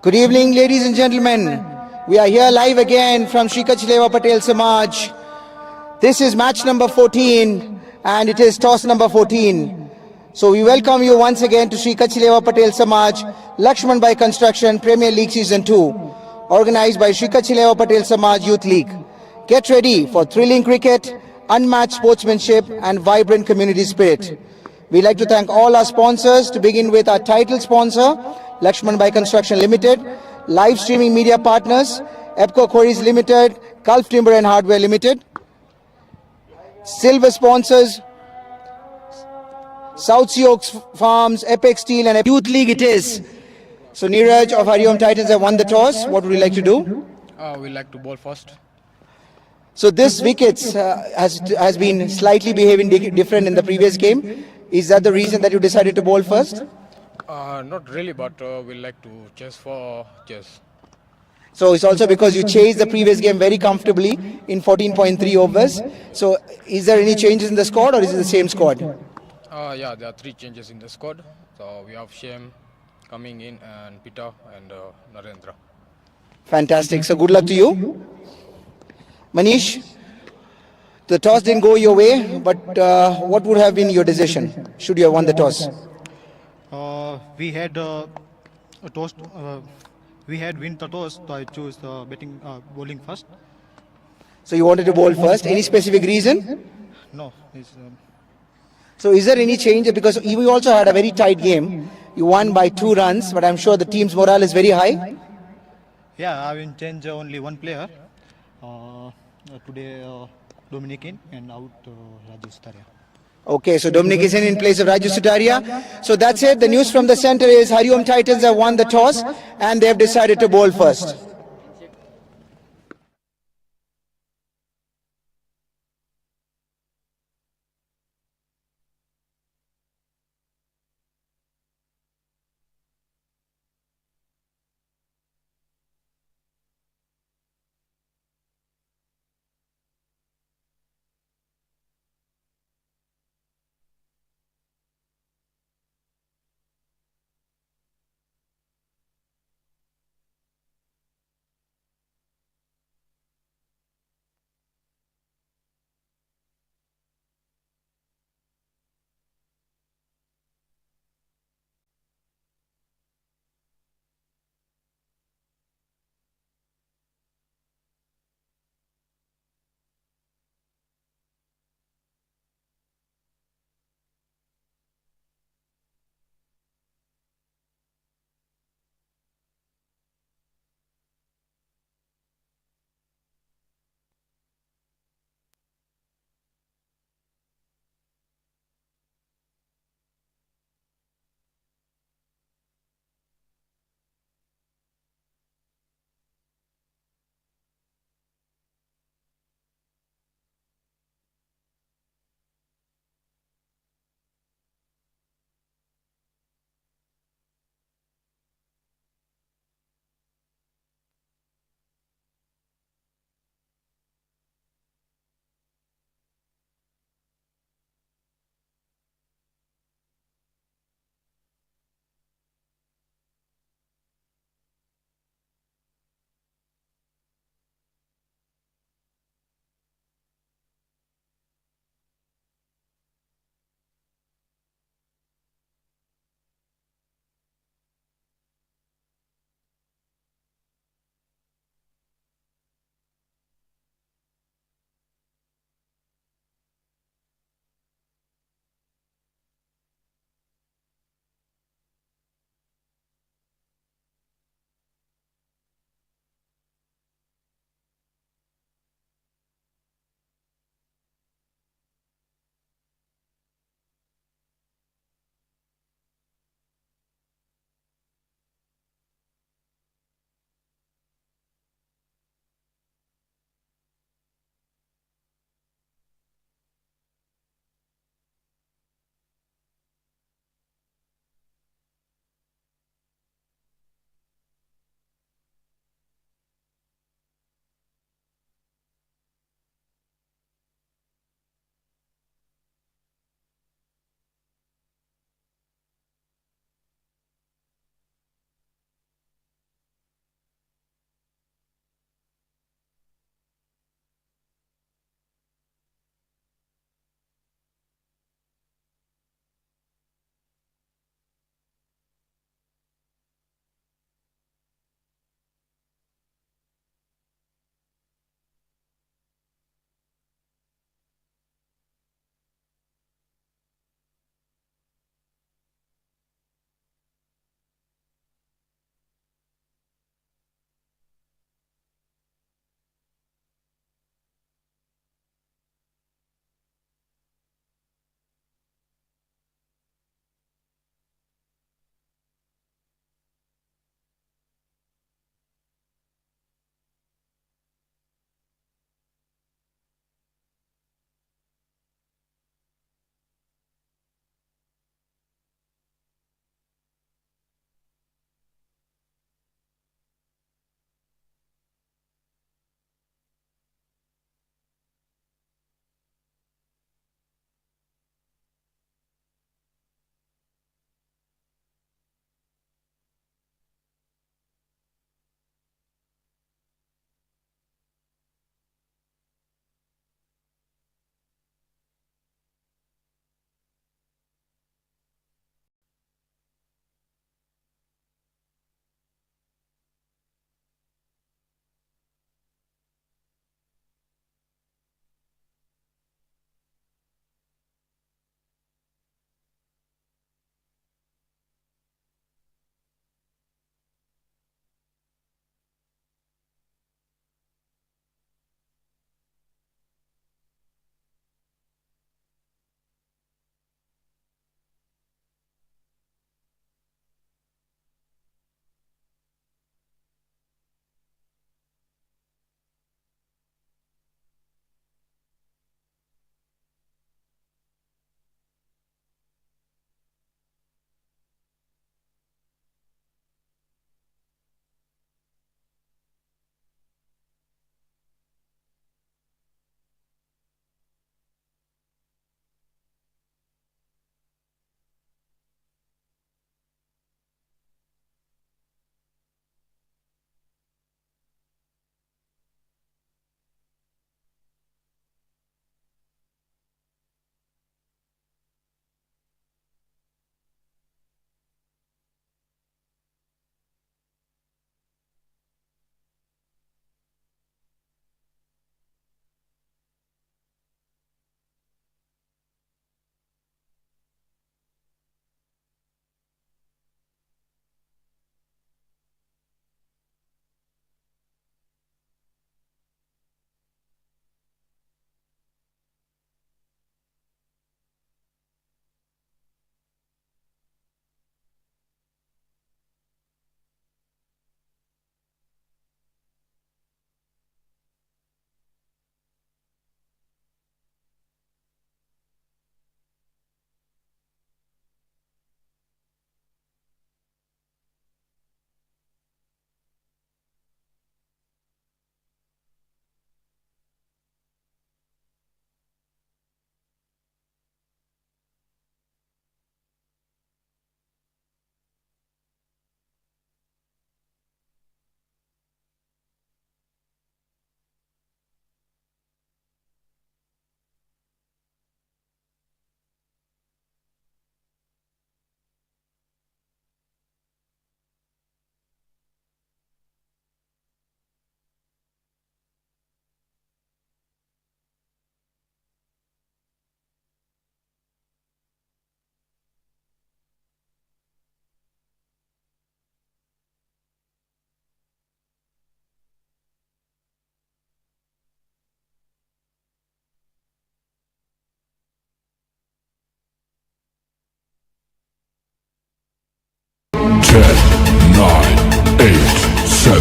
Good evening, ladies and gentlemen. We are here live again from Shri Kachileva Patel Samaj. This is match number 14 and it is toss number 14. So we welcome you once again to Shri Kachileva Patel Samaj, LAXMANBHAI Construction Premier League Season 2, organized by Shri Kachileva Patel Samaj Youth League. Get ready for thrilling cricket, unmatched sportsmanship and vibrant community spirit. We'd like to thank all our sponsors, to begin with our title sponsor, LAXMANBHAI Construction Limited, live streaming media partners, EPCO Quarries Limited, Gulf Timber and Hardware Limited, silver sponsors, South Sea Oaks Farms, Epic Steel and Youth League it is. So Neeraj of HARIOM Titans have won the toss. What would you like to do? We like to bowl first. So this wickets has been slightly behaving different in the previous game. Is that the reason that you decided to bowl first? Not really, but we like to chase for chase. So it's also because you chased the previous game very comfortably in 14.3 overs. So is there any changes in the squad or is it the same squad? Yeah, there are 3 changes in the squad. So we have Shem coming in and Peter and Narendra. Fantastic. So good luck to you. Manish, the toss didn't go your way, but what would have been your decision should you have won the toss? We had a toss. We had win the toss, so I chose bowling first. So you wanted to bowl first. Any specific reason? No. So is there any change? Because we also had a very tight game. You won by 2 runs, but I'm sure the team's morale is very high. Yeah, I will change only one player. Today, Dominic in and out Rajesh Taria. Okay, so Dominic is in place of Raju Sutaria. So that's it. The news from the center is HARIOM Titans have won the toss and they have decided to bowl first.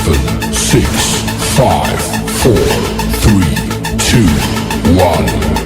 7, 6, 5, 4, 3, 2, 1.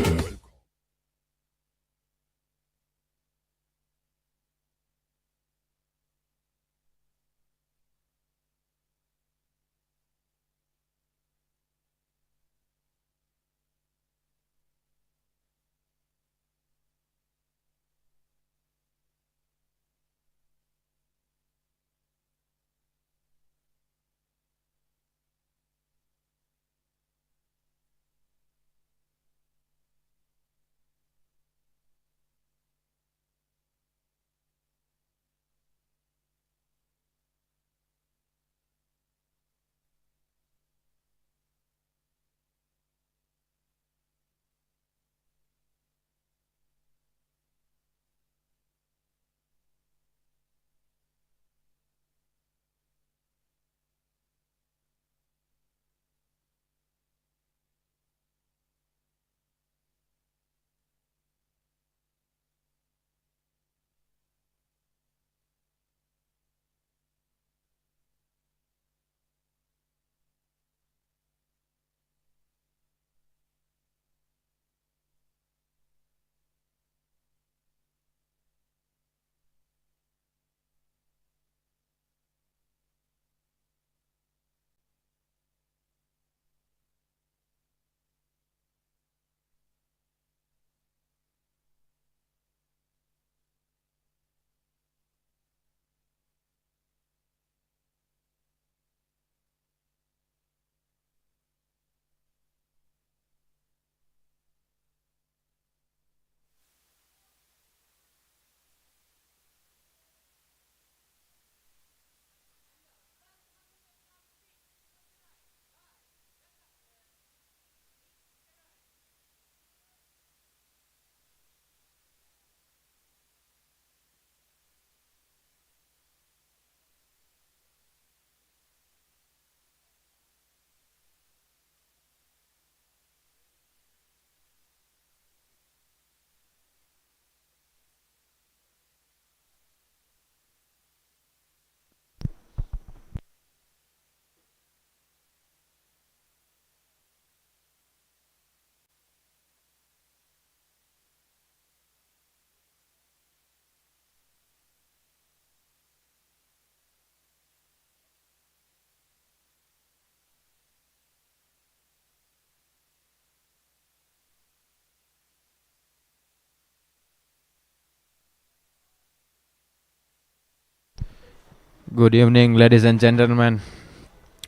Good evening, ladies and gentlemen.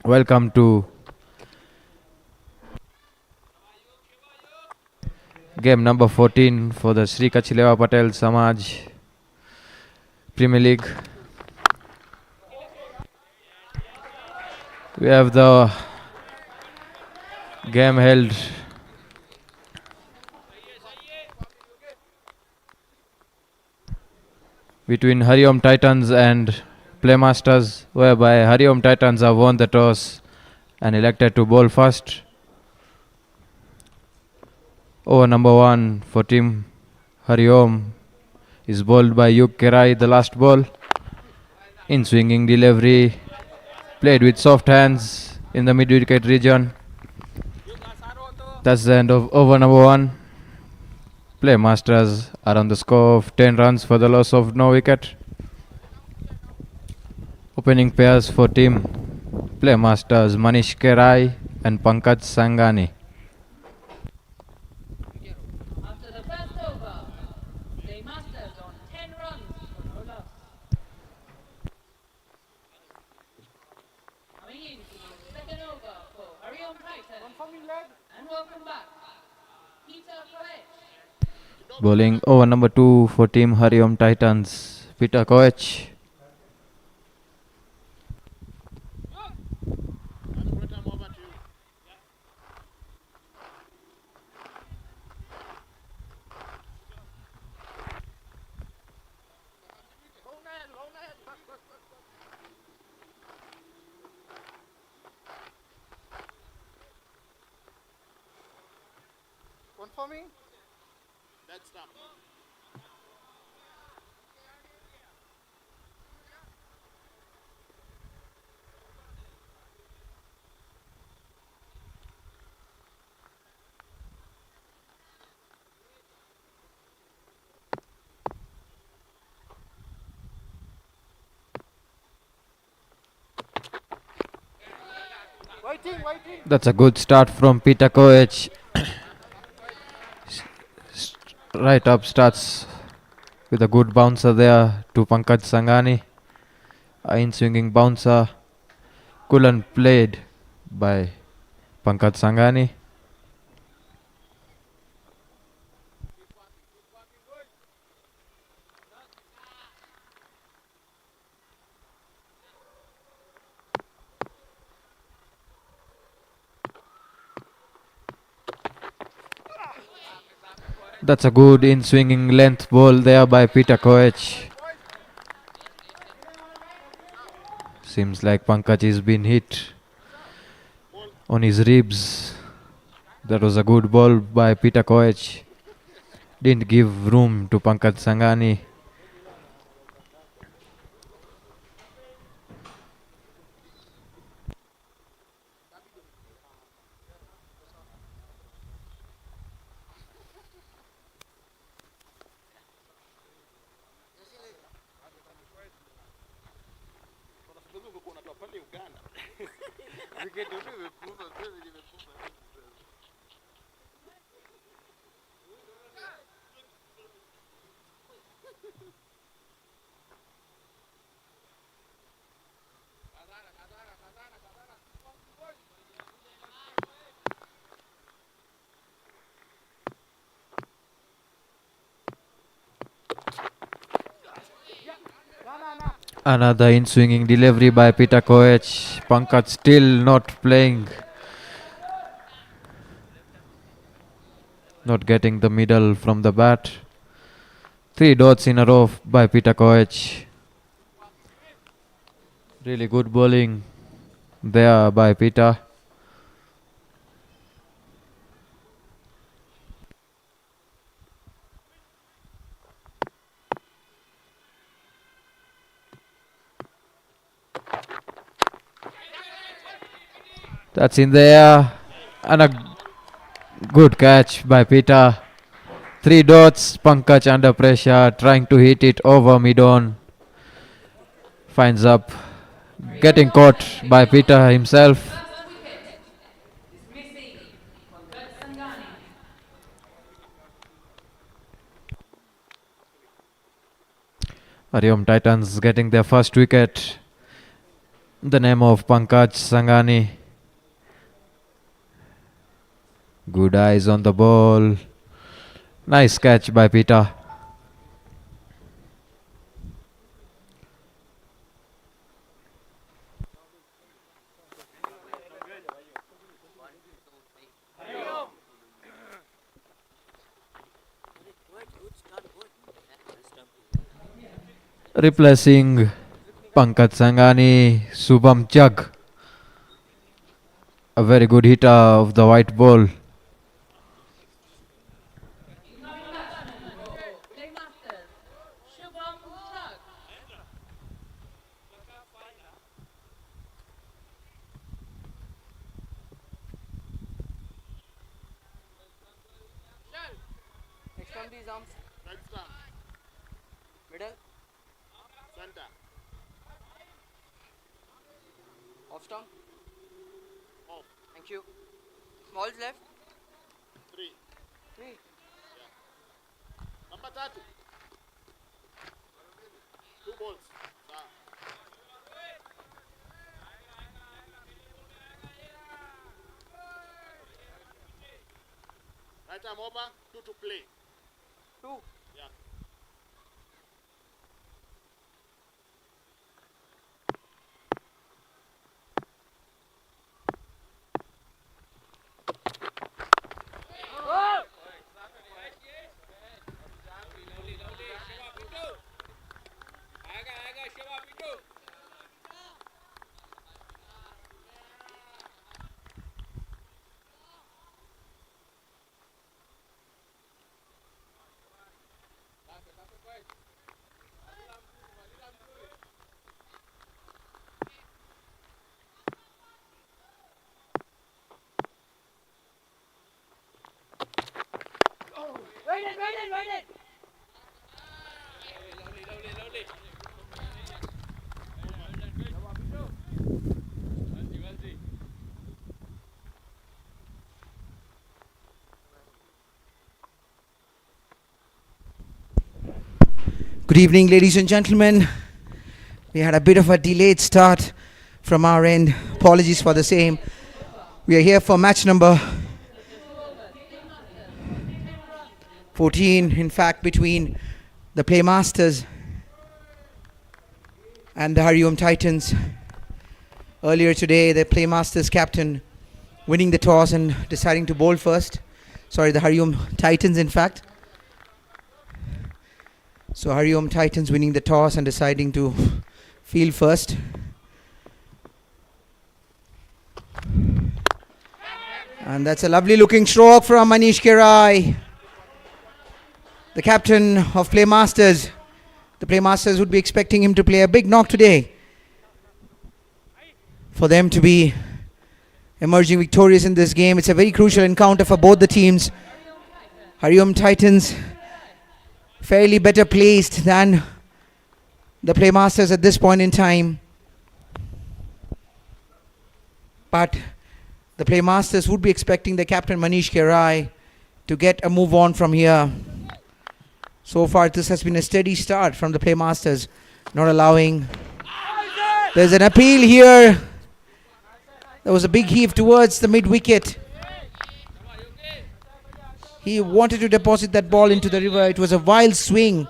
Welcome to game number 14 for the Sri Kachileva Patel Samaj Premier League. We have the game held between HARIOM Titans and Playmasters, whereby HARIOM Titans have won the toss and elected to bowl first. Over number 1 for team HARIOM is bowled by Yug Kerai, the last ball. In swinging delivery, played with soft hands in the mid-wicket region. That's the end of over number 1. Playmasters are on the score of 10 runs for the loss of no wicket. Opening pairs for team Playmasters, Manish Kerai and Pankaj Sangani. After the first over, Playmasters on 10 runs for no loss. Coming in for the second over for HARIOM Titans. And welcome back, Peter Koech. Bowling over number 2 for team HARIOM Titans, Peter Koech. Confirming? That's done. That's a good start from Peter Koech. Right up starts with a good bouncer there to Pankaj Sangani. A in-swinging bouncer. Couldn't played by Pankaj Sangani. That's a good in-swinging length ball there by Peter Koech. Seems like Pankaj has been hit on his ribs. That was a good ball by Peter Koech. Didn't give room to Pankaj Sangani. Another in-swinging delivery by Peter Koech. Pankaj still not playing. Not getting the middle from the bat. 3 dots in a row by Peter Koech. Really good bowling there by Peter. That's in there. And a good catch by Peter. 3 dots. Pankaj under pressure. Trying to hit it over mid-on. Finds up. Getting caught by Peter himself. First wicket is missing. Pankaj Sangani. Hariom Titans getting their first wicket. The name of Pankaj Sangani. Good eyes on the ball. Nice catch by Peter. Replacing Pankaj Sangani, Subham Chugg. A very good hitter of the white ball. Playmasters. Shubham Chugg. Extend these arms. Middle. Center. Off stump. Off. Thank you. Smalls left. 3. 3. Number 30. 2 balls. Right arm over. 2 to play. 2. Yeah. Wait it. Good evening, ladies and gentlemen. We had a bit of a delayed start from our end. Apologies for the same. We are here for match number 14, in fact, between the Playmasters and the HARIOM Titans. Earlier today, the Playmasters captain winning the toss and deciding to bowl first. Sorry, the HARIOM Titans, in fact. So HARIOM Titans winning the toss and deciding to field first. And that's a lovely looking stroke from Manish Kerai, the captain of Playmasters. The Playmasters would be expecting him to play a big knock today for them to be emerging victorious in this game. It's a very crucial encounter for both the teams. HARIOM Titans fairly better placed than the Playmasters at this point in time. But the Playmasters would be expecting the captain Manish Kerai to get a move on from here. So far this has been a steady start from the Playmasters, not allowing. There's an appeal here. There was a big heave towards the mid wicket. He wanted to deposit that ball into the river. It was a wild swing.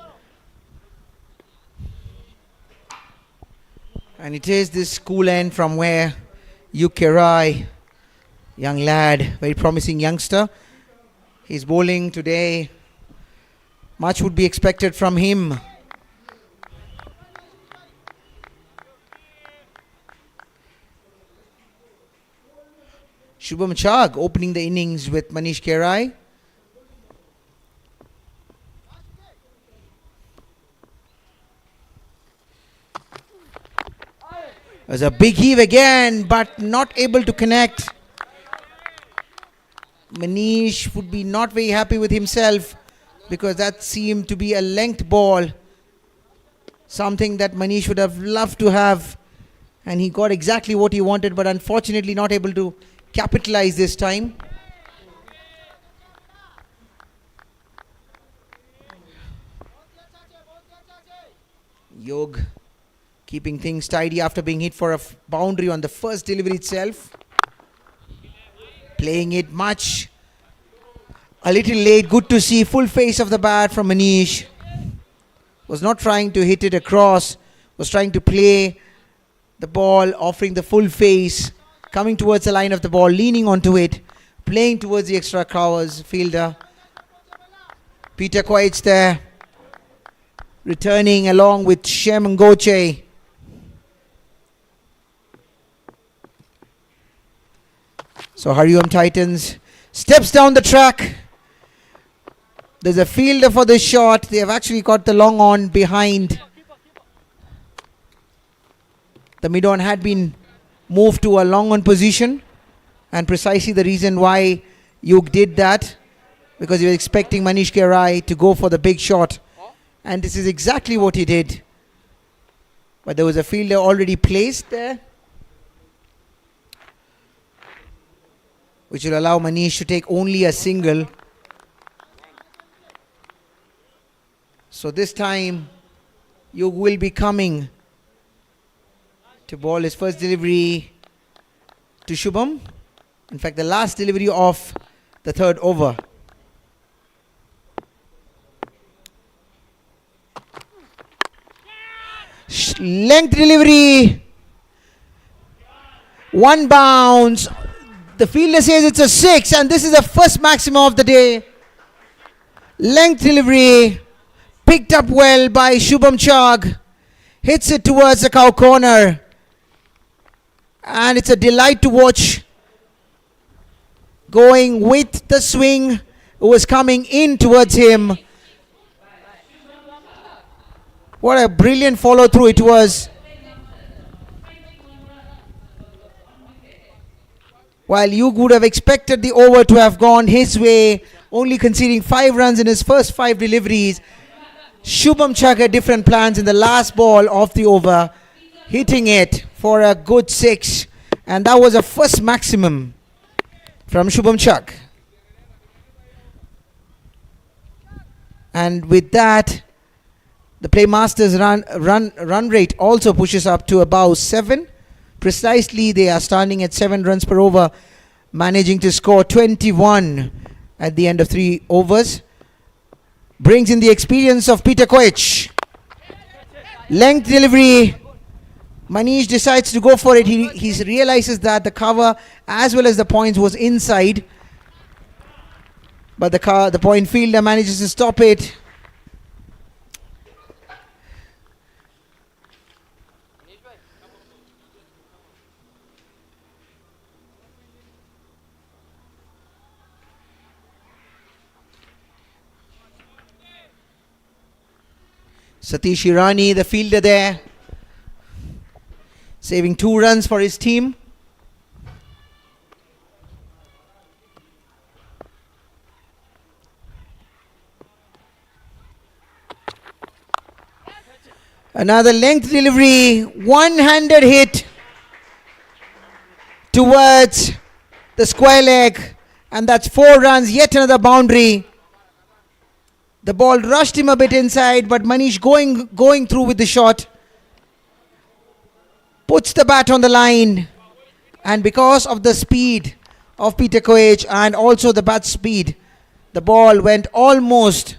And it is this cool end from where Kerai, young lad, very promising youngster. He's bowling today. Much would be expected from him. Shubham Chag opening the innings with Manish Kerai. There's a big heave again, but not able to connect. Manish would be not very happy with himself because that seemed to be a length ball. Something that Manish would have loved to have. And he got exactly what he wanted, but unfortunately not able to capitalize this time. Yog keeping things tidy after being hit for a boundary on the first delivery itself. Playing it much a little late. Good to see full face of the bat from Manish. Was not trying to hit it across. Was trying to play the ball, offering the full face. Coming towards the line of the ball, leaning onto it. Playing towards the extra covers fielder. Peter Koich there. Returning along with Shem Ngoche. So HARIOM Titans steps down the track. There's a fielder for this shot. They have actually got the long on behind. The mid-on had been moved to a long on position. And precisely the reason why Yug did that, because he was expecting Manish Kerai to go for the big shot. And this is exactly what he did. But there was a fielder already placed there, which will allow Manish to take only a single. So this time, Yug will be coming to ball his first delivery to Shubham. In fact, the last delivery of the third over. Length delivery. One bounce. The fielder says it's a 6, and this is the first maximum of the day. Length delivery. Picked up well by Shubham Chag. Hits it towards the cow corner. And it's a delight to watch. Going with the swing. Who was coming in towards him. What a brilliant follow through it was. While you would have expected the over to have gone his way, only conceding 5 runs in his first 5 deliveries, Shubham Chag had different plans in the last ball of the over, hitting it for a good 6, and that was a first maximum from Shubham Chag. And with that, The Playmasters run rate also pushes up to about 7. Precisely, they are standing at 7 runs per over, managing to score 21 at the end of 3 overs. Brings in the experience of Peter Koech. Length delivery. Manish decides to go for it. He realizes that the cover as well as the points was inside. But the point fielder manages to stop it. Satish Irani, the fielder there, saving 2 runs for his team. Another length delivery, one-handed hit towards the square leg, and that's 4 runs, yet another boundary. The ball rushed him a bit inside, but Manish going through with the shot. Puts the bat on the line, and because of the speed of Peter Koech and also the bat speed, the ball went almost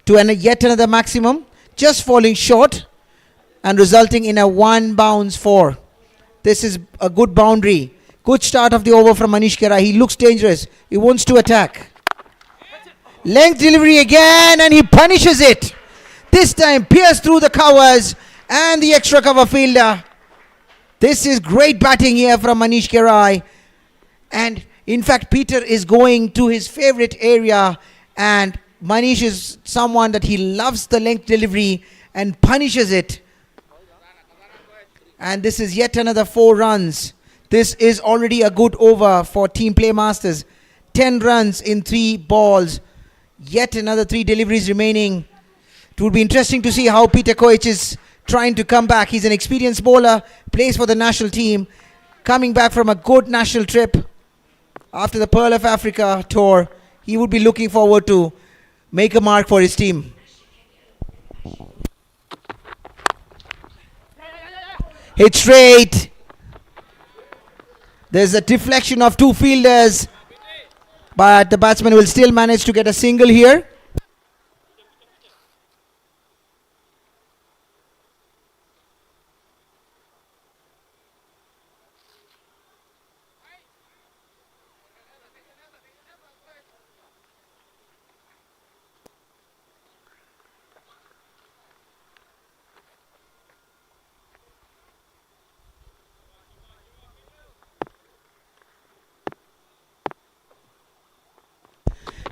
to yet another maximum, just falling short and resulting in a 1 bounce 4. This is a good boundary. Good start of the over from Manish Kera. He looks dangerous. He wants to attack. Length delivery again, and he punishes it. This time pierced through the covers and the extra cover fielder. This is great batting here from Manish Kerai. And in fact, Peter is going to his favorite area, and Manish is someone that he loves the length delivery and punishes it. And this is yet another 4 runs. This is already a good over for Team Playmasters. 10 runs in 3 balls. Yet another 3 deliveries remaining. It would be interesting to see how Peter Koech is trying to come back. He's an experienced bowler, plays for the national team, coming back from a good national trip after the Pearl of Africa tour. He would be looking forward to make a mark for his team. Hit straight. There's a deflection of 2 fielders, but the batsman will still manage to get a single here.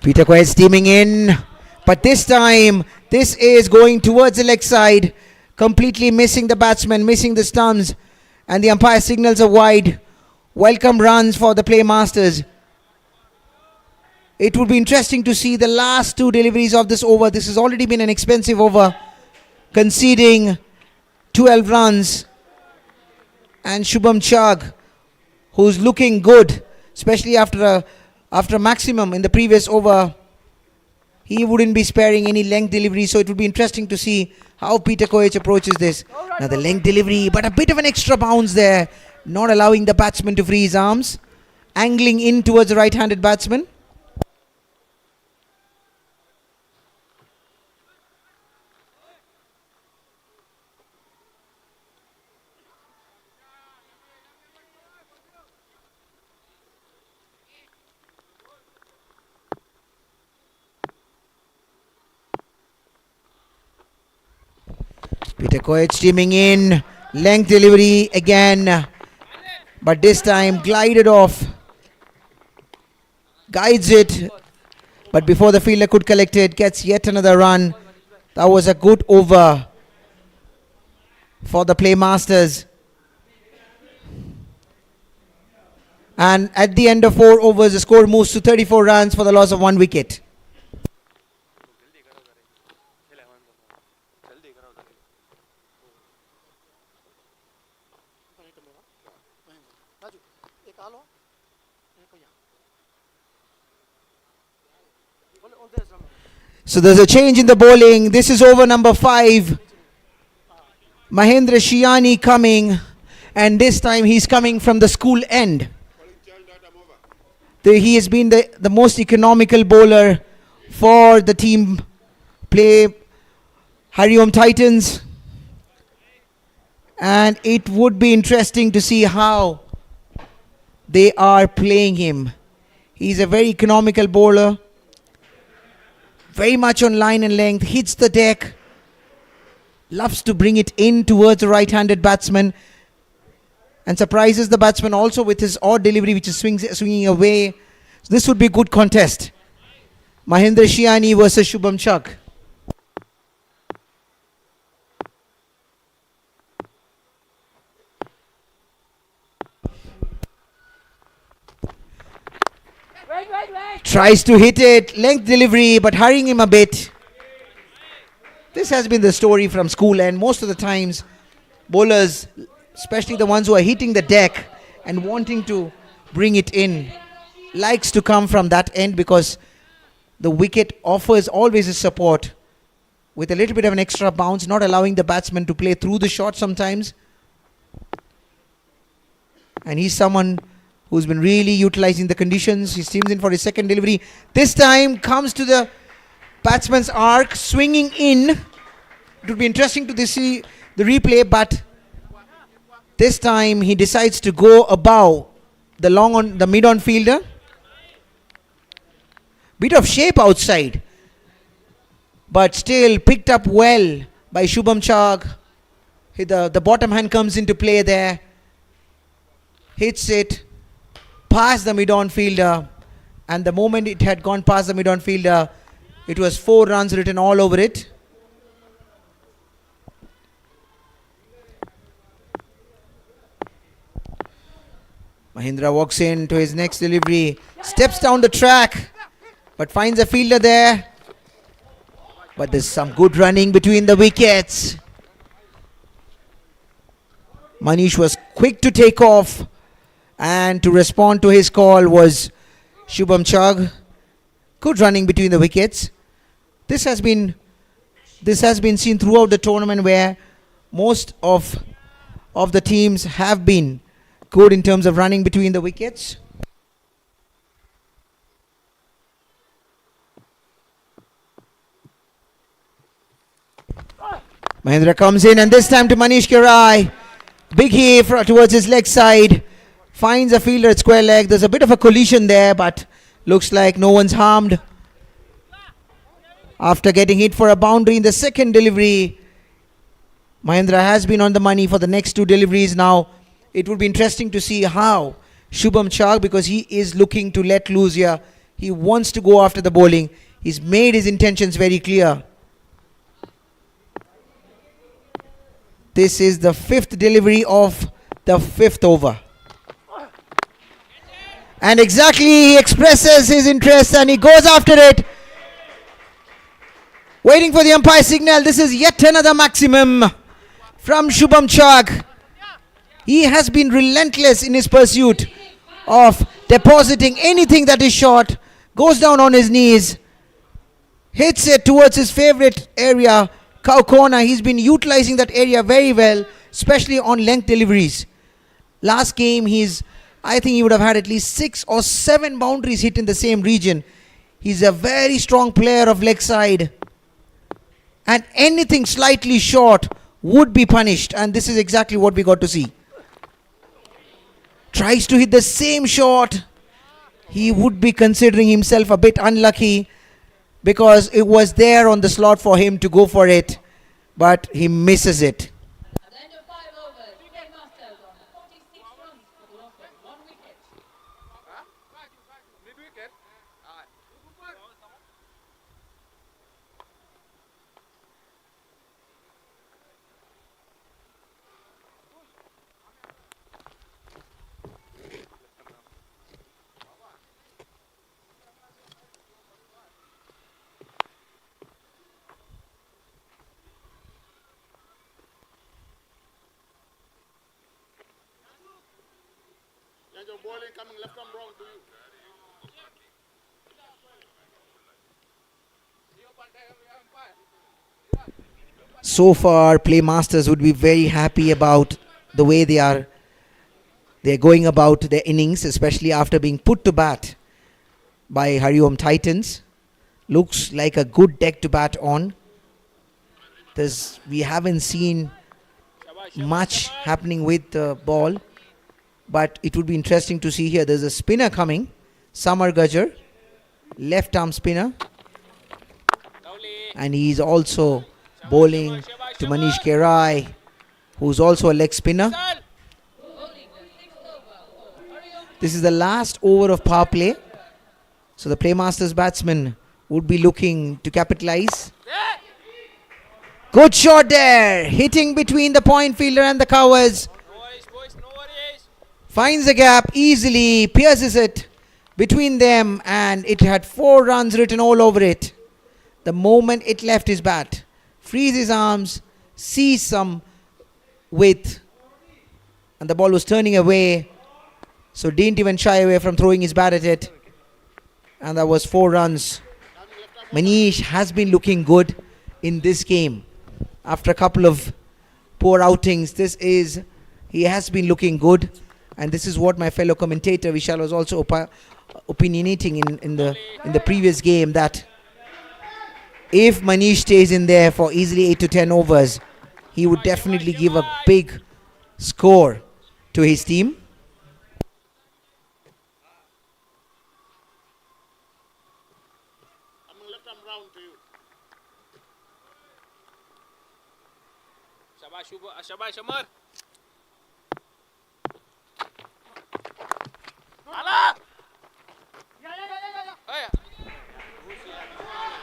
Peter Koech steaming in, but this time this is going towards the leg side, completely missing the batsman, missing the stumps, and the umpire signals a wide. Welcome runs for the Playmasters. It would be interesting to see the last 2 deliveries of this over. This has already been an expensive over, conceding 12 runs. And Shubham Chag, who's looking good, especially after maximum in the previous over, he wouldn't be sparing any length delivery, so it would be interesting to see how Peter Koech approaches this. Now the length delivery, but a bit of an extra bounce there, not allowing the batsman to free his arms, angling in towards the right-handed batsman. Peter Koech steaming in, length delivery again, but this time glided off, guides it, but before the fielder could collect it, gets yet another run. That was a good over for the Playmasters. And at the end of 4 overs, the score moves to 34 runs for the loss of 1 wicket. So there's a change in the bowling. This is over number 5. Mahendra Shiani coming, and this time he's coming from the school end. He has been the most economical bowler for the team play HARIOM Titans, and it would be interesting to see how they are playing him. He's a very economical bowler, very much on line and length, hits the deck, loves to bring it in towards the right-handed batsman, and surprises the batsman also with his odd delivery, which is swinging away. So this would be a good contest. Mahendra Shiani versus Shubham Chak. Tries to hit it, length delivery, but hurrying him a bit. This has been the story from school, and most of the times bowlers, especially the ones who are hitting the deck and wanting to bring it in, likes to come from that end because the wicket offers always a support with a little bit of an extra bounce, not allowing the batsman to play through the shot sometimes. And he's someone who's been really utilizing the conditions. He steams in for his second delivery. This time comes to the batsman's arc, swinging in. It would be interesting to see the replay, but this time he decides to go above the the mid-on fielder. Bit of shape outside, but still picked up well by Shubham Chak. The bottom hand comes into play there. Hits it past the mid-on fielder, and the moment it had gone past the mid-on fielder, it was 4 runs written all over it. Mahindra walks in to his next delivery, steps down the track, but finds a fielder there. But there's some good running between the wickets. Manish was quick to take off, and to respond to his call was Shubham Chak. Good running between the wickets. This has been seen throughout the tournament, where most of the teams have been good in terms of running between the wickets. Mahendra comes in, and this time to Manish Kirai. Big heave towards his leg side. Finds a fielder at square leg. There's a bit of a collision there, but looks like no one's harmed. After getting hit for a boundary in the second delivery, Mahendra has been on the money for the next 2 deliveries now. It would be interesting to see how Shubham Chak, because he is looking to let loose here. He wants to go after the bowling. He's made his intentions very clear. This is the 5th delivery of the 5th over. And exactly, he expresses his interest and he goes after it. Waiting for the umpire signal. This is yet another maximum from Shubham Chak. He has been relentless in his pursuit of depositing anything that is short. Goes down on his knees. Hits it towards his favorite area, cow corner. He's been utilizing that area very well, especially on length deliveries. Last game, I think he would have had at least 6 or 7 boundaries hit in the same region. He's a very strong player of leg side. And anything slightly short would be punished. And this is exactly what we got to see. Tries to hit the same shot. He would be considering himself a bit unlucky, because it was there on the slot for him to go for it. But he misses it. At the end of 5 overs, Playmasters on 46 runs for the loss of 1 wicket. And your bowling coming left arm wrong to you. so far Playmasters would be very happy about the way they're going about their innings, especially after being put to bat by HARIOM Titans. Looks like a good deck to bat on. We haven't seen much happening with the ball, but it would be interesting to see here. There's a spinner coming, Samar Gajar, left arm spinner, and he's also bowling to Manish Kerai, who's also a leg spinner. This is the last over of power play, so the Playmasters batsman would be looking to capitalize. Good shot there, hitting between the point fielder and the covers. Finds the gap easily, pierces it between them, and it had 4 runs written all over it. The moment it left his bat, frees his arms, sees some width, and the ball was turning away, so didn't even shy away from throwing his bat at it, and that was 4 runs. Manish has been looking good in this game. After a couple of poor outings, he has been looking good, and this is what my fellow commentator Vishal was also opinionating in the previous game, that if Manish stays in there for easily 8 to 10 overs, he would definitely give a big score to his team.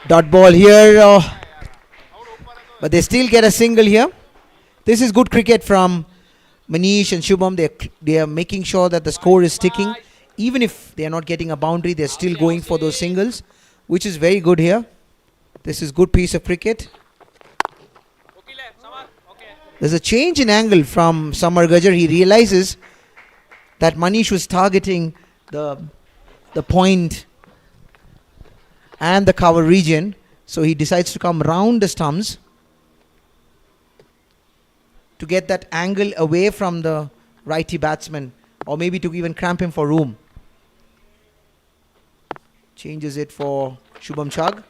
Dot ball here, but they still get a single here. This is good cricket from Manish and Shubham. They are making sure that the score is sticking. Even if they are not getting a boundary, they're still going for those singles, which is very good here. This is good piece of cricket. There's a change in angle from Samar Gajar. He realizes that Manish was targeting the point and the cover region, so he decides to come round the stumps to get that angle away from the righty batsman, or maybe to even cramp him for room. Changes it for Shubham Chag.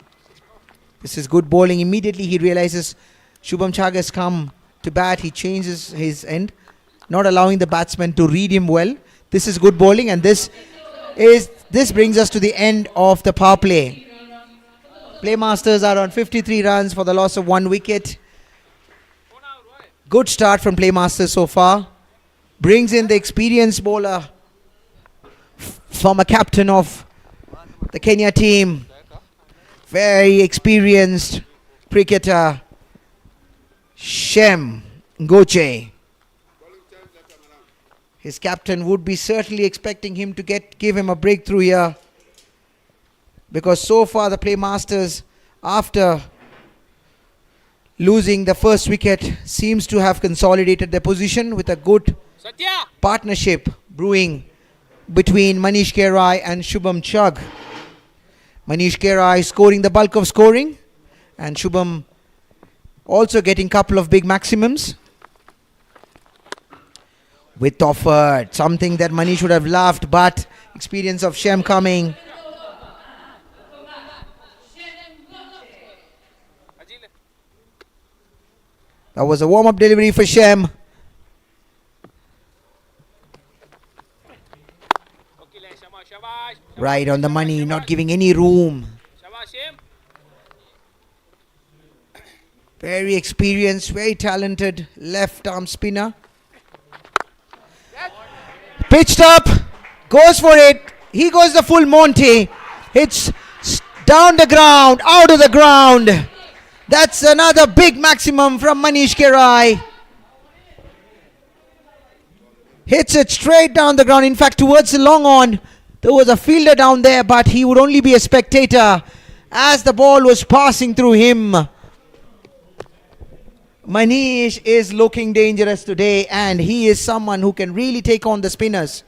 This is good bowling. Immediately he realizes Shubham Chag has come to bat. He changes his end, not allowing the batsman to read him well. This is good bowling, and this brings us to the end of the power play. Playmasters are on 53 runs for the loss of 1 wicket. Good start from Playmasters so far. Brings in the experienced bowler, former captain of the Kenya team, very experienced cricketer, Shem Ngoche. His captain would be certainly expecting him to give him a breakthrough here, because so far the Playmasters, after losing the first wicket, seems to have consolidated their position with a good partnership brewing between Manish Kerai and Shubham Chag. Manish Kerai scoring the bulk of scoring, and Shubham also getting a couple of big maximums. With offered, something that Manish would have loved, but experience of Shem coming. That was a warm-up delivery for Shem. Right on the money, not giving any room. Very experienced, very talented left arm spinner. Pitched up, goes for it. He goes the full Monty. Hits down the ground, out of the ground. That's another big maximum from Manish Kerai. Hits it straight down the ground. In fact, towards the long on, there was a fielder down there, but he would only be a spectator as the ball was passing through him. Manish is looking dangerous today, and he is someone who can really take on the spinners.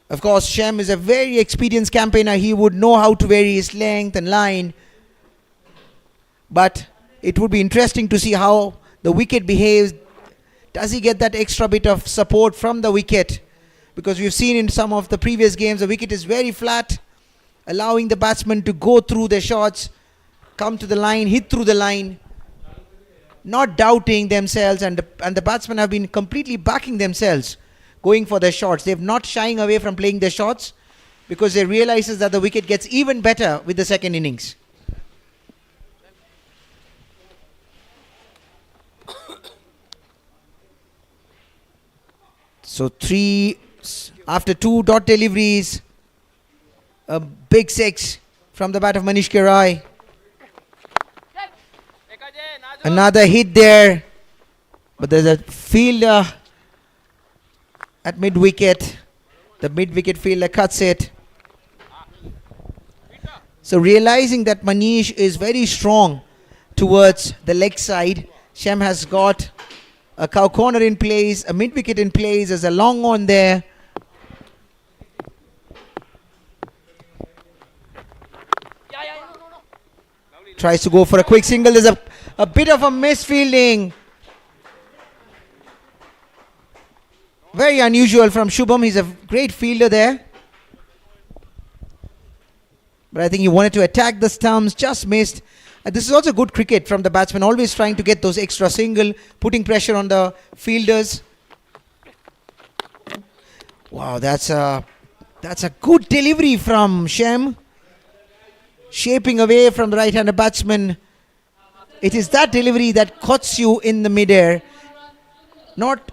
Of course, Shem is a very experienced campaigner. He would know how to vary his length and line. But It would be interesting to see how the wicket behaves. Does he get that extra bit of support from the wicket? Because we've seen in some of the previous games, the wicket is very flat, allowing the batsmen to go through their shots, come to the line, hit through the line, not doubting themselves, and the batsmen have been completely backing themselves, going for their shots. They're not shying away from playing their shots because they realize that the wicket gets even better with the second innings. So after 2 dot deliveries, a big 6 from the bat of Manish Kirai. Another hit there, but there's a fielder at mid-wicket. The mid-wicket fielder cuts it. So realizing that Manish is very strong towards the leg side, Shem has got a cow corner in place, a mid-wicket in place, there's a long on there. Tries to go for a quick single. There's a bit of a misfielding. Very unusual from Shubham. He's a great fielder there. But I think he wanted to attack the stumps, just missed. This is also good cricket from the batsman, always trying to get those extra single, putting pressure on the fielders. Wow, that's a good delivery from Shem. Shaping away from the right-handed batsman. It is that delivery that cuts you in the mid-air, not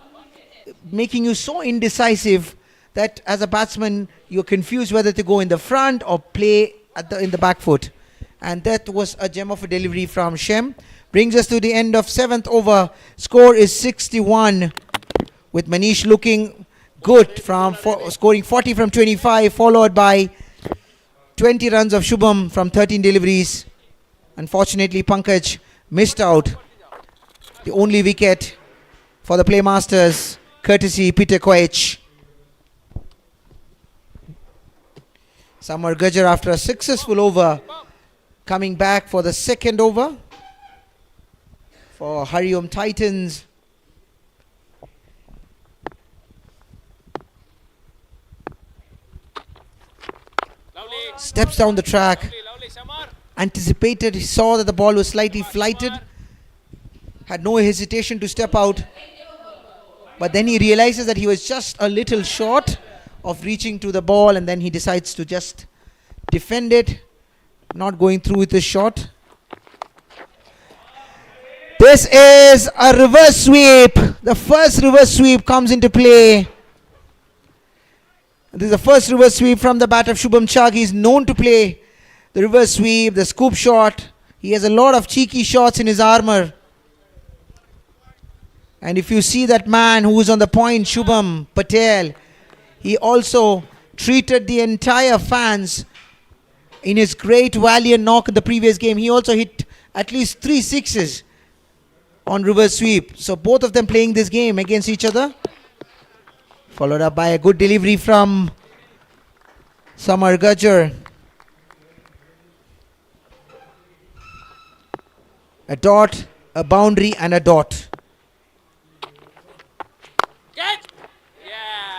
making you so indecisive that as a batsman you're confused whether to go in the front or play in the back foot. And that was a gem of a delivery from Shem. Brings us to the end of 7th over. Score is 61, with Manish looking good from scoring 40 from 25, followed by 20 runs of Shubham from 13 deliveries. Unfortunately, Pankaj missed out. The only wicket for the Playmasters, courtesy Peter Koech. Samar Gajjar, after a successful over, coming back for the second over for HARIOM Titans. Steps down the track, anticipated, he saw that the ball was slightly flighted, had no hesitation to step out, but then he realizes that he was just a little short of reaching to the ball, and then he decides to just defend it, not going through with his shot. This is a reverse sweep. The first reverse sweep comes into play. This is the first reverse sweep from the bat of Shubham Chak. He is known to play the reverse sweep, the scoop shot. He has a lot of cheeky shots in his armour. And if you see that man who is on the point, Shubham Patel, he also treated the entire fans in his great valiant knock in the previous game. He also hit at least 3 sixes on reverse sweep. So both of them playing this game against each other. Followed up by a good delivery from Samar Gajjar. A dot, a boundary and a dot.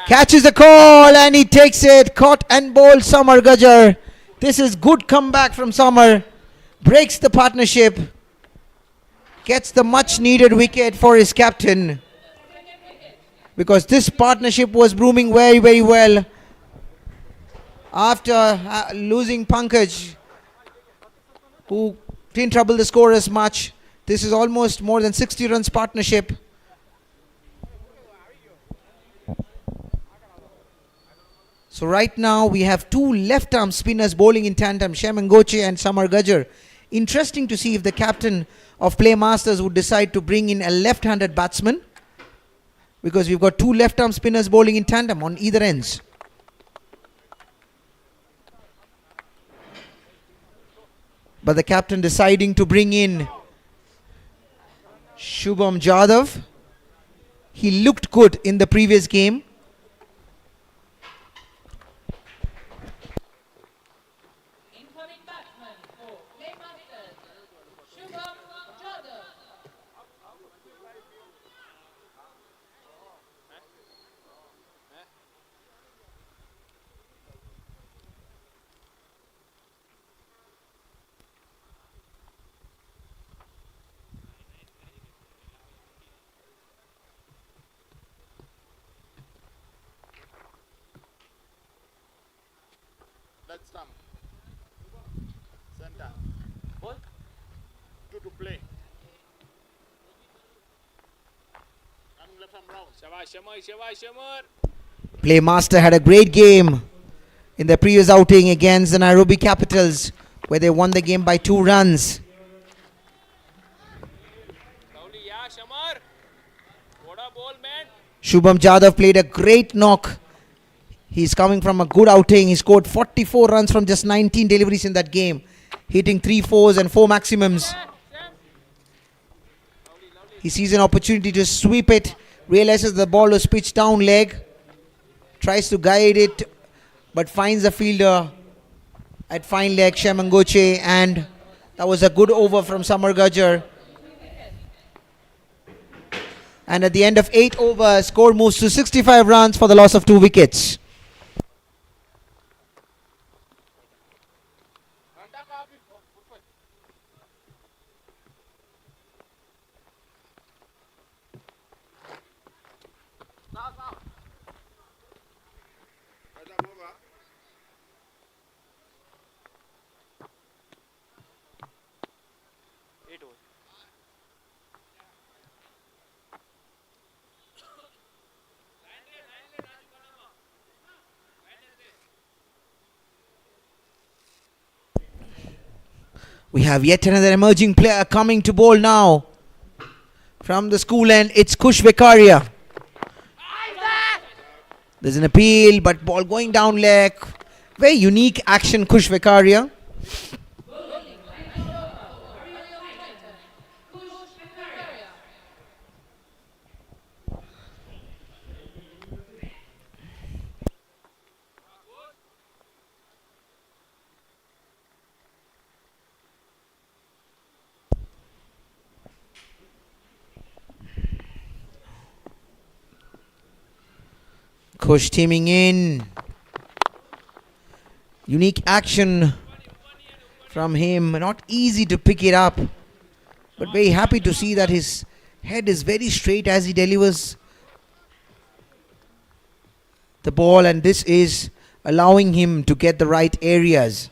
Catches the call and he takes it. Caught and bowled Samar Gajjar. This is good comeback from Samar. Breaks the partnership. Gets the much needed wicket for his captain. Because this partnership was blooming very, very well. After losing Pankaj, who didn't trouble the score as much. This is almost more than 60 runs partnership. So right now we have 2 left-arm spinners bowling in tandem, Shem Ngoche and Samar Gajjar. Interesting to see if the captain of Playmasters would decide to bring in a left-handed batsman, because we've got 2 left-arm spinners bowling in tandem on either ends. But the captain deciding to bring in Shubham Jadhav. He looked good in the previous game. Incoming batsman for Playmasters, Shubham Jadhav. Leg stump. Center. 2 to play. Coming left arm round. Playmaster had a great game in the previous outing against the Nairobi Capitals, where they won the game by 2 runs. Shubham Jadhav played a great knock. He's coming from a good outing. He scored 44 runs from just 19 deliveries in that game, hitting 3 fours and 4 maximums. He sees an opportunity to sweep it, realizes the ball was pitched down leg, tries to guide it, but finds the fielder at fine leg, Shemangoche, and that was a good over from Samar Gajjar. And at the end of 8 overs, score moves to 65 runs for the loss of 2 wickets. We have yet another emerging player coming to bowl now. From the school end, it's Kush Vekaria. There's an appeal, but ball going down leg. Very unique action, Kush Vekaria. Kush teaming in. Unique action from him. Not easy to pick it up, but very happy to see that his head is very straight as he delivers the ball, and this is allowing him to get the right areas.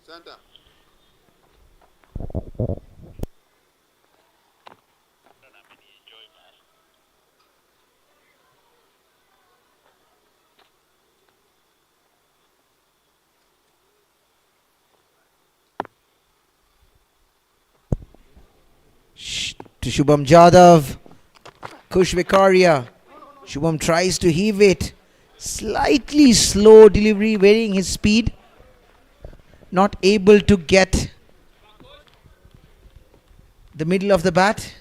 Center. To Shubham Jadhav. Kush Vekaria. Shubham tries to heave it. Slightly slow delivery, varying his speed. Not able to get the middle of the bat.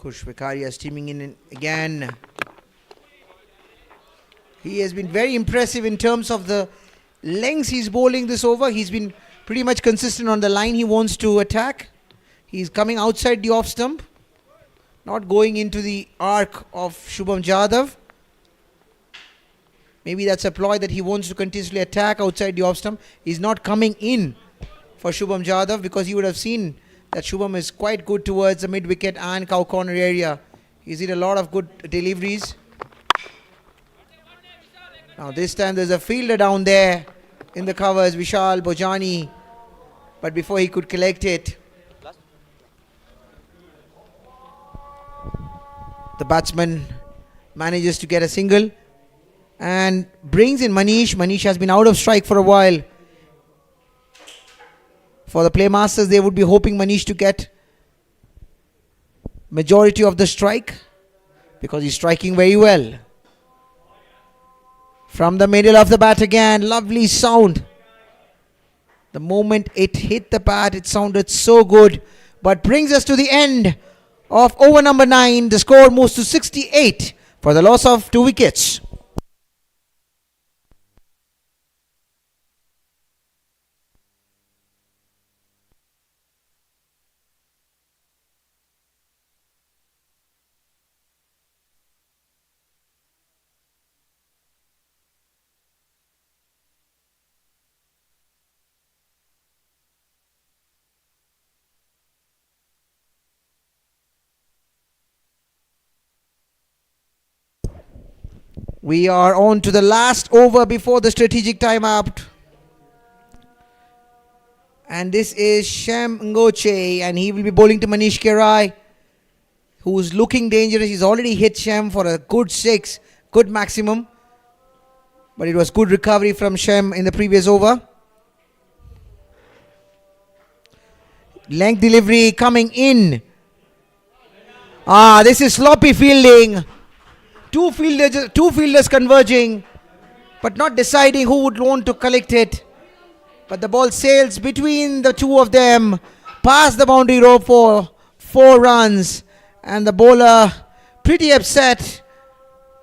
Kush Vekaria steaming in again. He has been very impressive in terms of the lengths he's bowling this over. He's been pretty much consistent on the line he wants to attack. He's coming outside the off stump, not going into the arc of Shubham Jadhav. Maybe that's a ploy that he wants to continuously attack outside the off stump. He's not coming in for Shubham Jadhav because he would have seen that Shubham is quite good towards the mid wicket and cow corner area. He's hit a lot of good deliveries. Now this time there's a fielder down there in the covers, Vishal Bojani. But before he could collect it, the batsman manages to get a single and brings in Manish. Manish has been out of strike for a while. For the Playmasters, they would be hoping Manish to get majority of the strike because he's striking very well. From the middle of the bat again, lovely sound. The moment it hit the bat, it sounded so good. But brings us to the end of over number 9. The score moves to 68 for the loss of 2 wickets. We are on to the last over before the strategic timeout. And this is Shem Ngoche, and he will be bowling to Manish Kerai, who's looking dangerous. He's already hit Shem for a good 6, good maximum. But it was good recovery from Shem in the previous over. Length delivery coming in. This is sloppy fielding. Two fielders converging, but not deciding who would want to collect it. But the ball sails between the two of them, past the boundary rope for 4 runs. And the bowler pretty upset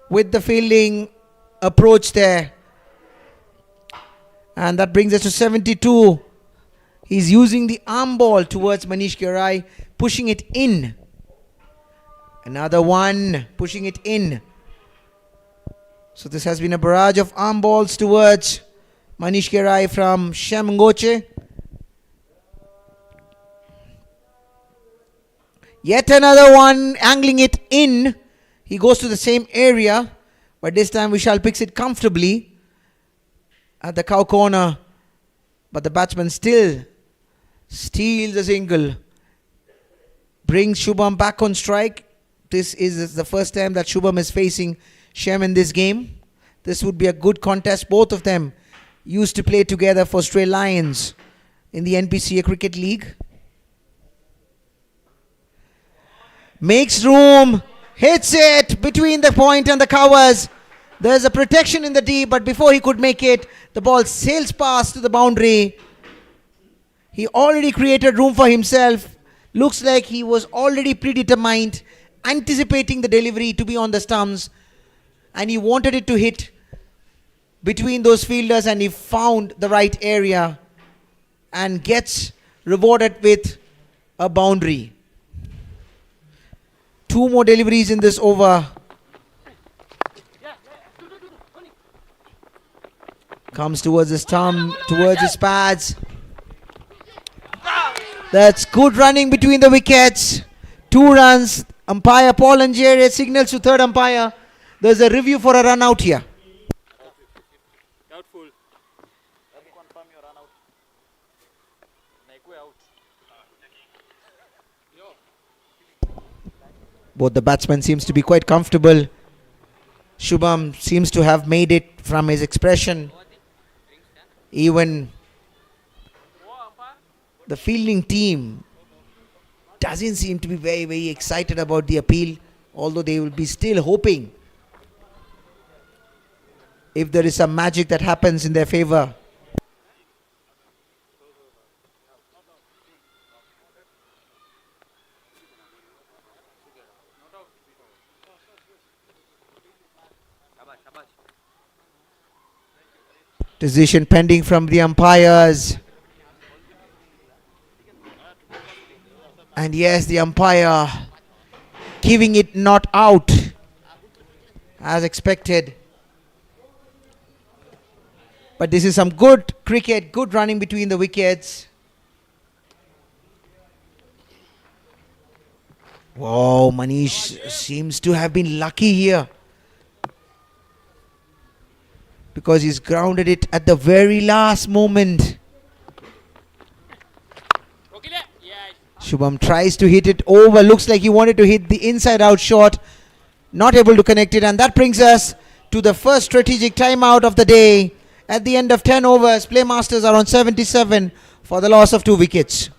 with the fielding approach there. And that brings us to 72. He's using the arm ball towards Manish Kerai, pushing it in. Another one, pushing it in. So this has been a barrage of arm balls towards Manish Kerai from Shem Ngoche. Yet another one, angling it in. He goes to the same area, but this time Vishal picks it comfortably at the cow corner. But the batsman still steals a single. Brings Shubham back on strike. This is the first time that Shubham is facing Shem in this game. This would be a good contest. Both of them used to play together for Stray Lions in the NPCA Cricket League. Makes room, hits it between the point and the covers. There's a protection in the deep, but before he could make it, the ball sails past to the boundary. He already created room for himself. Looks like he was already predetermined, anticipating the delivery to be on the stumps, and he wanted it to hit between those fielders, and he found the right area and gets rewarded with a boundary. 2 more deliveries in this over. Comes towards the stump, towards his pads. That's good running between the wickets. 2 runs. Umpire Paul Anjere signals to third umpire. There's a review for a run out here. Doubtful. Both the batsmen seems to be quite comfortable. Shubham seems to have made it from his expression. Even the fielding team doesn't seem to be very, very excited about the appeal, although they will be still hoping if there is some magic that happens in their favor. Decision pending from the umpires. And yes, the umpire giving it not out as expected. But this is some good cricket, good running between the wickets. Wow, Manish seems to have been lucky here, because he's grounded it at the very last moment. Shubham tries to hit it over. Looks like he wanted to hit the inside out shot. Not able to connect it. And that brings us to the first strategic timeout of the day. At the end of 10 overs, Playmasters are on 77 for the loss of 2 wickets.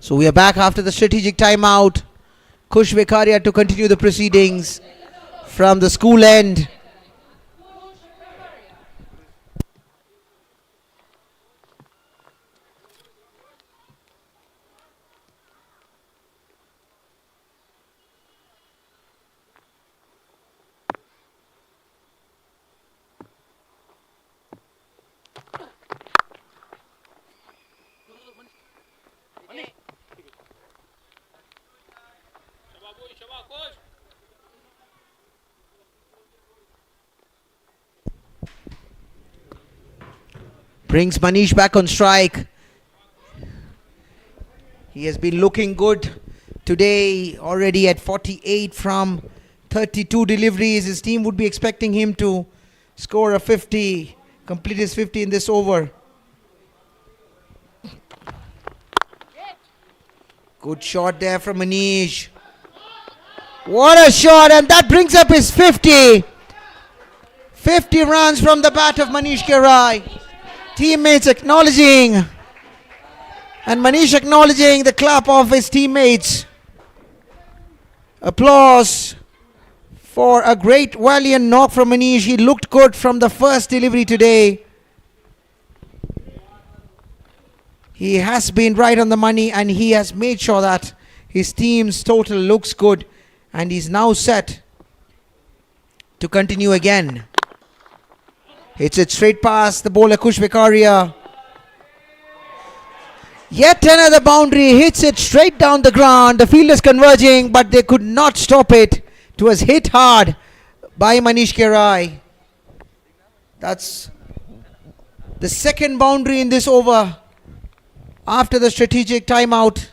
So we are back after the strategic timeout. Kush Vekaria to continue the proceedings from the school end. Brings Manish back on strike. He has been looking good today, already at 48 from 32 deliveries. His team would be expecting him to score a 50, complete his 50 in this over. Good shot there from Manish. What a shot, and that brings up his 50. 50 runs from the bat of Manish Kerai. Teammates acknowledging, and Manish acknowledging the clap of his teammates. Applause for a great valiant knock from Manish. He looked good from the first delivery today. He has been right on the money, and he has made sure that his team's total looks good, and he's now set to continue again. Hits it straight past the bowler Kush Vekaria. Yet another boundary, hits it straight down the ground. The fielders converging, but they could not stop it. It was hit hard by Manish Kerai. That's the second boundary in this over after the strategic timeout.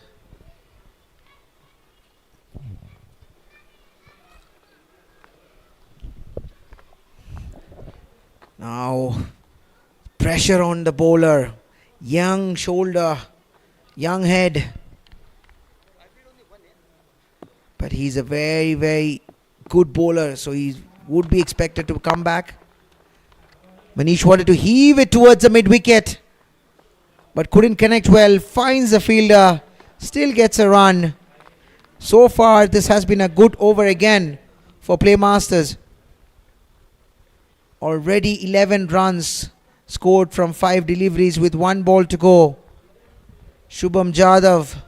Now, pressure on the bowler. Young shoulder, young head. But he's a very, very good bowler, so he would be expected to come back. Manish wanted to heave it towards the mid-wicket, but couldn't connect well. Finds the fielder, still gets a run. So far, this has been a good over again for Playmasters. Already 11 runs scored from 5 deliveries with 1 ball to go. Shubham Jadhav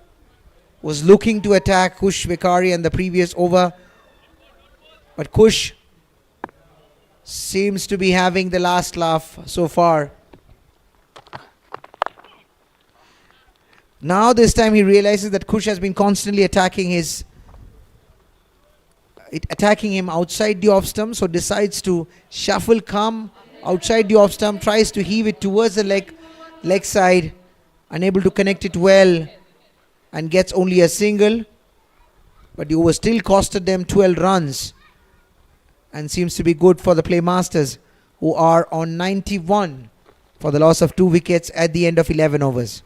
was looking to attack Kush Vekaria in the previous over, but Kush seems to be having the last laugh so far. Now this time he realizes that Kush has been constantly attacking him outside the off stump, so decides to shuffle, come outside the off stump, tries to heave it towards the leg side, unable to connect it well, and gets only a single. But the over still costed them 12 runs and seems to be good for the Playmasters, who are on 91 for the loss of 2 wickets at the end of 11 overs.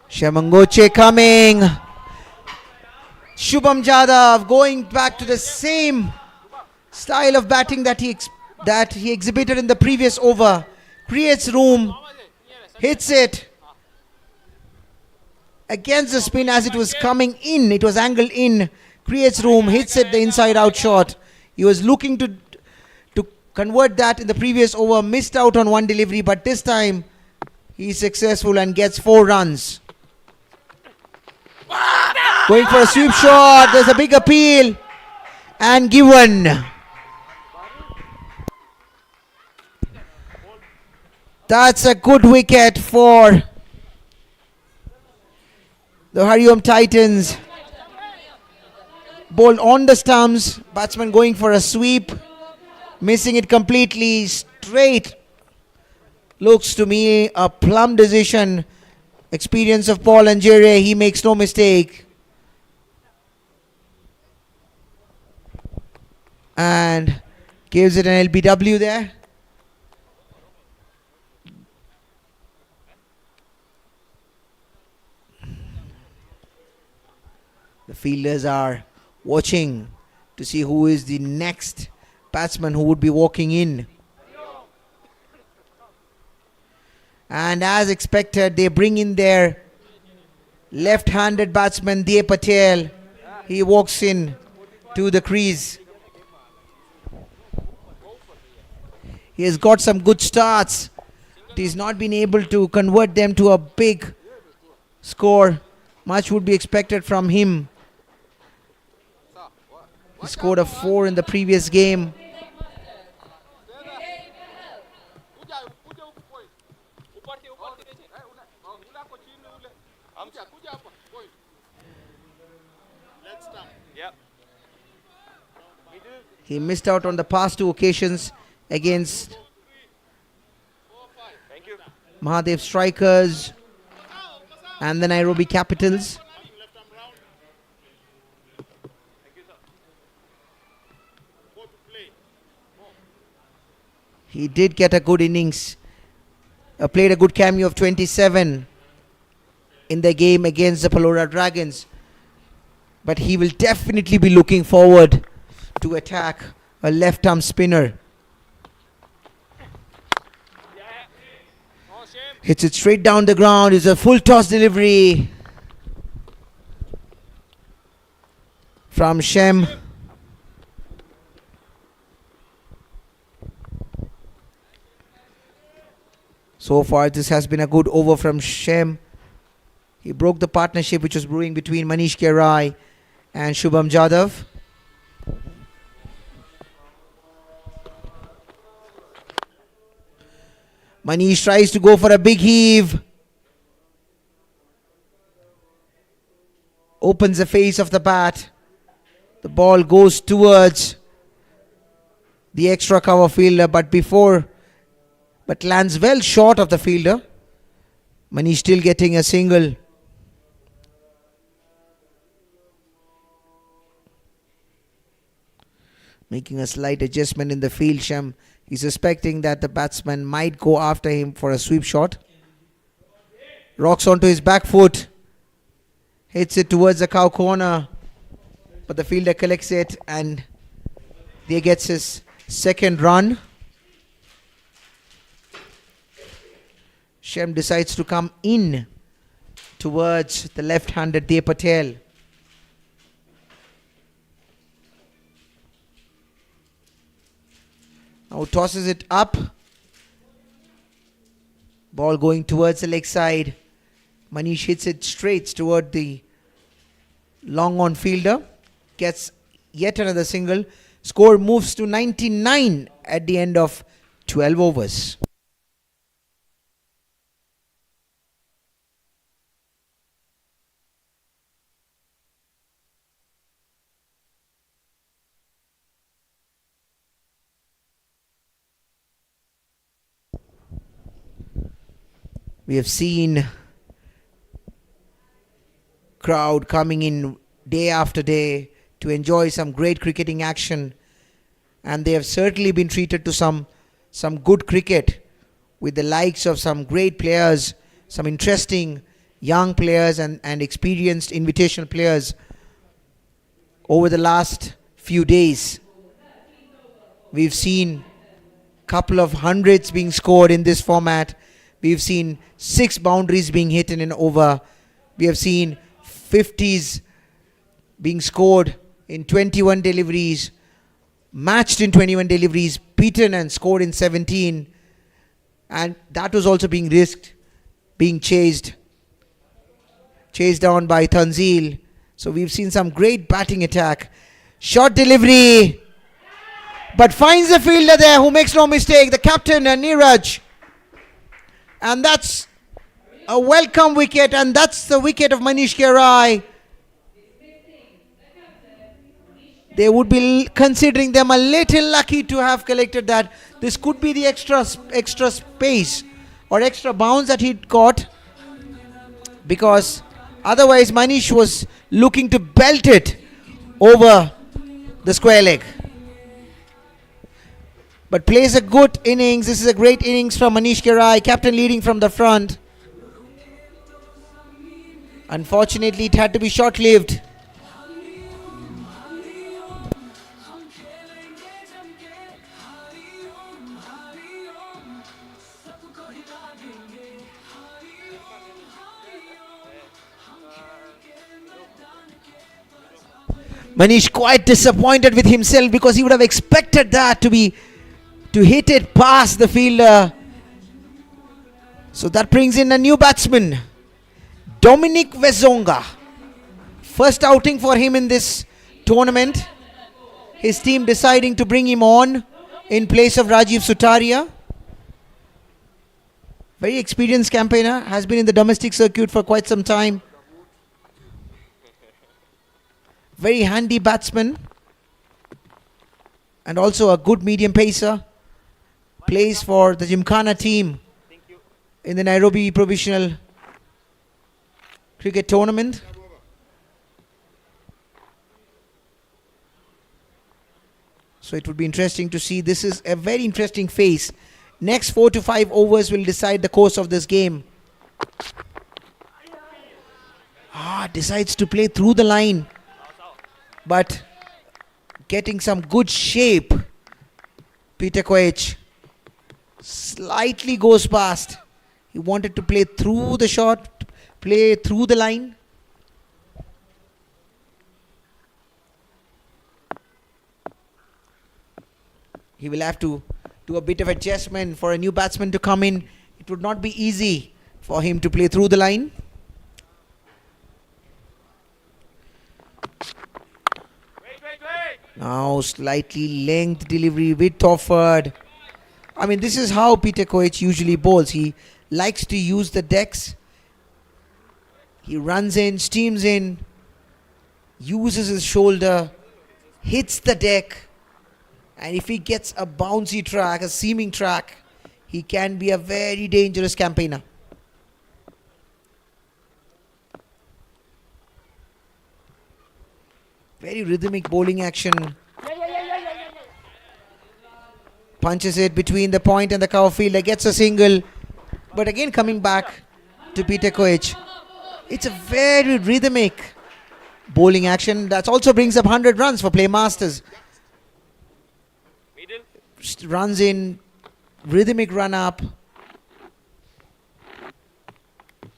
Shamangoche coming. Shubham Jadhav going back to the same style of batting that he exhibited in the previous over. Creates room, hits it against the spin as it was coming in. It was angled in. Creates room, hits it the inside out shot. He was looking to convert that in the previous over. Missed out on 1 delivery, but this time he's successful and gets 4 runs. Going for a sweep shot. There's a big appeal and given. That's a good wicket for the HARIOM Titans. Ball on the stumps. Batsman going for a sweep. Missing it completely. Straight. Looks to me a plum decision. Experience of Paul and Jerry. He makes no mistake. and gives it an LBW there. The fielders are watching to see who is the next batsman who would be walking in. And as expected, they bring in their left-handed batsman Diye Patel. He walks in to the crease. He has got some good starts. He's not been able to convert them to a big score. Much would be expected from him. He scored a 4 in the previous game. He missed out on the past 2 occasions against Mahadev Strikers and the Nairobi Capitals. He did get a good innings, played a good cameo of 27 in the game against the Palora Dragons. But he will definitely be looking forward to attack a left-arm spinner. Hits it straight down the ground. It's a full toss delivery from Shem. So far, this has been a good over from Shem. He broke the partnership which was brewing between Manish Kerai and Shubham Jadhav. Manish tries to go for a big heave. Opens the face of the bat. The ball goes towards the extra cover fielder, but lands well short of the fielder. Manish still getting a single. Making a slight adjustment in the field. Shem is suspecting that the batsman might go after him for a sweep shot. Rocks onto his back foot. Hits it towards the cow corner. But the fielder collects it and he gets his second run. Shem decides to come in towards the left-handed Diye Patel. Now tosses it up. Ball going towards the leg side. Manish hits it straight toward the long on fielder. Gets yet another single. Score moves to 99 at the end of 12 overs. We have seen crowd coming in day after day to enjoy some great cricketing action, and they have certainly been treated to some good cricket with the likes of some great players, some interesting young players and experienced invitational players over the last few days. We've seen a couple of hundreds being scored in this format. We've seen 6 boundaries being hit in an over. We have seen 50s being scored in 21 deliveries, matched in 21 deliveries, beaten and scored in 17. And that was also being risked, being chased down by Tanzil. So we've seen some great batting attack. Short delivery, but finds the fielder there who makes no mistake, the captain Neeraj. And that's a welcome wicket, and that's the wicket of Manish Kerai. They would be considering them a little lucky to have collected that. This could be the extra space or extra bounce that he got, because otherwise Manish was looking to belt it over the square leg. but plays a good innings. This is a great innings from Manish Kirai, captain leading from the front. Unfortunately, it had to be short-lived. Manish quite disappointed with himself because he would have expected that to hit it past the fielder. So that brings in a new batsman, Dominic Vezonga. First outing for him in this tournament. His team deciding to bring him on in place of Rajiv Sutaria. Very experienced campaigner, has been in the domestic circuit for quite some time. Very handy batsman and also a good medium pacer. Plays for the Gymkhana team in the Nairobi Provisional Cricket Tournament. So it would be interesting to see. This is a very interesting phase. Next 4 to 5 overs will decide the course of this game. Decides to play through the line, but getting some good shape. Peter Koech slightly goes past. He wanted to play through the shot, play through the line. He will have to do a bit of adjustment for a new batsman to come in. It would not be easy for him to play through the line. Now slightly length delivery, width offered. I mean, this is how Peter Koech usually bowls. He likes to use the decks. He runs in, steams in, uses his shoulder, hits the deck. And if he gets a bouncy track, a seaming track, he can be a very dangerous campaigner. Very rhythmic bowling action. Punches it between the point and the cover fielder, gets a single. But again, coming back to Peter Koech, it's a very rhythmic bowling action. That also brings up 100 runs for Playmasters. Runs in, rhythmic run up.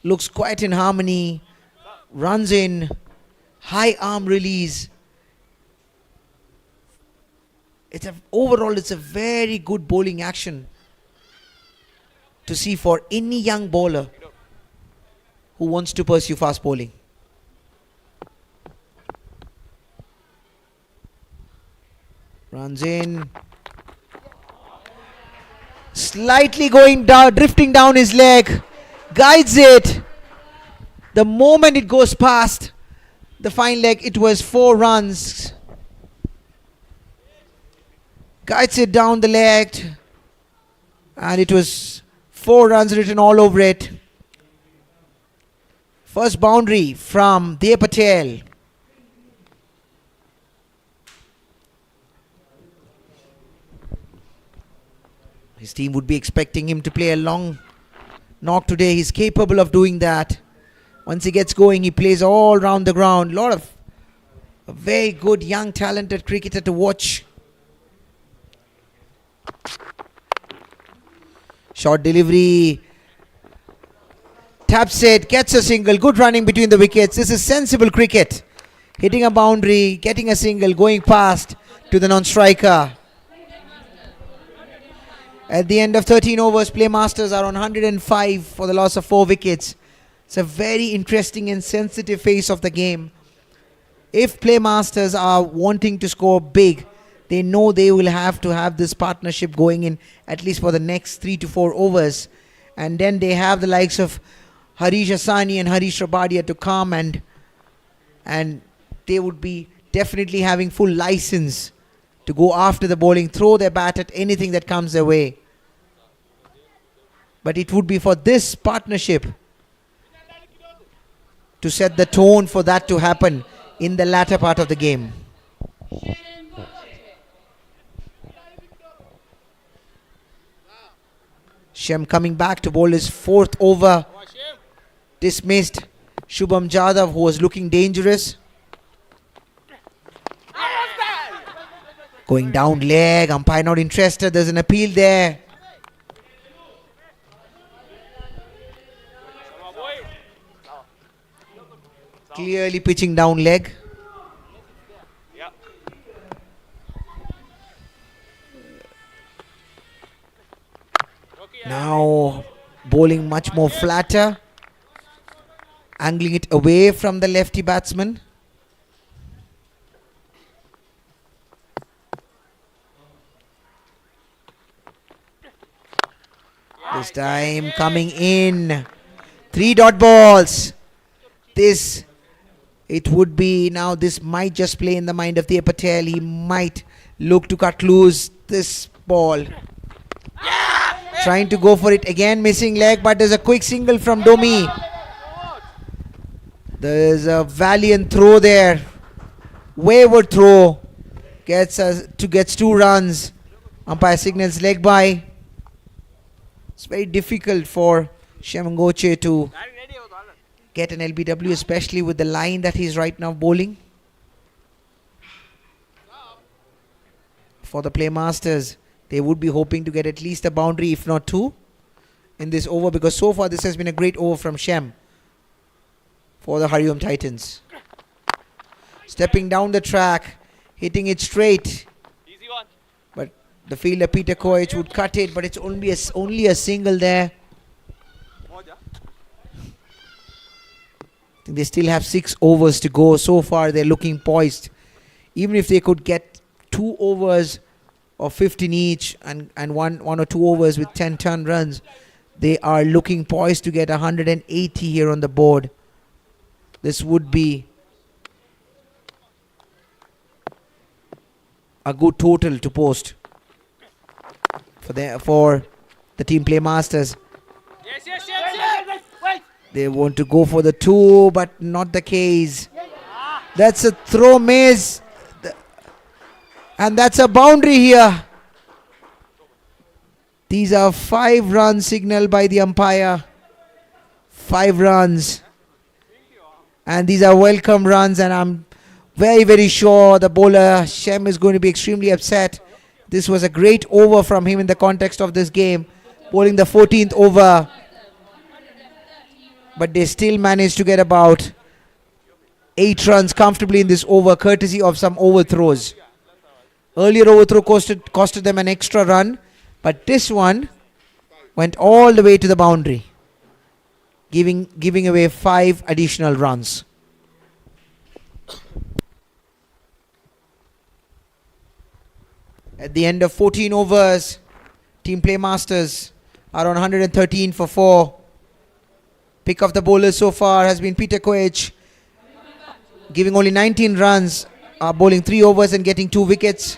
Looks quite in harmony. Runs in, high arm release. Overall, it's a very good bowling action to see for any young bowler who wants to pursue fast bowling. Runs in. Slightly going down, drifting down his leg. Guides it. The moment it goes past the fine leg, it was 4 runs. Guides it down the leg. And it was 4 runs written all over it. First boundary from Dev Patel. His team would be expecting him to play a long knock today. He's capable of doing that. Once he gets going, he plays all round the ground. A very good, young, talented cricketer to watch. Short delivery. Taps it, gets a single. Good running between the wickets. This is sensible cricket. Hitting a boundary, getting a single, going past to the non-striker. At the end of 13 overs, Playmasters are on 105 for the loss of 4 wickets. It's a very interesting and sensitive phase of the game. If Playmasters are wanting to score big, they know they will have to have this partnership going in at least for the next 3 to 4 overs. And then they have the likes of Harish Asani and Harish Rabadia to come, and they would be definitely having full license to go after the bowling, throw their bat at anything that comes their way. But it would be for this partnership to set the tone for that to happen in the latter part of the game. Shem coming back to bowl his 4th over. Dismissed Shubham Jadhav, who was looking dangerous. Going down leg, umpire not interested, there's an appeal there. Clearly pitching down leg. Now bowling much more flatter, angling it away from the lefty batsman. This time coming in. 3 dot balls. It would be now, this might just play in the mind of Dev Patel. He might look to cut loose this ball. Trying to go for it again, missing leg, but there's a quick single from Domi. There's a valiant throw there. Wayward throw. Gets 2 runs. Umpire signals leg by. It's very difficult for Shemangoche to get an LBW, especially with the line that he's right now bowling. For the Playmasters, they would be hoping to get at least a boundary, if not 2, in this over, because so far this has been a great over from Shem for the HARIOM Titans. Stepping down the track, hitting it straight. But the fielder Peter Koech would cut it, but it's only a single there. I think they still have 6 overs to go. So far they're looking poised. Even if they could get 2 overs of 15 each and one or 2 overs with 10 ton runs, they are looking poised to get 180 here on the board. This would be a good total to post for the team Playmasters. They want to go for the 2, but not the case. That's a throw miss. And that's a boundary here. These are 5 runs signaled by the umpire. 5 runs. And these are welcome runs, and I'm very, very sure the bowler Shem is going to be extremely upset. This was a great over from him in the context of this game, bowling the 14th over. But they still managed to get about 8 runs comfortably in this over, courtesy of some overthrows. Earlier overthrow costed them an extra run, but this one went all the way to the boundary, giving away 5 additional runs. At the end of 14 overs, Team Playmasters are on 113 for 4. Pick of the bowlers so far has been Peter Koech, giving only 19 runs, bowling 3 overs and getting 2 wickets.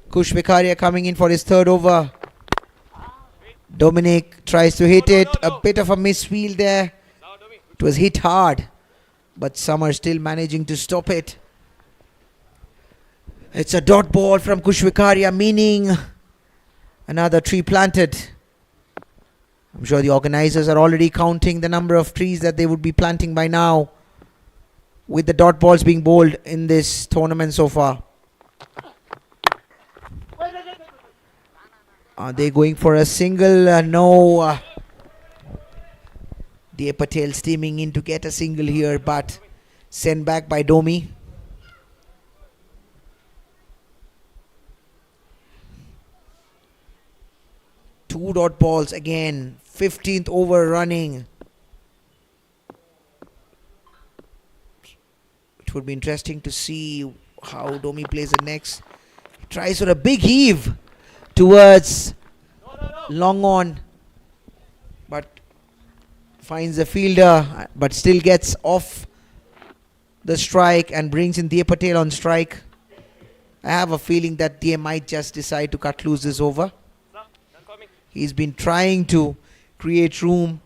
Kush Vikaria coming in for his 3rd over. Dominic tries to hit it. A bit of a misfield there. It was hit hard, but Summer still managing to stop it. It's a dot ball from Kush Vikaria, meaning another tree planted. I'm sure the organizers are already counting the number of trees that they would be planting by now, with the dot balls being bowled in this tournament so far. Are they going for a single? No. Dev Patel steaming in to get a single here, but sent back by Domi. Two dot balls again. 15th over running. It would be interesting to see how Domi plays the next. He tries for a big heave towards long on, but finds the fielder, but still gets off the strike and brings in Dev Patel on strike. I have a feeling that Dev might just decide to cut loose this over. He's been trying to create room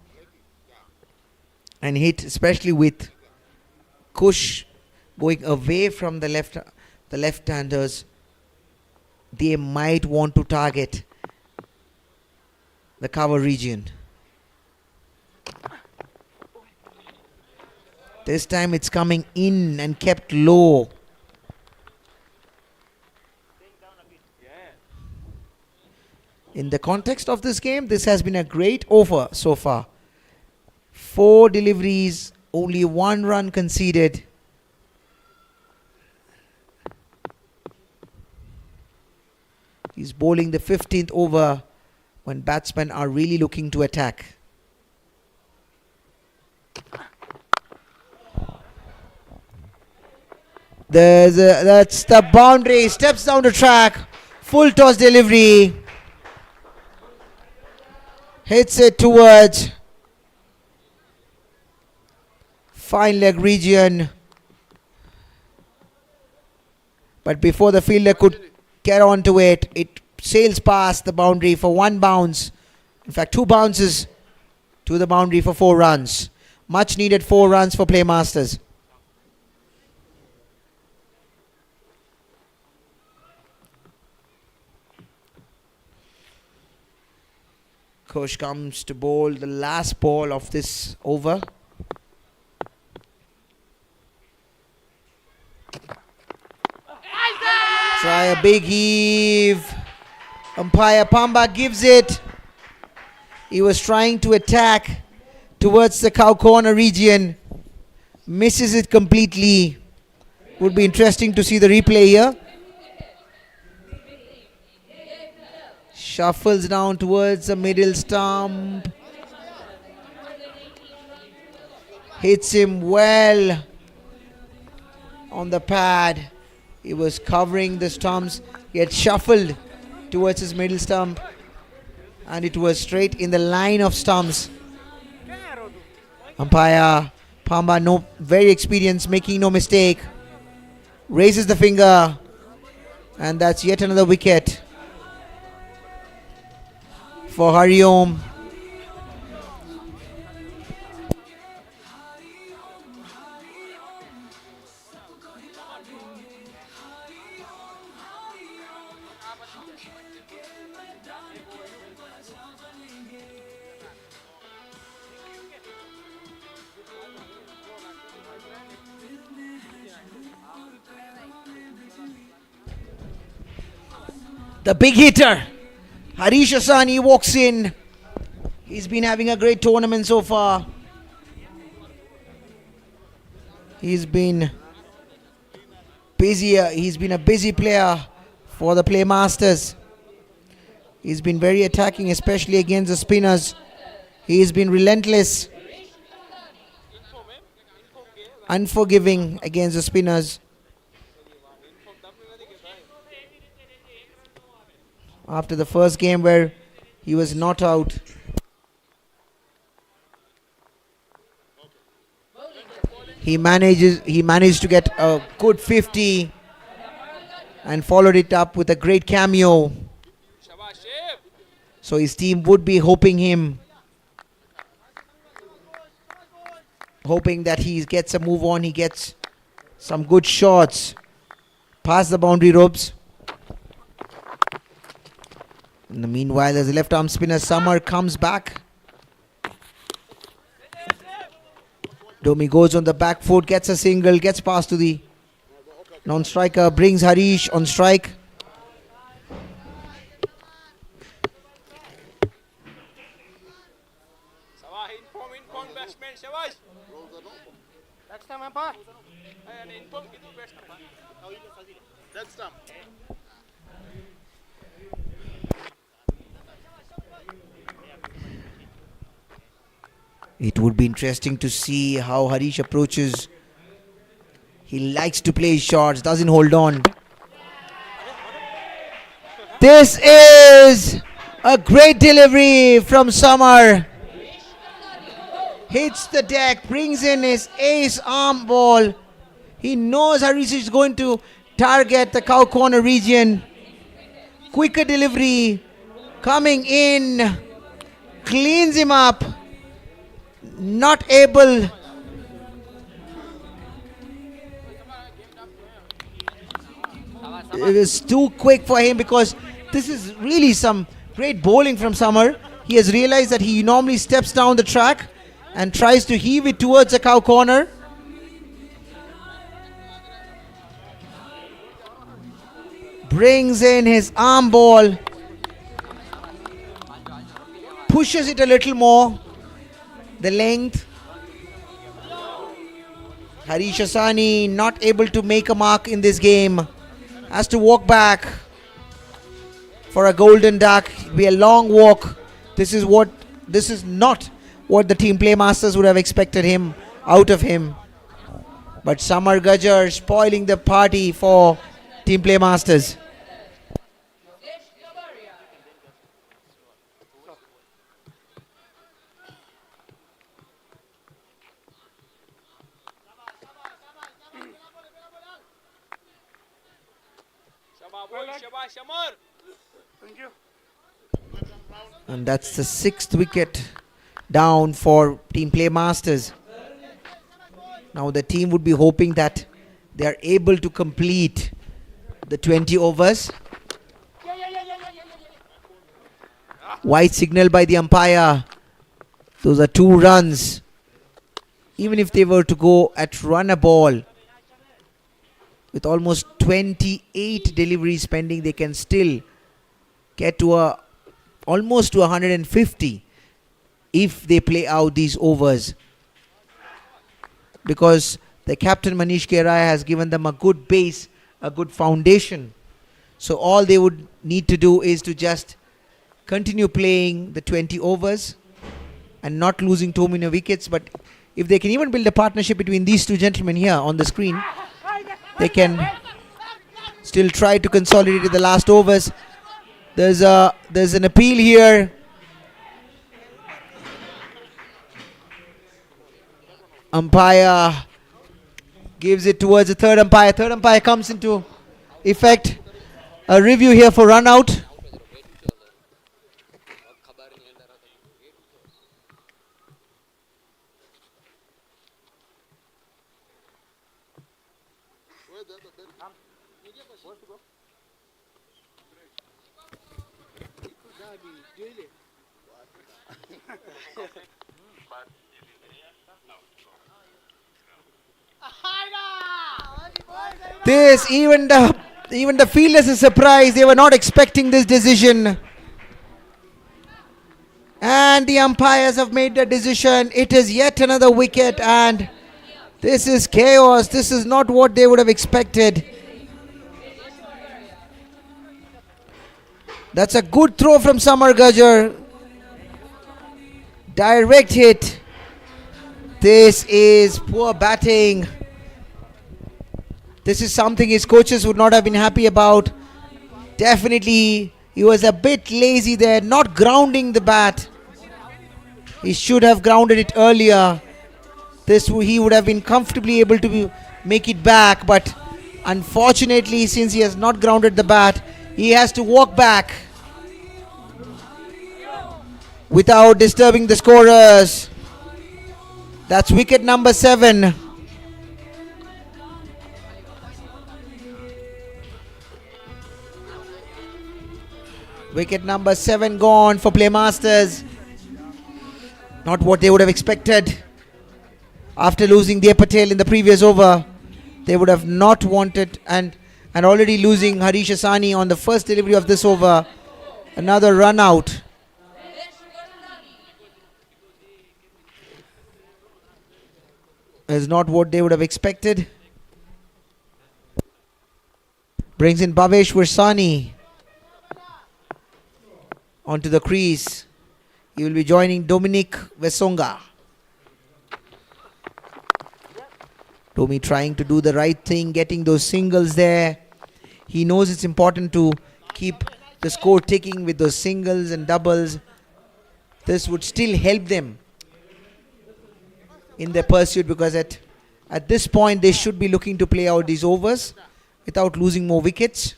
and hit, especially with Kush going away from the left-handers. they might want to target the cover region. This time it's coming in and kept low. In the context of this game, this has been a great over so far. 4 deliveries, only 1 run conceded. He's bowling the 15th over when batsmen are really looking to attack. That's the boundary. Steps down the track. Full toss delivery. Hits it towards fine leg region. But before the fielder could get onto it, it sails past the boundary for 1 bounce. In fact, 2 bounces to the boundary for 4 runs. Much needed 4 runs for Playmasters. Kosh comes to bowl the last ball of this over. Try a big heave. Umpire Pamba gives it. He was trying to attack towards the cow corner region. Misses it completely. Would be interesting to see the replay here. Shuffles down towards the middle stump. Hits him well on the pad. He was covering the stumps. He had shuffled towards his middle stump. And it was straight in the line of stumps. Umpire Pamba, very experienced, making no mistake. Raises the finger. And that's yet another wicket for HARIOM. The big hitter, Harish Asani, walks in. He's been having a great tournament so far. He's been busy. He's been a busy player for the Playmasters. He's been very attacking, especially against the spinners. He's been relentless, unforgiving against the spinners. After the first game where he was not out. He managed to get a good 50 and followed it up with a great cameo. So his team would be hoping that he gets a move on, he gets some good shots past the boundary ropes. In the meanwhile, as the left arm spinner Summer comes back. Domi goes on the back foot, gets a single, gets past to the non-striker, brings Harish on strike. It would be interesting to see how Harish approaches. He likes to play his shots, doesn't hold on. This is a great delivery from Summer. Hits the deck, brings in his ace arm ball. He knows Harish is going to target the cow corner region. Quicker delivery, coming in, cleans him up. Not able. It was too quick for him because this is really some great bowling from Summer. He has realized that he normally steps down the track and tries to heave it towards the cow corner. Brings in his arm ball. Pushes it a little more. The length. Harish Asani not able to make a mark in this game. Has to walk back for a golden duck. It'll be a long walk. This is not what the team Playmasters would have expected out of him. But Samar Gajjar spoiling the party for team Playmasters. And that's the 6th wicket down for team Playmasters. Now the team would be hoping that they are able to complete the 20 overs. White signal by the umpire. Those are 2 runs. Even if they were to go at run a ball, with almost 28 deliveries pending, they can still get to almost to 150 if they play out these overs. Because the captain Manish Kerai has given them a good base, a good foundation. So all they would need to do is to just continue playing the 20 overs and not losing too many wickets. But if they can even build a partnership between these 2 gentlemen here on the screen, they can still try to consolidate the last overs. There's an appeal here. Umpire gives it towards the third umpire. Third umpire comes into effect. A review here for run out. This even the fielders is surprised. They were not expecting this decision. And the umpires have made the decision. It is yet another wicket and this is chaos. This is not what they would have expected. That's a good throw from Samar Gajjar. Direct hit. This is poor batting. This is something his coaches would not have been happy about. Definitely, he was a bit lazy there, not grounding the bat. He should have grounded it earlier. He would have been comfortably able to make it back. But unfortunately, since he has not grounded the bat, he has to walk back without disturbing the scorers. That's wicket number 7. Wicket number 7 gone for Playmasters. Not what they would have expected. After losing Dev Patel in the previous over, they would have not wanted, and already losing Harish Asani on the first delivery of this over. Another run out. Is not what they would have expected. Brings in Bhavesh Virsani onto the crease. He will be joining Dominic Vesonga. Tommy trying to do the right thing, getting those singles there. He knows it's important to keep the score ticking with those singles and doubles. This would still help them in their pursuit, because at this point they should be looking to play out these overs without losing more wickets.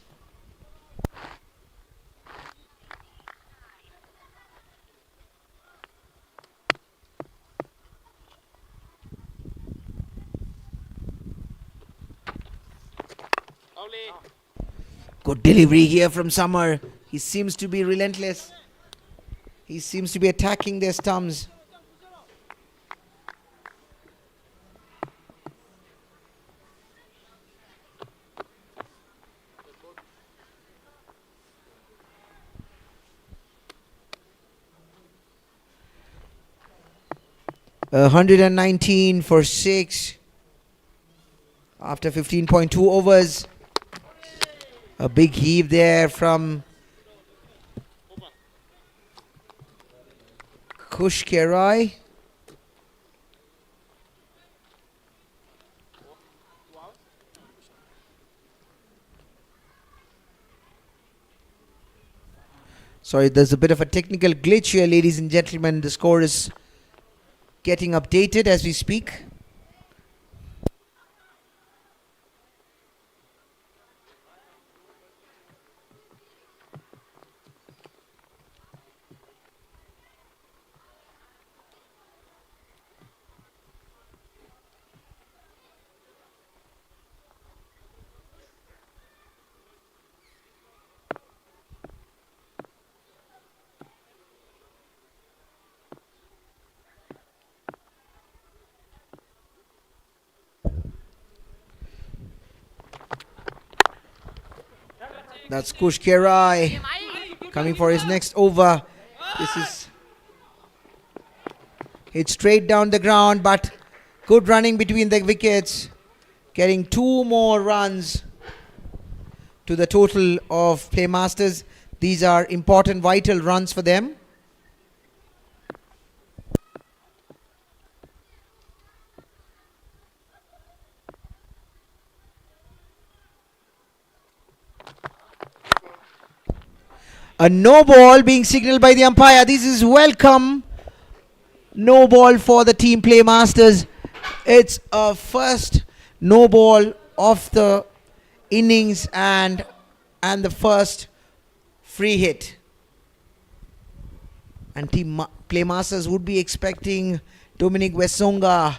Good delivery here from Summer. He seems to be relentless. He seems to be attacking their stumps. A 119 for 6 after 15.2 overs. A big heave there from Kush Kerai. Sorry, there's a bit of a technical glitch here, ladies and gentlemen. The score is getting updated as we speak. That's Kush Kerai coming for his next over. This is hit straight down the ground, but good running between the wickets, getting 2 more runs to the total of Playmasters. These are important, vital runs for them. A no ball being signaled by the umpire. This is welcome. No ball for the team Playmasters. It's a first no ball of the innings and the first free hit. And team Playmasters would be expecting Dominic Wesonga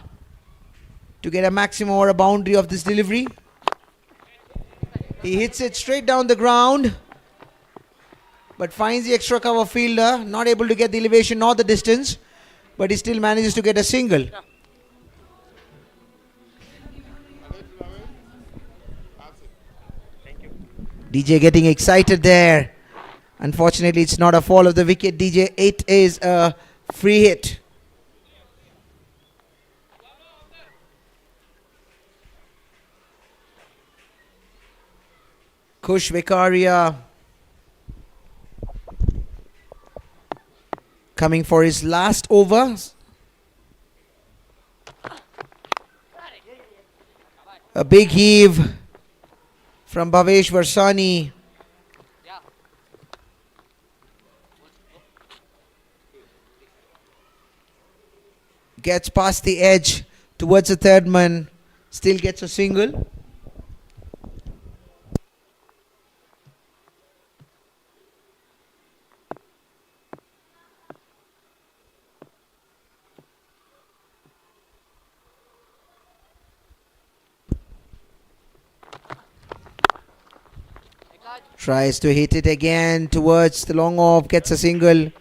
to get a maximum or a boundary of this delivery. He hits it straight down the ground, but finds the extra cover fielder, not able to get the elevation nor the distance, but he still manages to get a single. DJ getting excited there. Unfortunately, it's not a fall of the wicket, DJ. It is a free hit. Kush Vikaria coming for his last over. A big heave from Bhavesh Varsani. Gets past the edge towards the third man. Still gets a single. Tries to hit it again towards the long off, gets a single.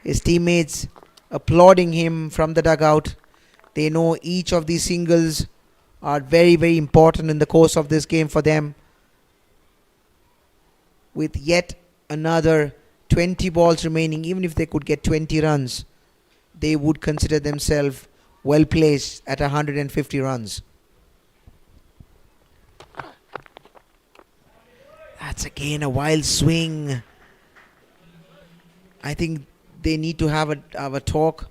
His teammates applauding him from the dugout. They know each of these singles are very, very important in the course of this game for them. With yet another 20 balls remaining, even if they could get 20 runs, they would consider themselves well placed at 150 runs. That's again a wild swing. I think they need to have a talk.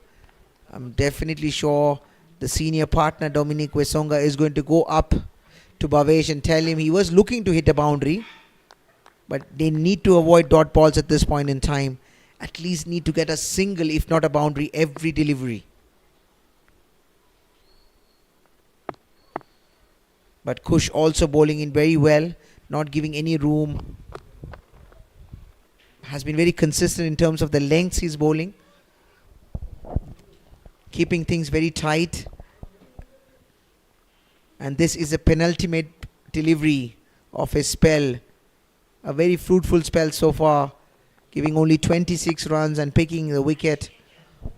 I'm definitely sure the senior partner Dominic Wesonga is going to go up to Bhavesh and tell him he was looking to hit a boundary, but they need to avoid dot balls at this point in time. At least need to get a single, if not a boundary, every delivery. But Kush also bowling in very well, not giving any room. Has been very consistent in terms of the lengths he's bowling, keeping things very tight. And this is a penultimate delivery of his spell a very fruitful spell so far, giving only 26 runs and picking the wicket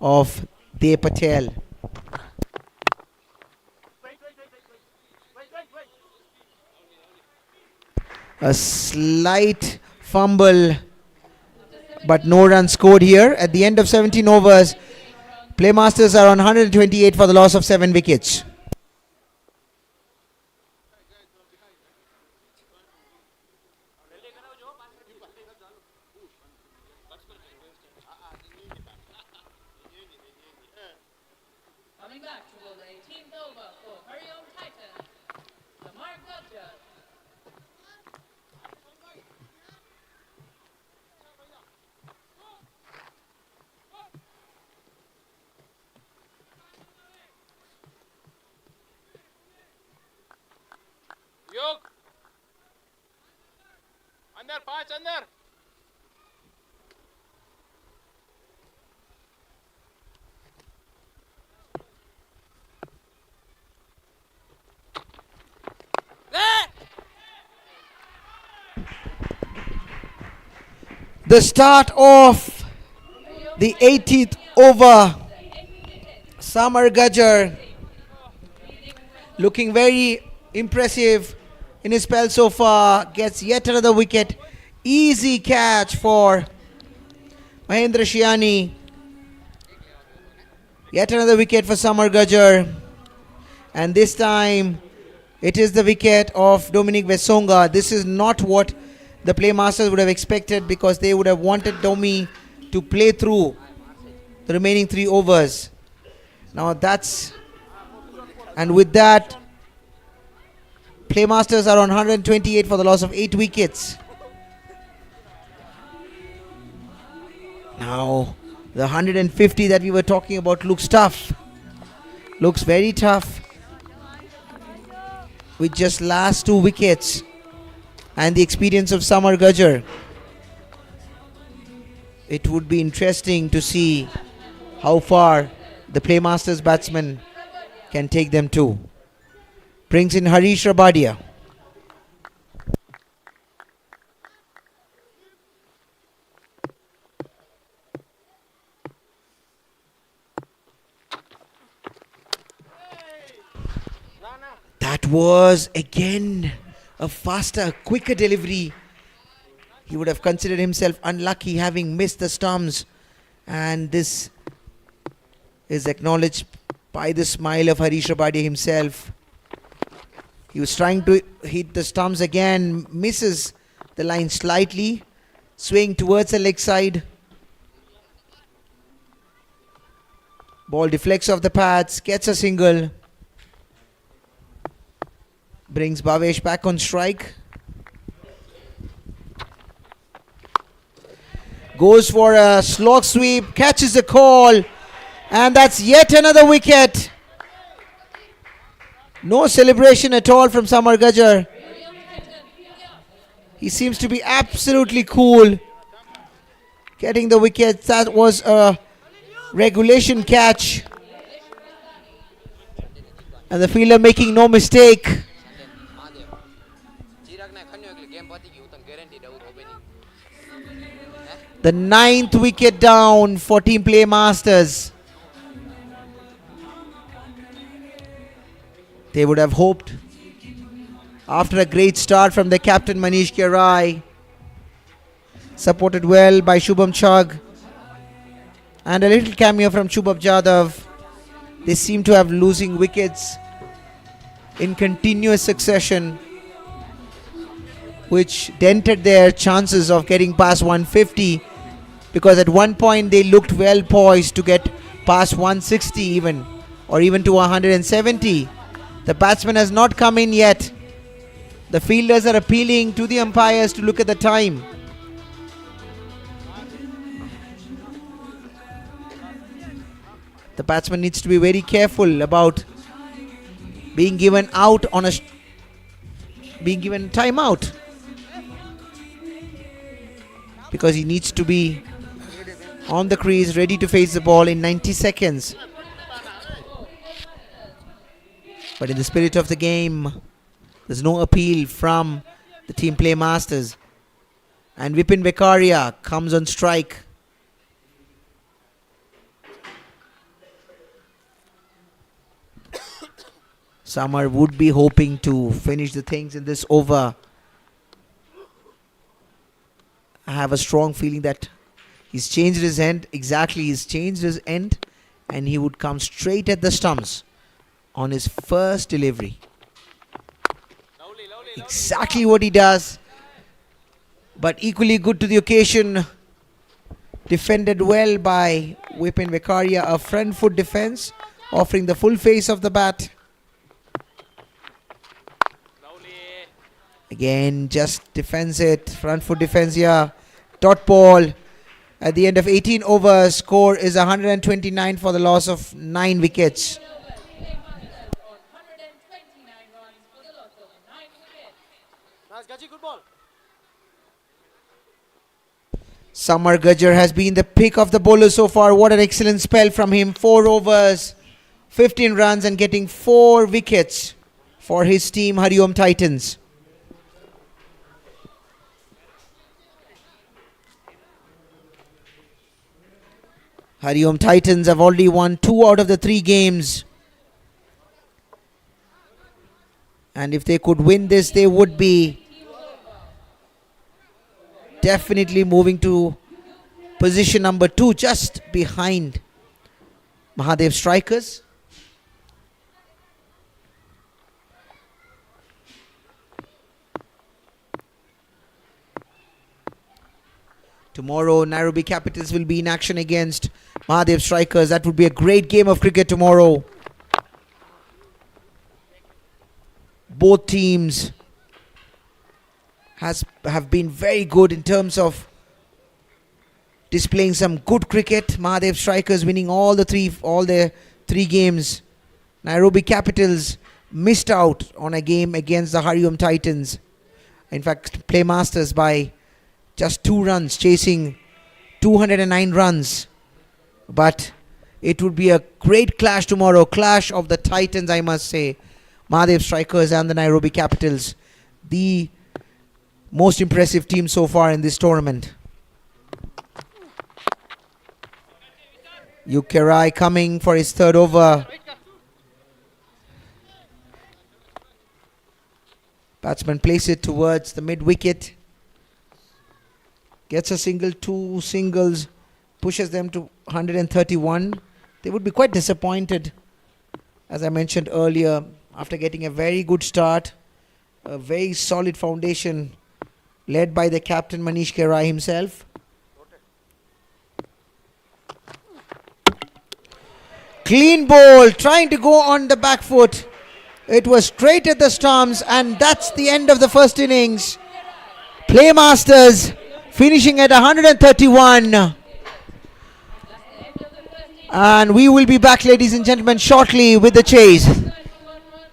of De Patel. A slight fumble, but no run scored here. At the end of 17 overs, Playmasters are on 128 for the loss of 7 wickets. Coming back to bowl a teamed over for HARIOM TITANS, Lamar Gudger. योग अंदर 5 अंदर The start of the 18th over. Samar Gajjar looking very impressive in his spell so far. Gets yet another wicket. Easy catch for Mahendra Shiani. Yet another wicket for Samar Gajjar. And this time it is the wicket of Dominic Vesonga. This is not what the Playmasters would have expected, because they would have wanted Domi to play through the remaining 3 overs. Now and with that, Playmasters are on 128 for the loss of 8 wickets. Now the 150 that we were talking about looks tough. Looks very tough with just last 2 wickets and the experience of Samar Gajjar. It would be interesting to see how far the Playmasters batsmen can take them to. Brings in Harish Rabadia. That was again a faster, quicker delivery. He would have considered himself unlucky having missed the stumps, and this is acknowledged by the smile of Harish Rabadia himself. He was trying to hit the stumps again, misses the line slightly, swing towards the leg side. Ball deflects off the pads, gets a single. Brings Bhavesh back on strike. Goes for a slog sweep, catches the call, and that's yet another wicket. No celebration at all from Samar Gajjar. He seems to be absolutely cool getting the wicket. That was a regulation catch, and the fielder making no mistake. The 9th wicket down for Team Playmasters. They would have hoped, after a great start from the captain Manish Kirai, supported well by Shubham Chugg, and a little cameo from Shubham Jadhav, they seem to have losing wickets in continuous succession, which dented their chances of getting past 150, because at one point they looked well poised to get past 160 even, or even to 170. The batsman has not come in yet. The fielders are appealing to the umpires to look at the time. The batsman needs to be very careful about being given out on being given timeout, because he needs to be on the crease ready to face the ball in 90 seconds. But in the spirit of the game, there's no appeal from the Team Playmasters. And Vipin Vekaria comes on strike. Samar would be hoping to finish the things in this over. I have a strong feeling that he's changed his end. Exactly, he's changed his end, and he would come straight at the stumps on his first delivery. Exactly what he does, but equally good to the occasion. Defended well by Vipin Vekaria, a front foot defense, offering the full face of the bat. Again, just defends it, front foot defense here. Dot ball at the end of 18 overs. Score is 129 for the loss of 9 wickets. On 129 runs for the loss of 9 wickets. Nice, Gaji, good ball. Samar Gajjar has been the pick of the bowler so far. What an excellent spell from him. 4 overs, 15 runs and getting 4 wickets for his team HARIOM Titans. HARIOM Titans have already won 2 out of the 3 games. And if they could win this, they would be definitely moving to position number 2, just behind Mahadev Strikers. Tomorrow, Nairobi Capitals will be in action against Mahadev Strikers. That would be a great game of cricket tomorrow. Both teams have been very good in terms of displaying some good cricket. Mahadev Strikers winning all their 3 games. Nairobi Capitals missed out on a game against the HARIOM Titans. In fact, Playmasters by just 2 runs, chasing 209 runs. But it would be a great clash tomorrow. Clash of the Titans, I must say. Mahadev Strikers and the Nairobi Capitals. The most impressive team so far in this tournament. Yukerai coming for his 3rd over. Batsman places it towards the mid wicket. Gets a single, 2 singles, pushes them to 131. They would be quite disappointed, as I mentioned earlier, after getting a very good start, a very solid foundation led by the captain Manish Kerai himself. Clean ball, trying to go on the back foot. It was straight at the stumps, and that's the end of the first innings. Playmasters finishing at 131. And we will be back, ladies and gentlemen, shortly with the chase. 31 runs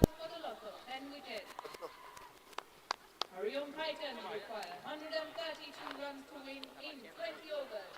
for the loss of 10 wickets. HARIOM Titans require 132 runs to win in 20 overs.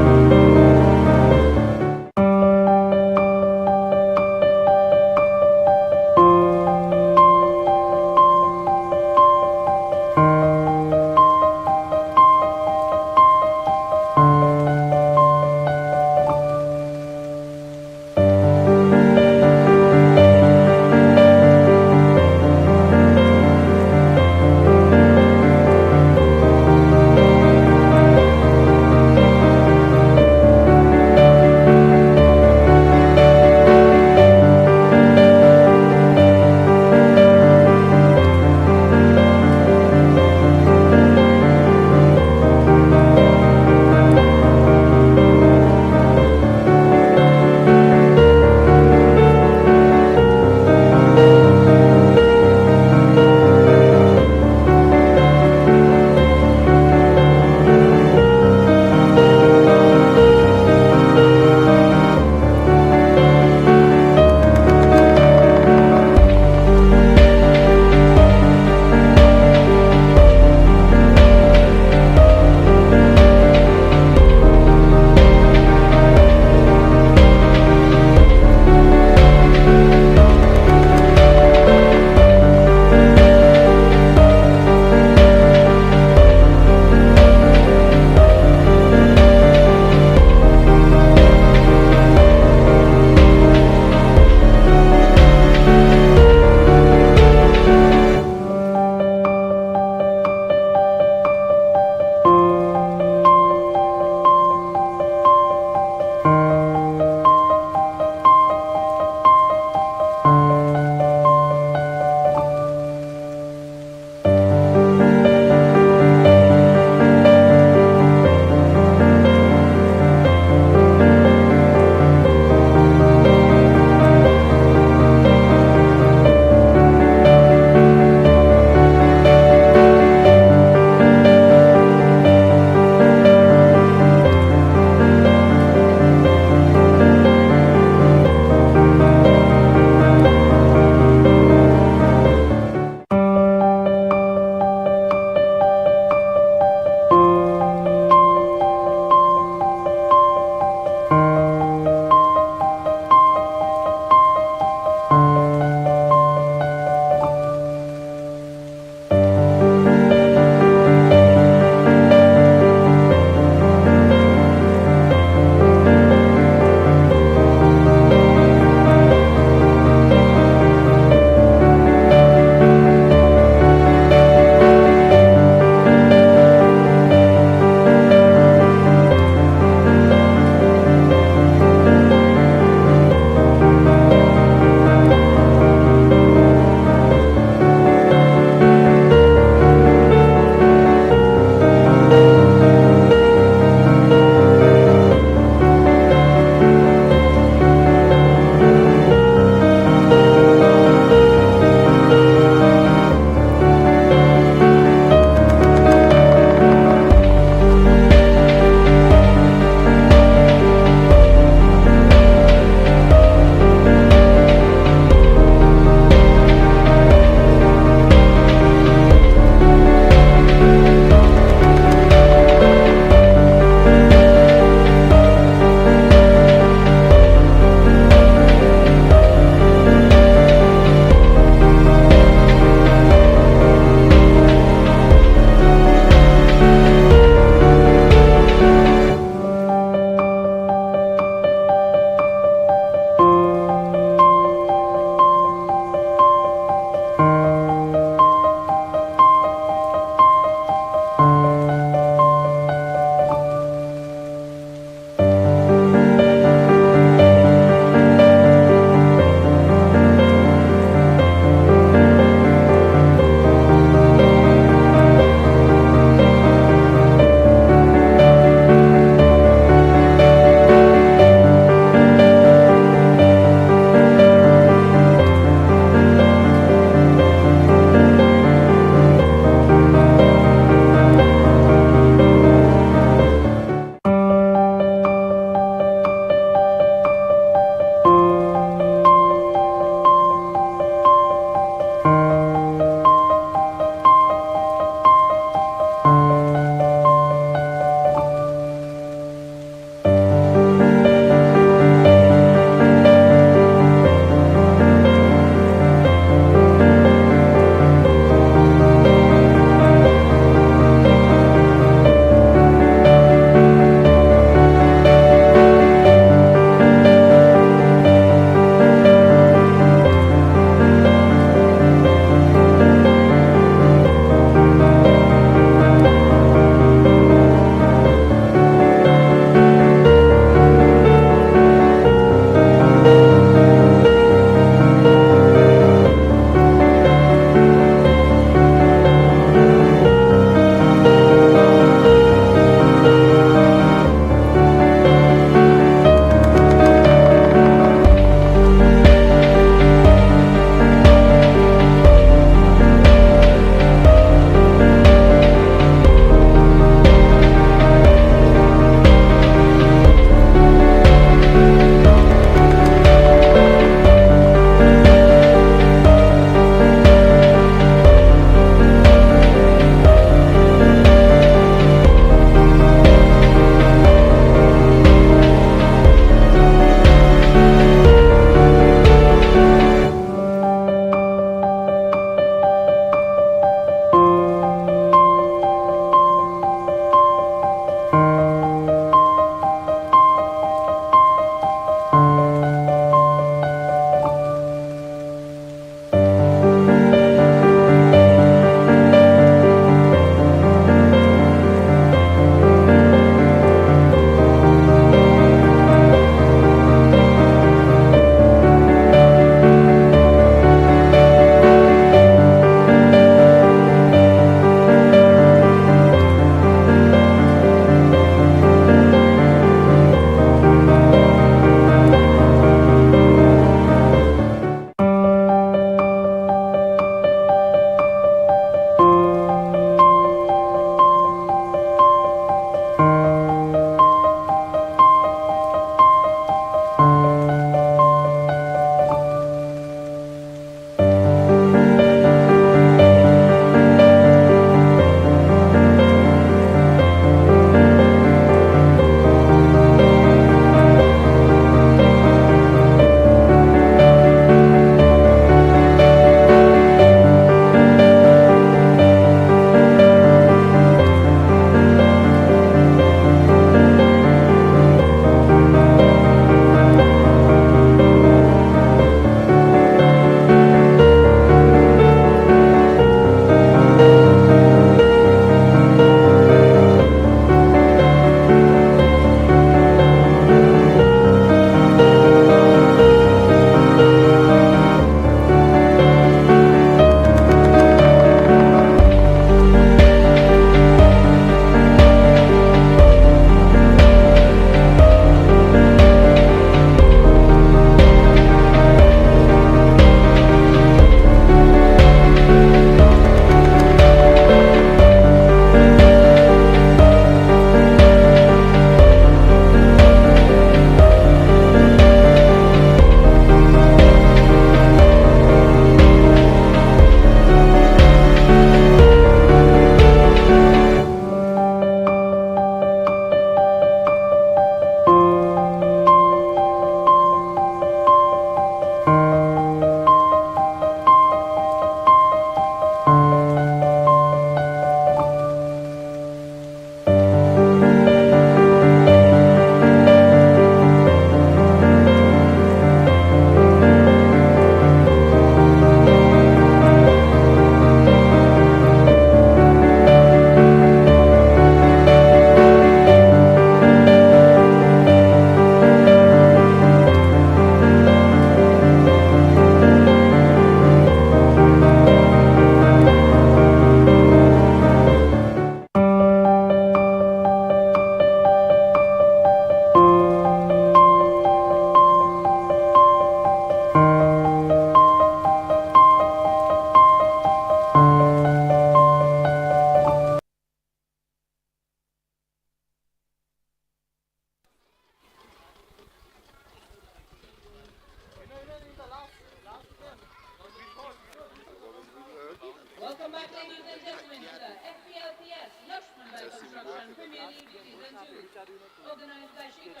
Organized by Shika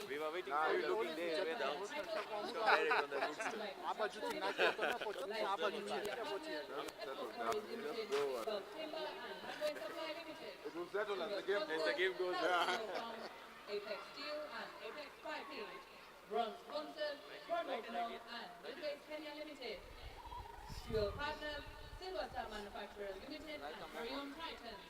We were waiting for you looking there. It will settle as the game goes on. Apex Steel and Apex Piping. Bronze sponsors, Promotional and Milwaukee Kenya Limited. Fuel partners, Silver Star Manufacturers Limited and HARIOM TITANS.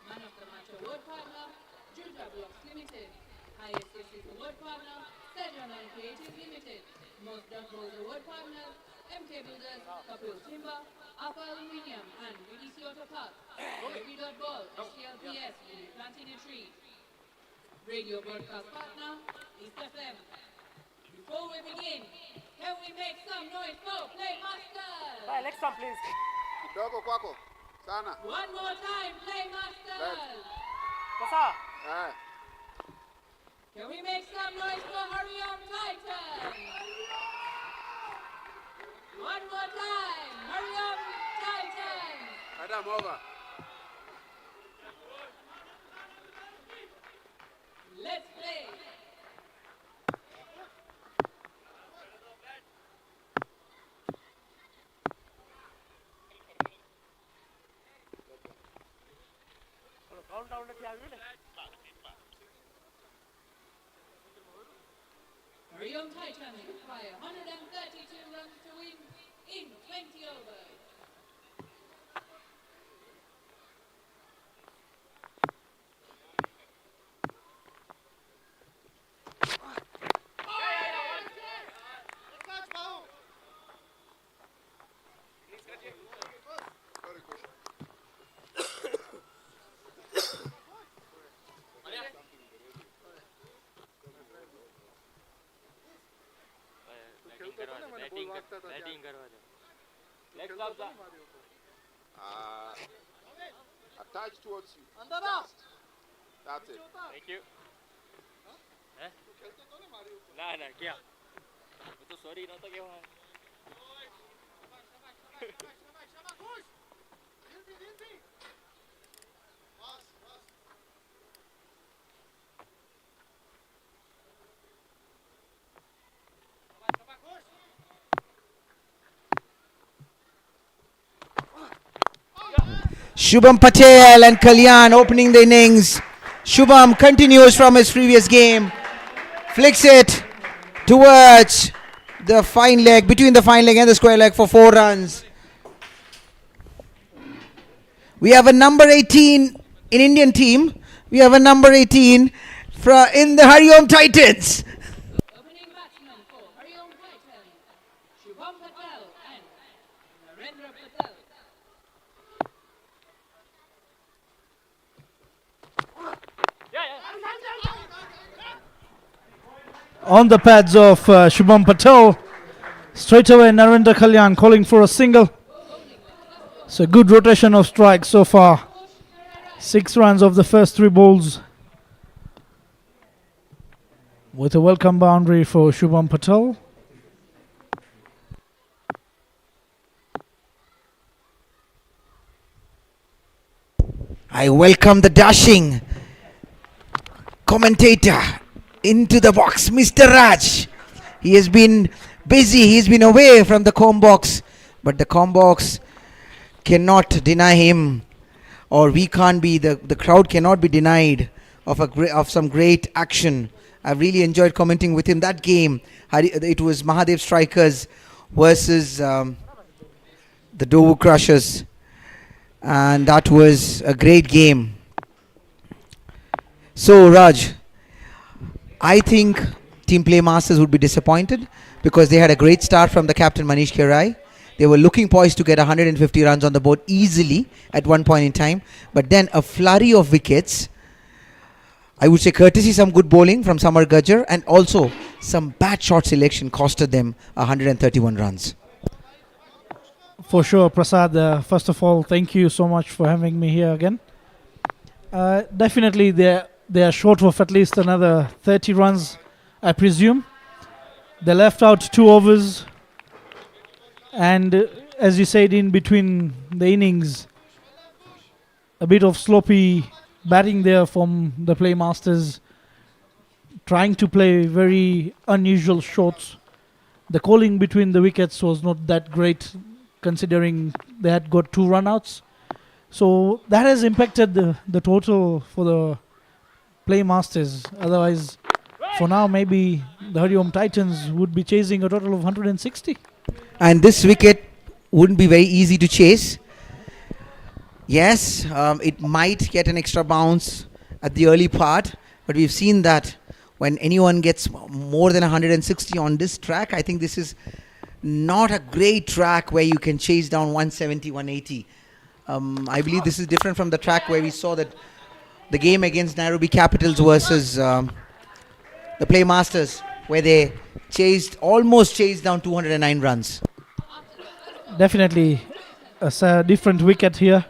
Man of the Match Award partner, Junta Blocks Limited. Highest Assist Award partner, Stadion and Creative Limited. Most Dot Balls Award partners, MK Builders, Kapil Timber, Alpha Aluminium and VDC Auto Parts. Every Dot Ball, SCLPS will be planting a tree. Radio broadcast partner, East FM. Before we begin, can we make some noise for Playmasters? Next one, please. Kidogo kwako. Sana. One more time, Playmasters! Sasa. Can we make some noise for HARIOM Titans? One more time, HARIOM Titans! Adam, over. Let's play! HARIOM Titans require 132 runs to win in 20 overs. Attach towards you. That's it. Thank you. ना ना क्या वो तो sorry ना तो क्या हुआ Shubham Patel and Kalyan opening the innings. Shubham continues from his previous game. Flicks it towards the fine leg, between the fine leg and the square leg for 4 runs. We have a number 18 in Indian team. We have a number 18 in the HARIOM Titans. Opening batsman for HARIOM Titans, Shubham Patel and Narendra Patel. On the pads of Shubham Patel, straight away Narendra Kalyan calling for a single. So good rotation of strikes so far. 6 runs of the first 3 balls, with a welcome boundary for Shubham Patel. I welcome the dashing commentator into the box, Mr. Raj. He has been busy, he's been away from the comb box, but the comb box cannot deny him, or we can't be, the crowd cannot be denied of some great action. I've really enjoyed commenting with him. That game, it was Mahadev Strikers versus the Dovu Crushers, and that was a great game. So Raj, I think Team Playmasters would be disappointed because they had a great start from the captain Manish Kirai. They were looking poised to get 150 runs on the board easily at one point in time, but then a flurry of wickets, I would say courtesy some good bowling from Samar Gajjar, and also some bad shot selection costed them 131 runs. For sure, Prasad. First of all, thank you so much for having me here again. Definitely they are short of at least another 30 runs, I presume. They left out 2 overs, and as you said, in between the innings, a bit of sloppy batting there from the Playmasters, trying to play very unusual shots. The calling between the wickets was not that great, considering they had got 2 runouts. So that has impacted the total for the Playmasters. Otherwise, for now, maybe the HARIOM Titans would be chasing a total of 160. And this wicket wouldn't be very easy to chase. Yes, it might get an extra bounce at the early part, but we've seen that when anyone gets more than 160 on this track, I think this is not a great track where you can chase down 170, 180. I believe this is different from the track where we saw that the game against Nairobi Capitals versus the Playmasters, where they almost chased down 209 runs. Definitely a different wicket here,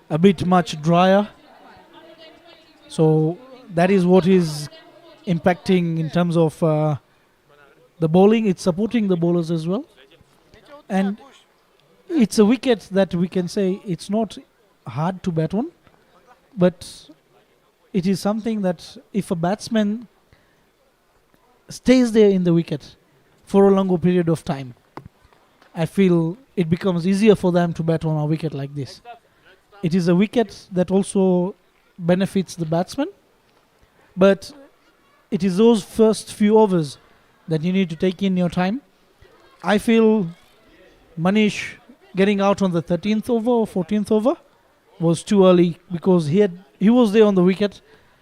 a bit much drier. So that is what is impacting in terms of the bowling. It's supporting the bowlers as well. And it's a wicket that we can say it's not hard to bat on, but it is something that if a batsman stays there in the wicket for a longer period of time, I feel it becomes easier for them to bat on a wicket like this. It is a wicket that also benefits the batsman, but it is those first few overs that you need to take in your time. I feel Manish getting out on the 13th over or 14th over was too early, because he was there on the wicket.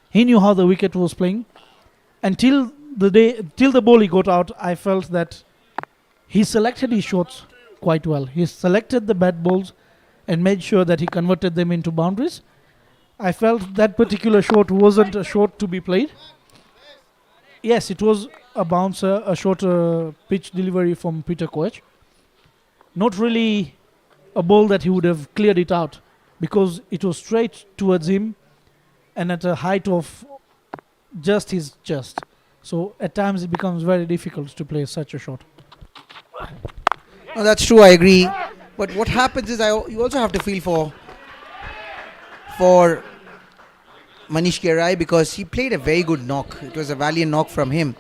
He knew how the wicket was playing. Until the ball he got out, I felt that he selected his shots quite well. He selected the bad balls and made sure that he converted them into boundaries. I felt that particular shot wasn't a shot to be played. Yes, it was a bouncer, a shorter pitch delivery from Peter Koech. Not really a ball that he would have cleared it out, because it was straight towards him and at a height of just his chest. So at times it becomes very difficult to play such a shot. No, that's true, I agree. But what happens is you also have to feel for Manish Kerai, because he played a very good knock. It was a valiant knock from him.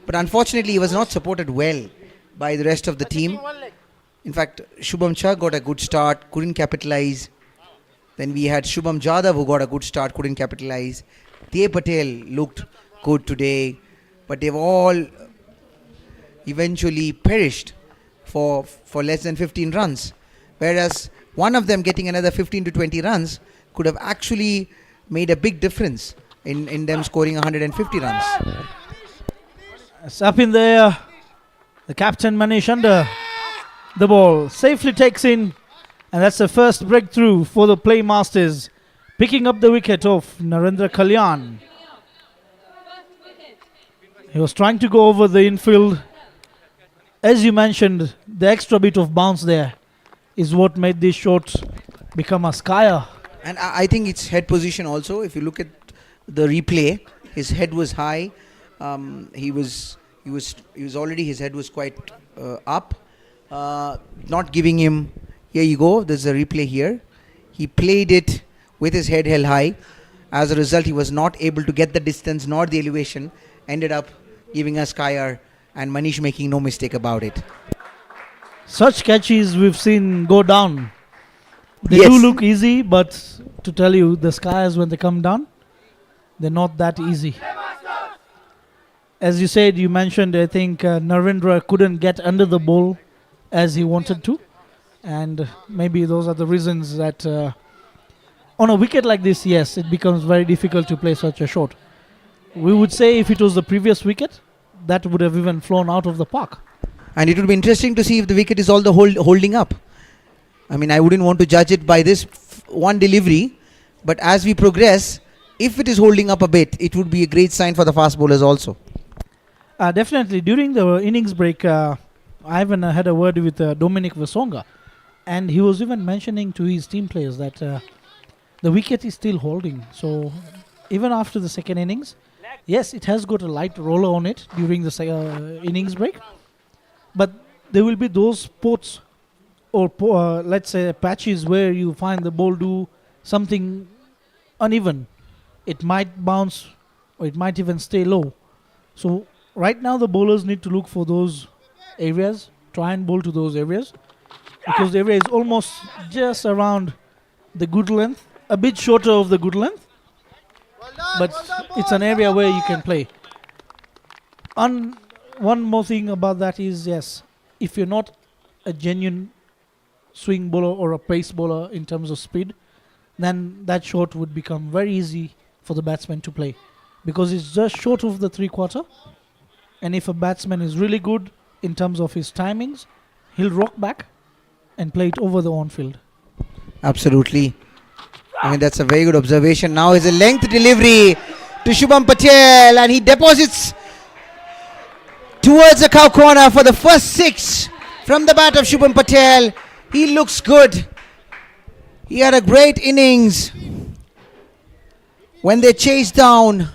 But unfortunately, he was not supported well by the rest of the team. In fact, Shubham Chah got a good start, couldn't capitalize. Then we had Shubham Jadhav, who got a good start, couldn't capitalize. Deo Patel looked good today, but they've all eventually perished for less than 15 runs. Whereas one of them getting another 15 to 20 runs could have actually made a big difference in them scoring 150 runs. It's up in the air. The captain Manish under the ball safely takes in, and that's the first breakthrough for the Playmasters, picking up the wicket of Narendra Kalyan. He was trying to go over the infield. As you mentioned, the extra bit of bounce there is what made this shot become a skyer. And I think it's head position also. If you look at the replay, his head was high. He was already, his head was quite up. Not giving him, here you go, there's a replay here. He played it with his head held high. As a result, he was not able to get the distance nor the elevation. Ended up giving a skyer, and Manish making no mistake about it. Such catches we've seen go down. They Yes. do look easy, but to tell you, the skies when they come down, they're not that easy. As you said, you mentioned, I think Narendra couldn't get under the ball as he wanted to. And maybe those are the reasons that on a wicket like this, yes, it becomes very difficult to play such a shot. We would say if it was the previous wicket, that would have even flown out of the park. And it would be interesting to see if the wicket is all the holding up. I mean, I wouldn't want to judge it by this one delivery, but as we progress, if it is holding up a bit, it would be a great sign for the fast bowlers also. Definitely. During the innings break, I even had a word with Dominic Vasonga, and he was even mentioning to his team players that the wicket is still holding. So even after the second innings, yes, it has got a light roller on it during the innings break, but there will be those spots or let's say patches where you find the ball do something uneven. It might bounce or it might even stay low. So right now the bowlers need to look for those areas, try and bowl to those areas, because the area is almost just around the good length, a bit shorter of the good length, but it's an area where you can play. And one more thing about that is, yes, if you're not a genuine swing bowler or a pace bowler in terms of speed, then that shot would become very easy for the batsman to play, because it's just short of the 3/4. And if a batsman is really good in terms of his timings, he'll rock back and play it over the on-field. Absolutely. I mean, that's a very good observation. Now is a length delivery to Shubham Patel, and he deposits towards the cow corner for the first 6 from the bat of Shubham Patel. He looks good. He had a great innings when they chased down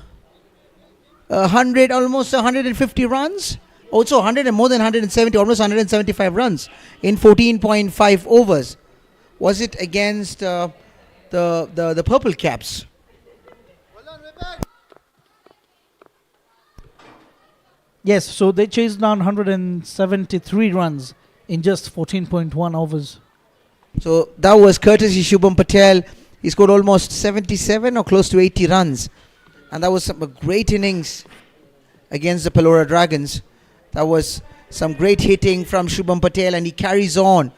100, almost 150 runs. Also 100 and more than 170, almost 175 runs in 14.5 overs. Was it against the Purple Caps? Yes, so they chased down 173 runs in just 14.1 overs. So that was courtesy Shubham Patel. He scored almost 77 or close to 80 runs. And that was a great innings against the Pelora Dragons. That was some great hitting from Shubham Patel, and he carries on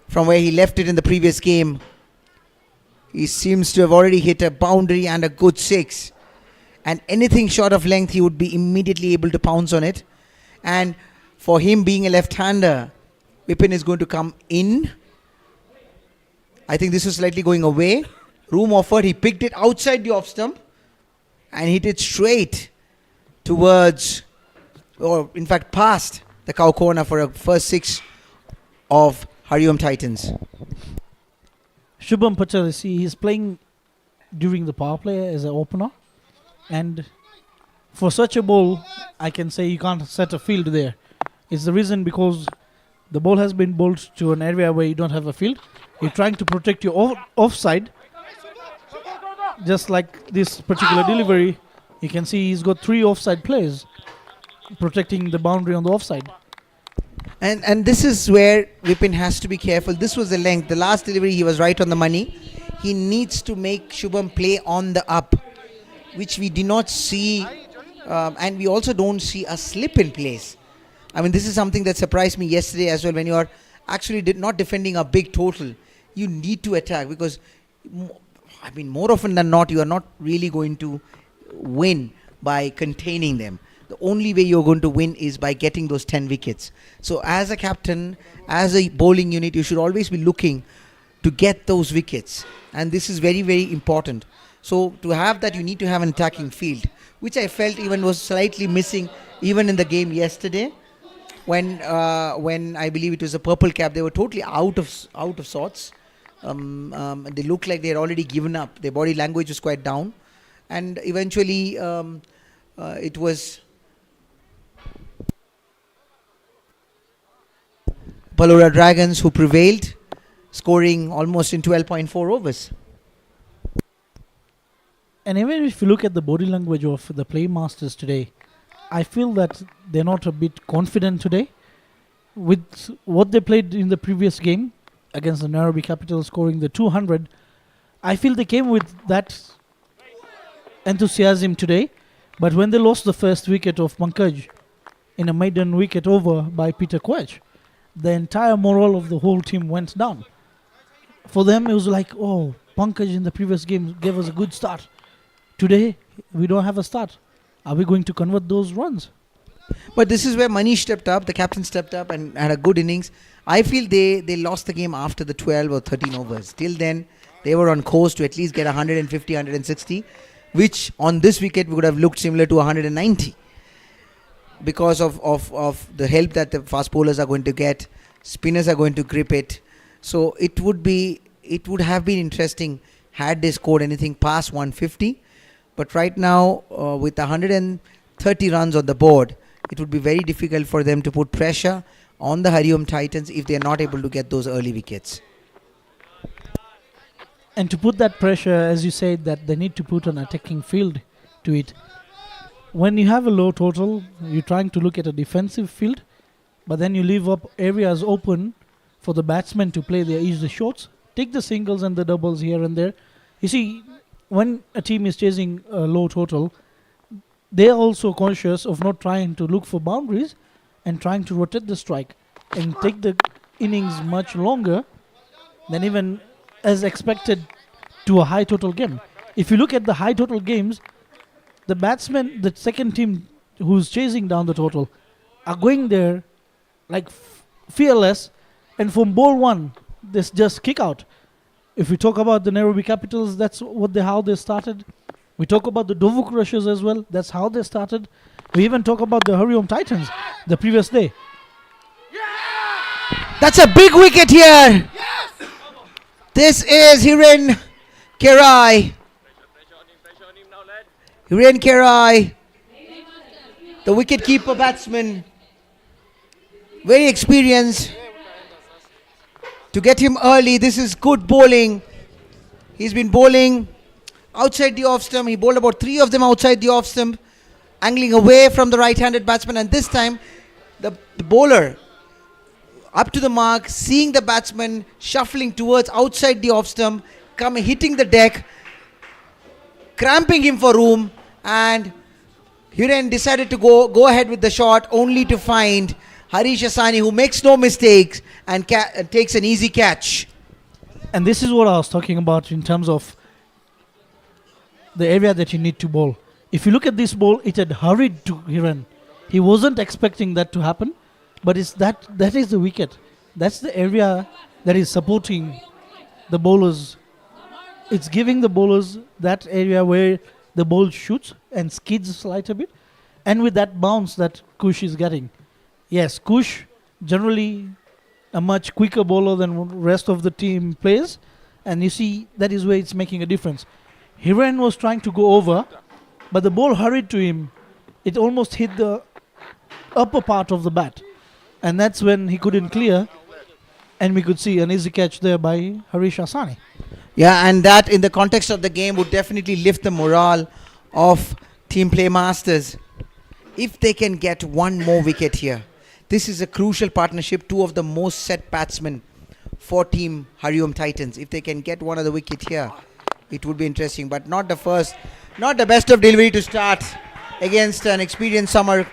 from where he left it in the previous game. He seems to have already hit a boundary and a good 6. And anything short of length, he would be immediately able to pounce on it. And for him being a left-hander, Vipin is going to come in. I think this is slightly going away. Room offered. He picked it outside the off stump and hit it straight towards, or in fact past the cow corner for a first 6 of HARIOM Titans. Shubham Patel, he's playing during the power play as an opener. And for such a ball, I can say you can't set a field there. It's the reason because the ball has been bowled to an area where you don't have a field. You're trying to protect your offside. Just like this particular delivery, you can see he's got 3 offside players protecting the boundary on the offside. And this is where Vipin has to be careful. This was the length. The last delivery, he was right on the money. He needs to make Shubham play on the up, which we did not see, and we also don't see a slip in place. I mean, this is something that surprised me yesterday as well. When you are actually not defending a big total, you need to attack, because I mean, more often than not, you are not really going to win by containing them. The only way you're going to win is by getting those 10 wickets. So as a captain, as a bowling unit, you should always be looking to get those wickets. And this is very, very important. So to have that, you need to have an attacking field, which I felt even was slightly missing even in the game yesterday, when I believe it was a Purple Cap. They were totally out of sorts. They looked like they had already given up. Their body language was quite down, and eventually it was Pelora Dragons who prevailed, scoring almost in 12.4 overs. And even if you look at the body language of the Playmasters today, I feel that they're not a bit confident today. With what they played in the previous game against the Nairobi Capital, scoring the 200, I feel they came with that enthusiasm today. But when they lost the first wicket of Pankaj in a maiden wicket over by Peter Quach, the entire morale of the whole team went down. For them, it was like, oh, Pankaj in the previous game gave us a good start. Today, we don't have a start. Are we going to convert those runs? But this is where Manish stepped up, the captain stepped up and had a good innings. I feel they lost the game after the 12 or 13 overs. Till then, they were on course to at least get 150, 160, which on this wicket would have looked similar to 190. Because of the help that the fast bowlers are going to get, spinners are going to grip it. So it would have been interesting had they scored anything past 150. But right now, with 130 runs on the board, it would be very difficult for them to put pressure on the HARIOM Titans if they are not able to get those early wickets. And to put that pressure, as you said, that they need to put an attacking field to it. When you have a low total, you're trying to look at a defensive field, but then you leave up areas open for the batsmen to play their easy shots, take the singles and the doubles here and there. You see, when a team is chasing a low total, they're also conscious of not trying to look for boundaries and trying to rotate the strike and take the innings much longer than even as expected to a high total game. If you look at the high total games, the batsmen, the second team who's chasing down the total, are going there like fearless, and from ball one, this just kick out. If we talk about the Nairobi Capitals, that's how they started. We talk about the Dovuk Rushers as well. That's how they started. We even talk about the HARIOM Titans the previous day. That's a big wicket here. This is Hiren Kerai. Hiren Kerai, the wicket-keeper batsman. Very experienced. To get him early, this is good bowling. He's been bowling outside the off stump. He bowled about 3 of them outside the off stump, angling away from the right-handed batsman. And this time, the bowler up to the mark, seeing the batsman shuffling towards outside the off stump, hitting the deck, cramping him for room, and Hiren decided to go ahead with the shot, only to find Harish Asani, who makes no mistakes and takes an easy catch. And this is what I was talking about in terms of the area that you need to bowl. If you look at this ball, it had hurried to Hiren. He wasn't expecting that to happen, but that is the wicket. That's the area that is supporting the bowlers. It's giving the bowlers that area where the ball shoots and skids slight a bit, and with that bounce that Kush is getting. Yes, Kush generally a much quicker bowler than rest of the team plays, and you see that is where it's making a difference. Hiren was trying to go over, but the ball hurried to him. It almost hit the upper part of the bat, and that's when he couldn't clear, and we could see an easy catch there by Harish Asani. Yeah, and that in the context of the game would definitely lift the morale of Team Playmasters. If they can get one more wicket here, this is a crucial partnership, 2 of the most set batsmen for Team HARIOM Titans. If they can get one of the wicket here, it would be interesting, but not the best of delivery to start against an experienced Samar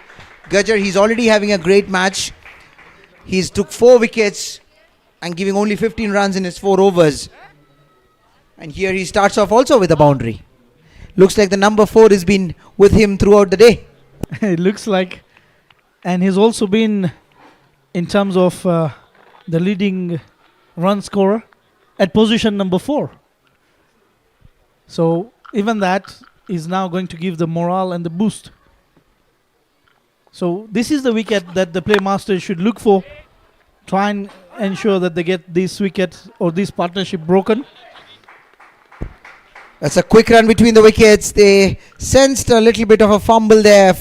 Gajjar. He's already having a great match. He's took 4 wickets and giving only 15 runs in his 4 overs. And here he starts off also with a boundary. Looks like the number 4 has been with him throughout the day. It looks like, and he's also been in terms of the leading run scorer at position number 4. So even that is now going to give the morale and the boost. So this is the wicket that the Playmasters should look for. Try and ensure that they get this wicket or this partnership broken. That's a quick run between the wickets. They sensed a little bit of a fumble there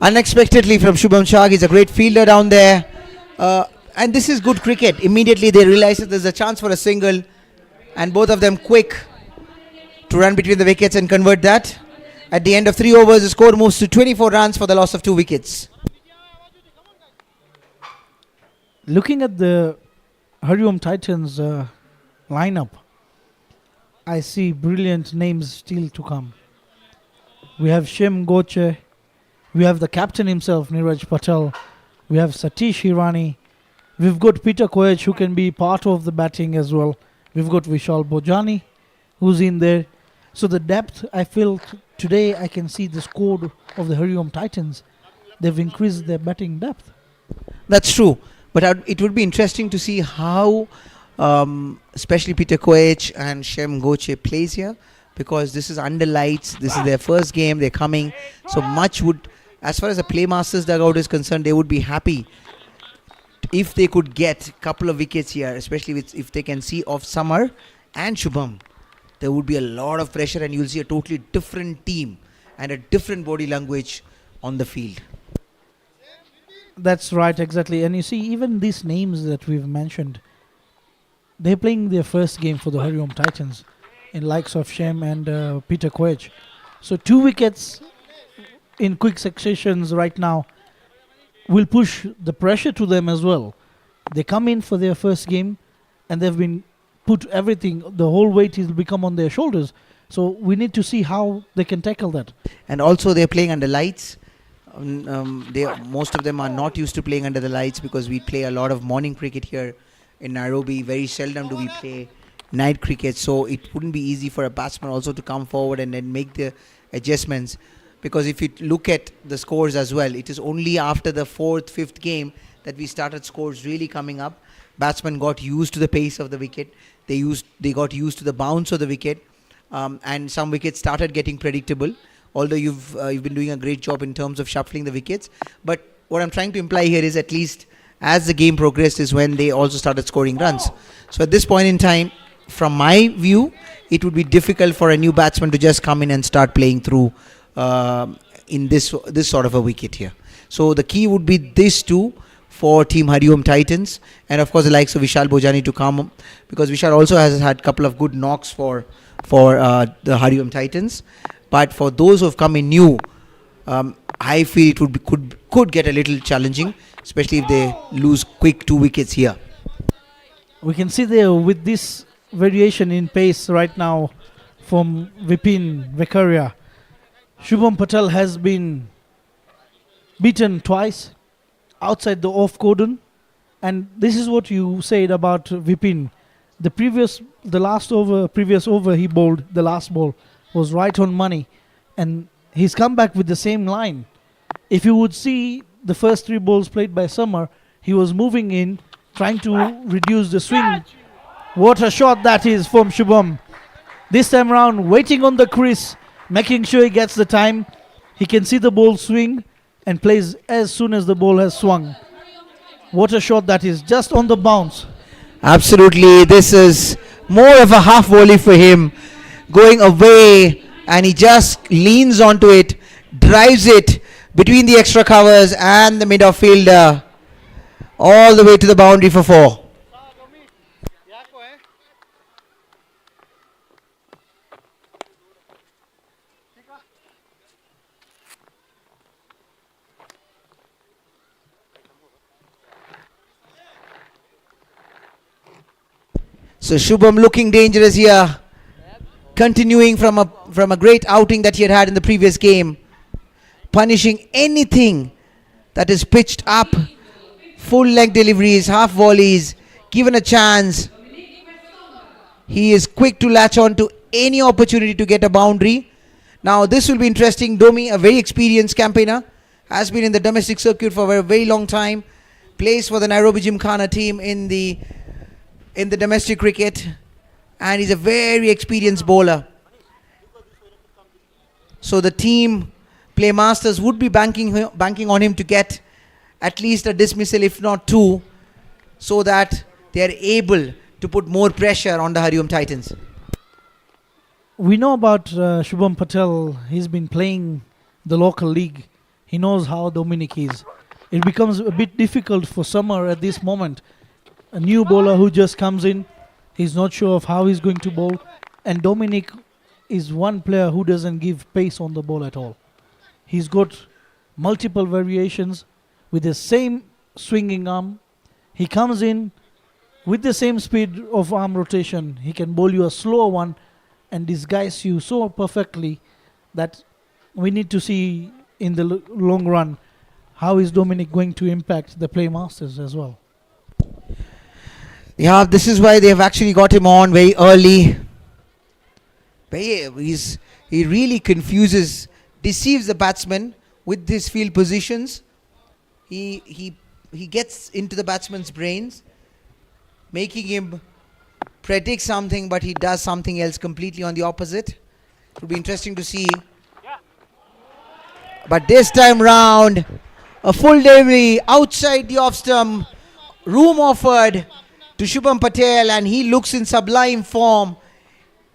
unexpectedly from Shubham Chag. He's a great fielder down there. And this is good cricket. Immediately they realize that there's a chance for a single, and both of them quick to run between the wickets and convert that. At the end of 3 overs, the score moves to 24 runs for the loss of 2 wickets. Looking at the HARIOM Titans lineup, I see brilliant names still to come. We have Shem Goche. We have the captain himself, Niraj Patel. We have Satish Hirani. We've got Peter Koech, who can be part of the batting as well. We've got Vishal Bojani, who's in there. So the depth, I feel today I can see the squad of the HARIOM Titans. They've increased their batting depth. That's true. But it would be interesting to see how especially Peter Koech and Shem Goche plays here, because this is under lights. This is their first game. They're coming. So much would, as far as the Playmasters dugout is concerned, they would be happy if they could get a couple of wickets here, especially if they can see off Samar and Shubham. There would be a lot of pressure, and you'll see a totally different team and a different body language on the field. That's right, exactly. And you see, even these names that we've mentioned, they're playing their first game for the HARIOM Titans in likes of Shem and Peter Quech. So 2 wickets in quick successions right now will push the pressure to them as well. They come in for their first game and they've been put everything, the whole weight will become on their shoulders. So we need to see how they can tackle that. And also they're playing under lights. Most of them are not used to playing under the lights because we play a lot of morning cricket here in Nairobi. Very seldom do we play night cricket. So it wouldn't be easy for a batsman also to come forward and then make the adjustments. Because if you look at the scores as well, it is only after the 4th, 5th game that we started scores really coming up. Batsmen got used to the pace of the wicket. They got used to the bounce of the wicket. And some wickets started getting predictable. Although you've been doing a great job in terms of shuffling the wickets. But what I'm trying to imply here is at least as the game progressed is when they also started scoring runs. So at this point in time, from my view, it would be difficult for a new batsman to just come in and start playing through in this sort of a wicket here. So the key would be these two for Team HARIOM Titans, and of course the likes of Vishal Bhojani to come, because Vishal also has had a couple of good knocks for the HARIOM Titans. But for those who have come in new, I feel it could get a little challenging, especially if they lose quick 2 wickets here. We can see there with this variation in pace right now from Vipin Vekaria. Shubham Patel has been beaten twice outside the off cordon, and this is what you said about Vipin. The previous over he bowled, the last ball was right on money, and he's come back with the same line. If you would see the first 3 balls played by Summer, he was moving in, trying to reduce the swing. What a shot that is from Shubham. This time around, waiting on the crease, making sure he gets the time. He can see the ball swing and plays as soon as the ball has swung. What a shot that is, just on the bounce. Absolutely, this is more of a half volley for him, going away, and he just leans onto it, drives it between the extra covers and the mid-off fielder, all the way to the boundary for 4. So Shubham looking dangerous here, continuing from a great outing that he had in the previous game, punishing anything that is pitched up, full leg deliveries, half volleys, given a chance. He is quick to latch on to any opportunity to get a boundary. Now this will be interesting. Domi, a very experienced campaigner, has been in the domestic circuit for a very long time, plays for the Nairobi Gymkhana team in the domestic cricket, and he's a very experienced bowler. So the team Playmasters would be banking on him to get at least a dismissal, if not 2, so that they are able to put more pressure on the HARIOM Titans. We know about Shubham Patel. He's been playing the local league. He knows how Dominic is. It becomes a bit difficult for Summer at this moment. A new bowler who just comes in, he's not sure of how he's going to bowl, and Dominic is one player who doesn't give pace on the ball at all. He's got multiple variations with the same swinging arm. He comes in with the same speed of arm rotation. He can bowl you a slower one and disguise you so perfectly that we need to see in the long run how is Dominic going to impact the Playmasters as well. Yeah, this is why they have actually got him on very early. He really deceives the batsman with his field positions. He gets into the batsman's brains, making him predict something, but he does something else completely on the opposite. It will be interesting to see. But this time round, a full delivery outside the off stump, room offered to Shubham Patel, and he looks in sublime form.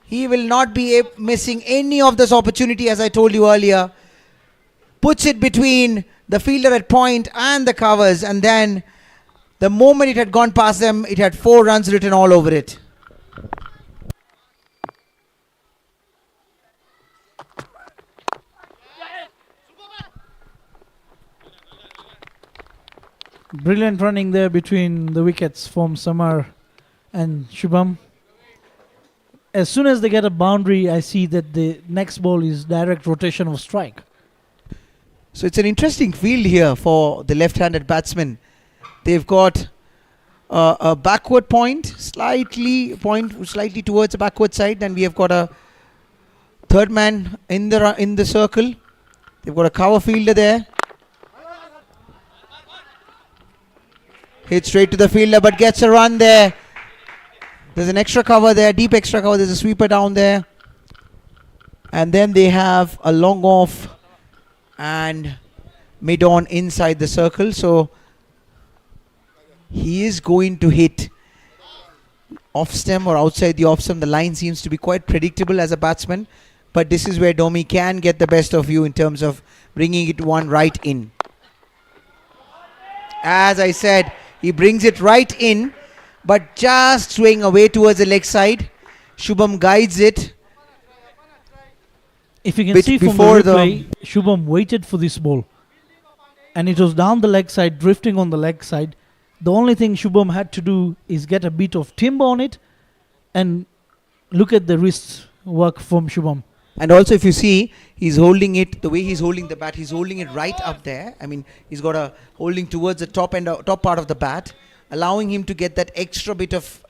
He will not be missing any of this opportunity, as I told you earlier. Puts it between the fielder at point and the covers, and then The moment it had gone past them, it had 4 runs written all over it. Brilliant running there between the wickets from Samar and Shubham. As soon as they get a boundary, I see that the next ball is direct rotation of strike. So it's an interesting field here for the left-handed batsmen. They've got a backward point, slightly towards the backward side, and we have got a third man in the circle. They've got a cover fielder there. Hit straight to the fielder, but gets a run there. There's an extra cover there, deep extra cover. There's a sweeper down there. And then they have a long off and mid on inside the circle. So he is going to hit off stem or outside the off stem. The line seems to be quite predictable as a batsman. But this is where Domi can get the best of you in terms of bringing it one right in. As I said, he brings it right in, but just swaying away towards the leg side. Shubham guides it. If you can see from the replay, Shubham waited for this ball. And it was down the leg side, drifting on the leg side. The only thing Shubham had to do is get a bit of timber on it and look at the wrist work from Shubham. And also if you see, he's holding it, the way he's holding the bat, he's holding it right up there. I mean, he's got a holding towards the top part of the bat, allowing him to get that extra bit of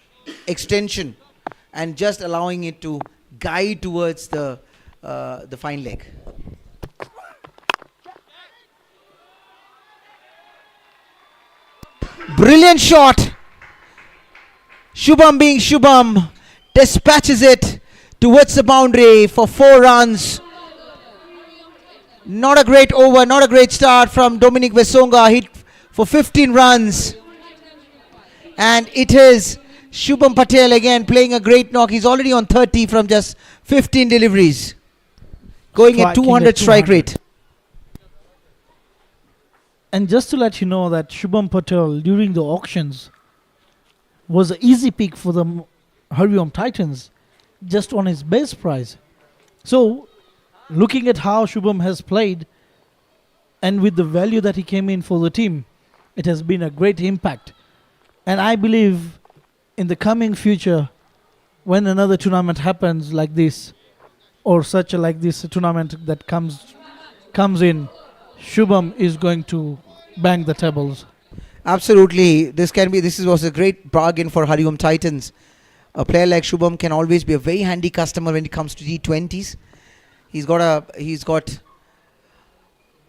extension and just allowing it to guide towards the fine leg. Brilliant shot. Shubham being Shubham dispatches it towards the boundary for 4 runs. Not a great over, not a great start from Dominic Vesonga. Hit for 15 runs. And it is Shubham Patel again playing a great knock. He's already on 30 from just 15 deliveries. Going at 200 strike rate. And just to let you know that Shubham Patel during the auctions was an easy pick for the HARIOM Titans just on his base price. So looking at how Shubham has played and with the value that he came in for the team, it has been a great impact. And I believe in the coming future, when another tournament happens like this, or such like this tournament that comes in, Shubham is going to bang the tables. Absolutely. This was a great bargain for HARIOM Titans. A player like Shubham can always be a very handy customer when it comes to T20s. He's got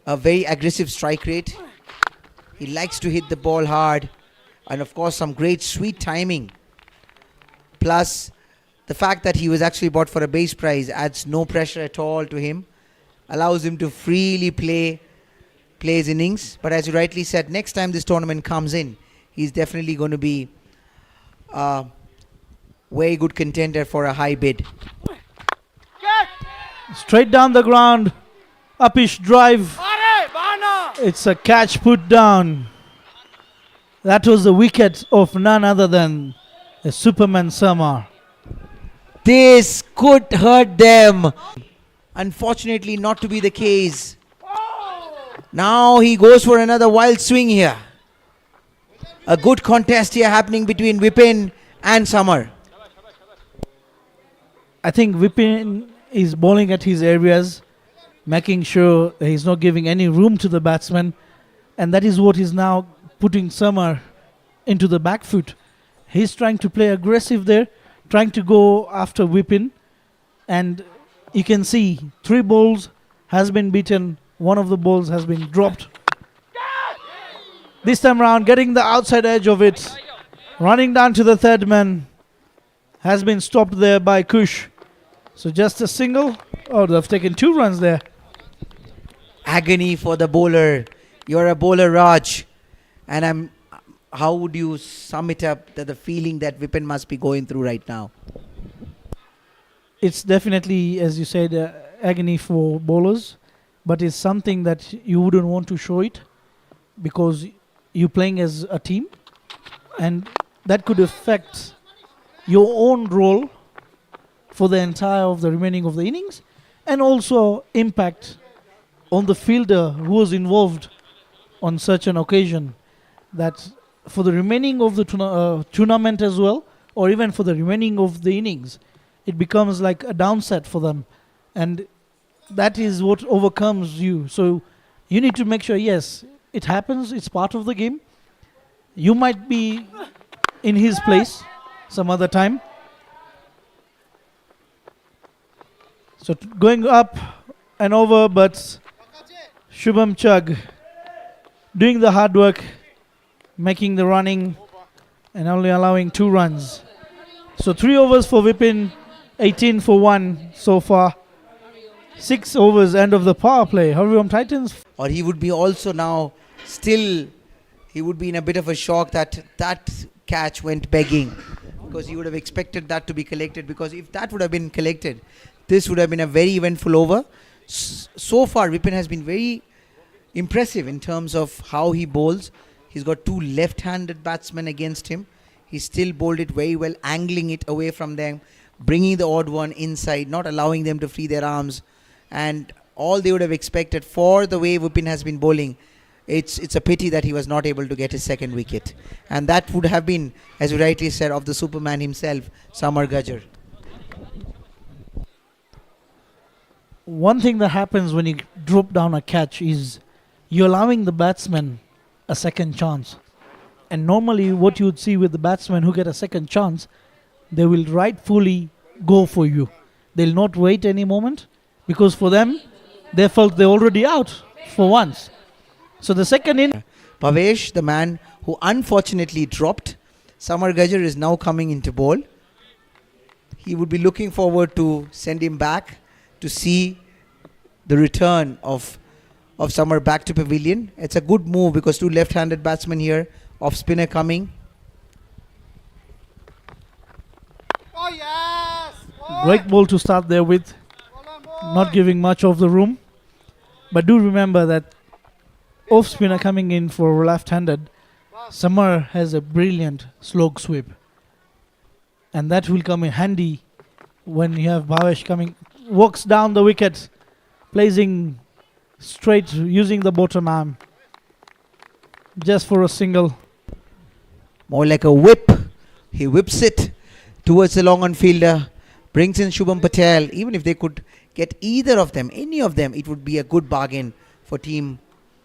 a very aggressive strike rate. He likes to hit the ball hard, and of course some great sweet timing. Plus the fact that he was actually bought for a base price adds no pressure at all to him. Allows him to freely play his innings. But as you rightly said, next time this tournament comes in, he's definitely going to be very good contender for a high bid. Straight down the ground, upish drive. It's a catch put down. That was the wicket of none other than Superman Samar. This could hurt them. Unfortunately not to be the case. Now he goes for another wild swing here. A good contest here happening between Vipin and Samar. I think Vipin is bowling at his areas, making sure he's not giving any room to the batsman, and that is what is now putting Samar into the back foot. He's trying to play aggressive there, trying to go after Vipin, and you can see 3 balls has been beaten, 1 of the balls has been dropped. This time round, getting the outside edge of it, running down to the third man, has been stopped there by Kush. So just a single. Oh, they've taken 2 runs there. Agony for the bowler. You're a bowler, Raj. And how would you sum it up, the feeling that Vipin must be going through right now? It's definitely, as you said, agony for bowlers. But it's something that you wouldn't want to show it, because you're playing as a team and that could affect your own role for the entire of the remaining of the innings, and also impact on the fielder who was involved on such an occasion, that for the remaining of the tournament as well, or even for the remaining of the innings, it becomes like a downset for them, and that is what overcomes you. So you need to make sure, yes, it happens, it's part of the game. You might be in his place some other time. So going up and over, but Shubham Chugg doing the hard work, making the running, and only allowing 2 runs. So 3 overs for Vipin, 18 for 1 so far. 6 overs, end of the power play. Hariom Titans. Or he would be also now still, he would be in a bit of a shock that that catch went begging, because he would have expected that to be collected, because if that would have been collected, this would have been a very eventful over. So far, Vipin has been very impressive in terms of how he bowls. He's got 2 left-handed batsmen against him. He still bowled it very well, angling it away from them, bringing the odd one inside, not allowing them to free their arms. And all they would have expected for the way Vipin has been bowling, it's a pity that he was not able to get his second wicket. And that would have been, as you rightly said, of the Superman himself, Samar Gajjar. One thing that happens when you drop down a catch is you're allowing the batsman a second chance. And normally what you would see with the batsmen who get a second chance, they will rightfully go for you. They'll not wait any moment, because for them, they felt they're already out for once. So the second in... Pavesh, the man who unfortunately dropped, Samar Gajjar is now coming into bowl. He would be looking forward to send him back to see the return of Samar back to pavilion. It's a good move because 2 left-handed batsmen here, off spinner coming. Oh yes! Great ball to start there with, not giving much of the room. But do remember that off spinner coming in for left-handed, Samar has a brilliant slog sweep. And that will come in handy when you have Bhavesh coming, walks down the wicket, placing straight, using the bottom arm, just for a single. More like a whip. He whips it towards the long on fielder, brings in Shubham Patel. Even if they could get either of them, any of them, it would be a good bargain for team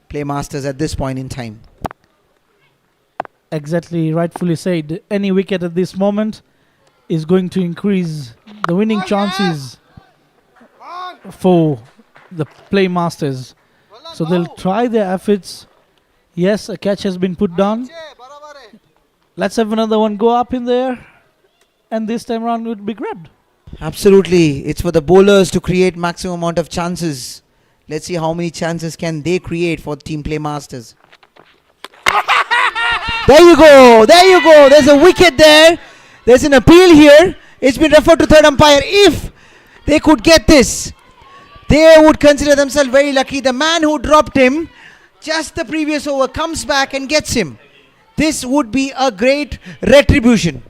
Playmasters at this point in time. Exactly, rightfully said. Any wicket at this moment is going to increase the winning chances for the Playmasters. So they'll try their efforts. Yes, a catch has been put down. Let's have another one go up in there, and this time around it would be grabbed. Absolutely. It's for the bowlers to create maximum amount of chances. Let's see how many chances can they create for Team Playmasters. There you go. There you go. There's a wicket there. There's an appeal here. It's been referred to third umpire. If they could get this, they would consider themselves very lucky. The man who dropped him just the previous over comes back and gets him. This would be a great retribution.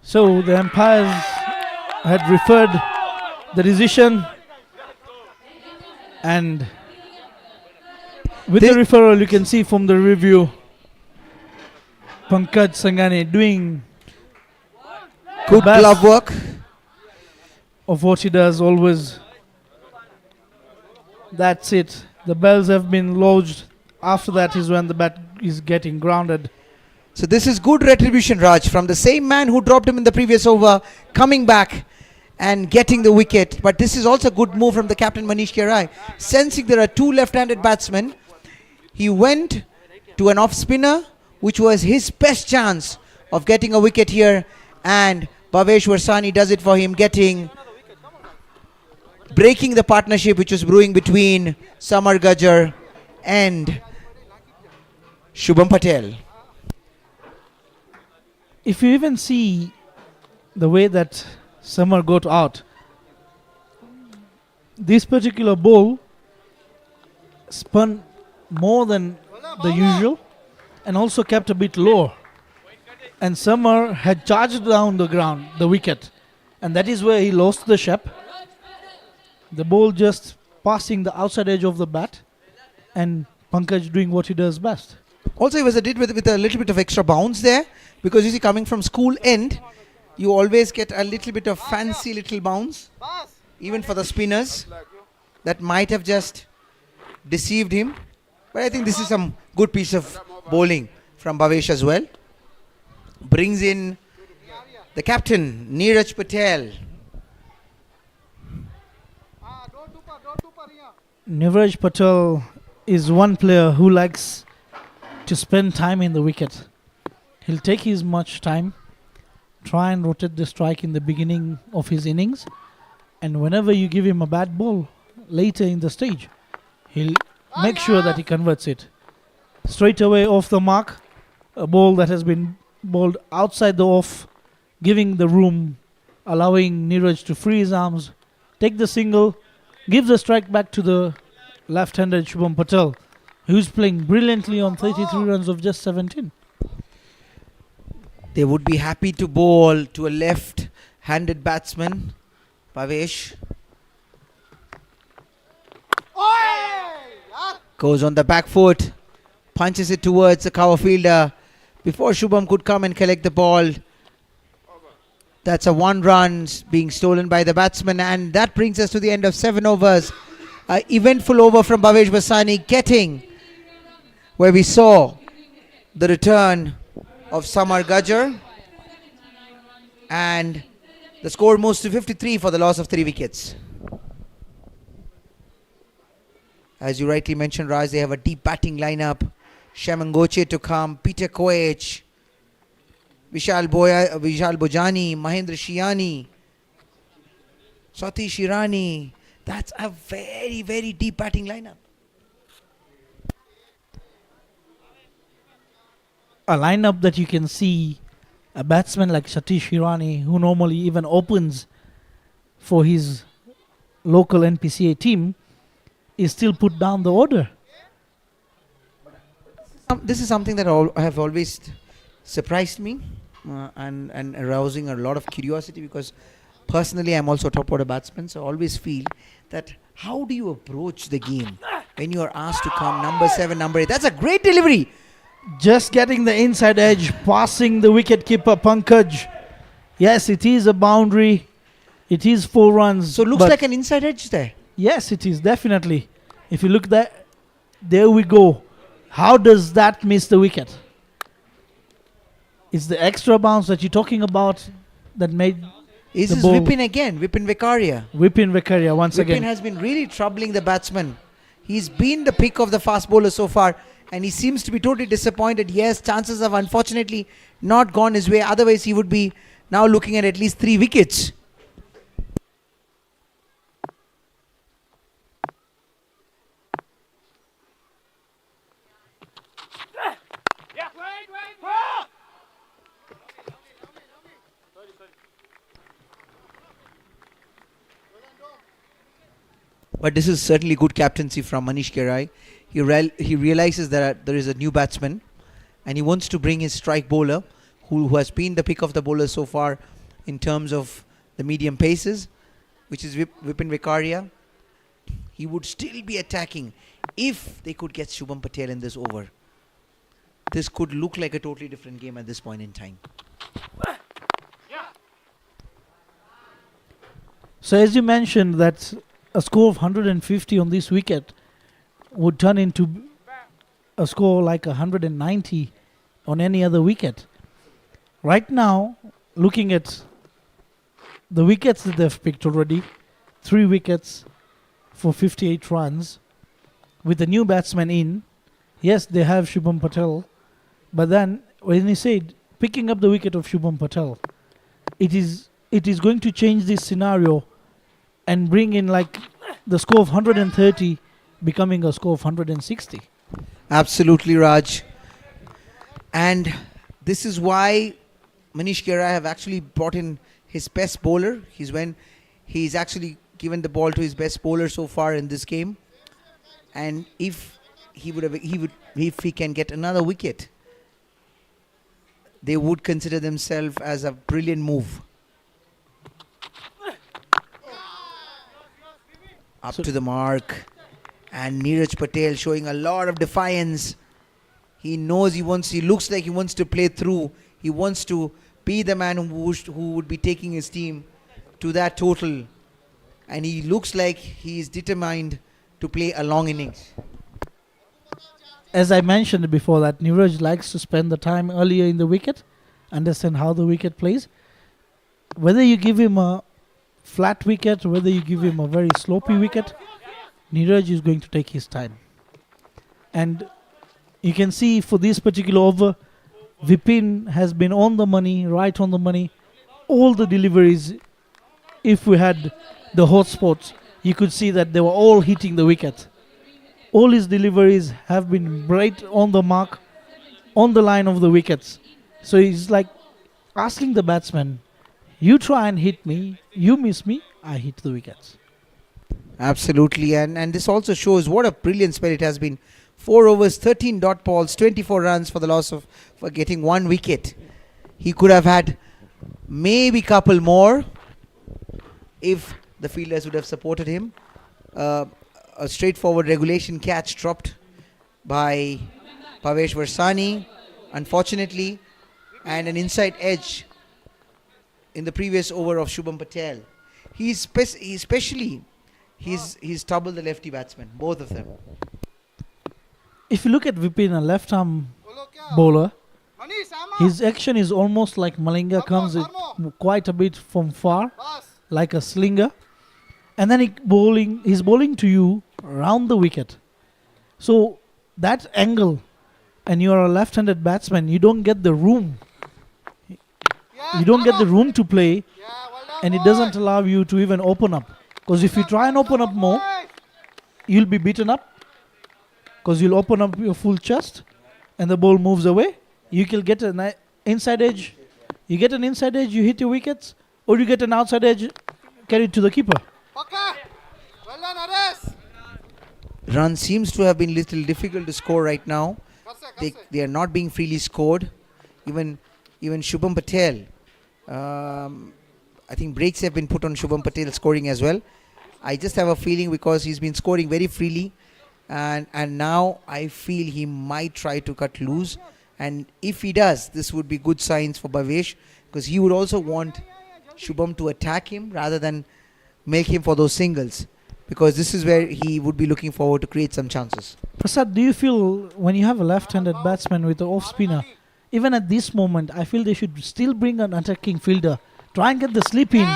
So the umpires had referred the decision, and with the referral you can see from the review Pankaj Sangani doing good glove work of what he does always. That's it. The bells have been lodged. After that is when the bat is getting grounded. So this is good retribution, Raj, from the same man who dropped him in the previous over, coming back and getting the wicket. But this is also a good move from the captain Manish Kirai. Sensing there are two left-handed batsmen, he went to an off-spinner, which was his best chance of getting a wicket here. And Bhavesh Varsani does it for him, breaking the partnership which was brewing between Samar Gajjar and Shubham Patel. If you even see the way that Samar got out, this particular ball spun more than the usual and also kept a bit lower. And Samar had charged down the ground, the wicket, and that is where he lost the shape. The ball just passing the outside edge of the bat, and Pankaj doing what he does best. Also, he was a with a little bit of extra bounce there, because you see, coming from school end, you always get a little bit of fancy little bounce, even for the spinners. That might have just deceived him. But I think this is some good piece of bowling from Bhavesh as well. Brings in the captain, Neeraj Patel. Neeraj Patel is one player who likes to spend time in the wicket. He'll take his much time, try and rotate the strike in the beginning of his innings, and whenever you give him a bad ball later in the stage, he'll make sure that he converts it. Straight away off the mark, a ball that has been bowled outside the off, giving the room, allowing Neeraj to free his arms, take the single, give the strike back to the left-handed Shubham Patel, who's playing brilliantly on 33 runs of just 17. They would be happy to bowl to a left-handed batsman, Bhavesh. Goes on the back foot, punches it towards the cover fielder before Shubham could come and collect the ball. That's a 1 run being stolen by the batsman, and that brings us to the end of 7 overs. An eventful over from Bhavesh Varsani, getting where we saw the return of Samar Gajjar, and the score moves to 53 for the loss of 3 wickets. As you rightly mentioned, Raj, they have a deep batting lineup. Shaman Goche to come, Peter Koech, Vishal Bojani, Mahendra Shiani, Satish Irani. That's a very, very deep batting lineup. A lineup that you can see a batsman like Satish Irani, who normally even opens for his local NPCA team, is still put down the order. This is something that have always surprised me and arousing a lot of curiosity, because personally I'm also a top order batsman, so I always feel that how do you approach the game when you are asked to come number 7, number 8? That's a great delivery. Just getting the inside edge, passing the wicketkeeper Pankaj. Yes, it is a boundary. It is 4 runs. So it looks like an inside edge there. Yes, it is, definitely. If you look there we go. How does that miss the wicket? It's the extra bounce that you're talking about that made Is the this ball. Vipin again? Vipin Vikaria. Vipin Vikaria once Vipin again. has been really troubling the batsman. He's been the pick of the fast bowler so far, and he seems to be totally disappointed. Yes, chances have unfortunately not gone his way. Otherwise, he would be now looking at least 3 wickets. But this is certainly good captaincy from Manish Kirai. He realizes that there is a new batsman, and he wants to bring his strike bowler, who has been the pick of the bowlers so far in terms of the medium paces, which is Vipin Vikaria. He would still be attacking if they could get Shubham Patel in this over. This could look like a totally different game at this point in time. So as you mentioned, that a score of 150 on this wicket would turn into a score like 190 on any other wicket. Right now, looking at the wickets that they've picked already, 3 wickets for 58 runs. With the new batsman in, yes, they have Shubham Patel, but then when he said picking up the wicket of Shubham Patel, it is going to change this scenario and bring in like the score of 130 becoming a score of 160. Absolutely, Raj. And this is why Manish Kera have actually brought in his best bowler. He's actually given the ball to his best bowler so far in this game. And if he can get another wicket, they would consider themselves as a brilliant move. Up to the mark. And Neeraj Patel showing a lot of defiance. He knows he looks like he wants to play through. He wants to be the man who would be taking his team to that total. And he looks like he is determined to play a long innings. As I mentioned before, that Neeraj likes to spend the time earlier in the wicket, understand how the wicket plays. Whether you give him a flat wicket, whether you give him a very slopey wicket, Neeraj is going to take his time. And you can see for this particular over, Vipin has been on the money, right on the money. All the deliveries, if we had the hotspots, you could see that they were all hitting the wicket. All his deliveries have been right on the mark, on the line of the wickets. So he's like asking the batsman, you try and hit me, you miss me, I hit the wickets. Absolutely, and this also shows what a brilliant spell it has been. 4 overs, 13 dot balls, 24 runs for getting 1 wicket. He could have had maybe couple more if the fielders would have supported him. A straightforward regulation catch dropped by Pavesh Varsani, unfortunately, and an inside edge in the previous over of Shubham Patel. He's troubled the lefty batsman, both of them. If you look at Vipin, a left-arm bowler, his action is almost like Malinga, comes quite a bit from far, like a slinger. And then he's bowling to you round the wicket. So that angle, and you are a left-handed batsman, you don't get the room. You don't get the room to play, and it doesn't allow you to even open up. Because if you try and open up more, you'll be beaten up. Because you'll open up your full chest, and the ball moves away. You can get an inside edge. You get an inside edge, you hit your wickets, or you get an outside edge, carried to the keeper. Run seems to have been little difficult to score right now. They are not being freely scored. Even Shubham Patel. I think breaks have been put on Shubham Patel scoring as well. I just have a feeling because he's been scoring very freely, and now I feel he might try to cut loose. And if he does, this would be good signs for Bhavesh, because he would also want Shubham to attack him rather than make him for those singles, because this is where he would be looking forward to create some chances. Prasad, do you feel when you have a left-handed batsman with an off-spinner, even at this moment, I feel they should still bring an attacking fielder, try and get the slip in,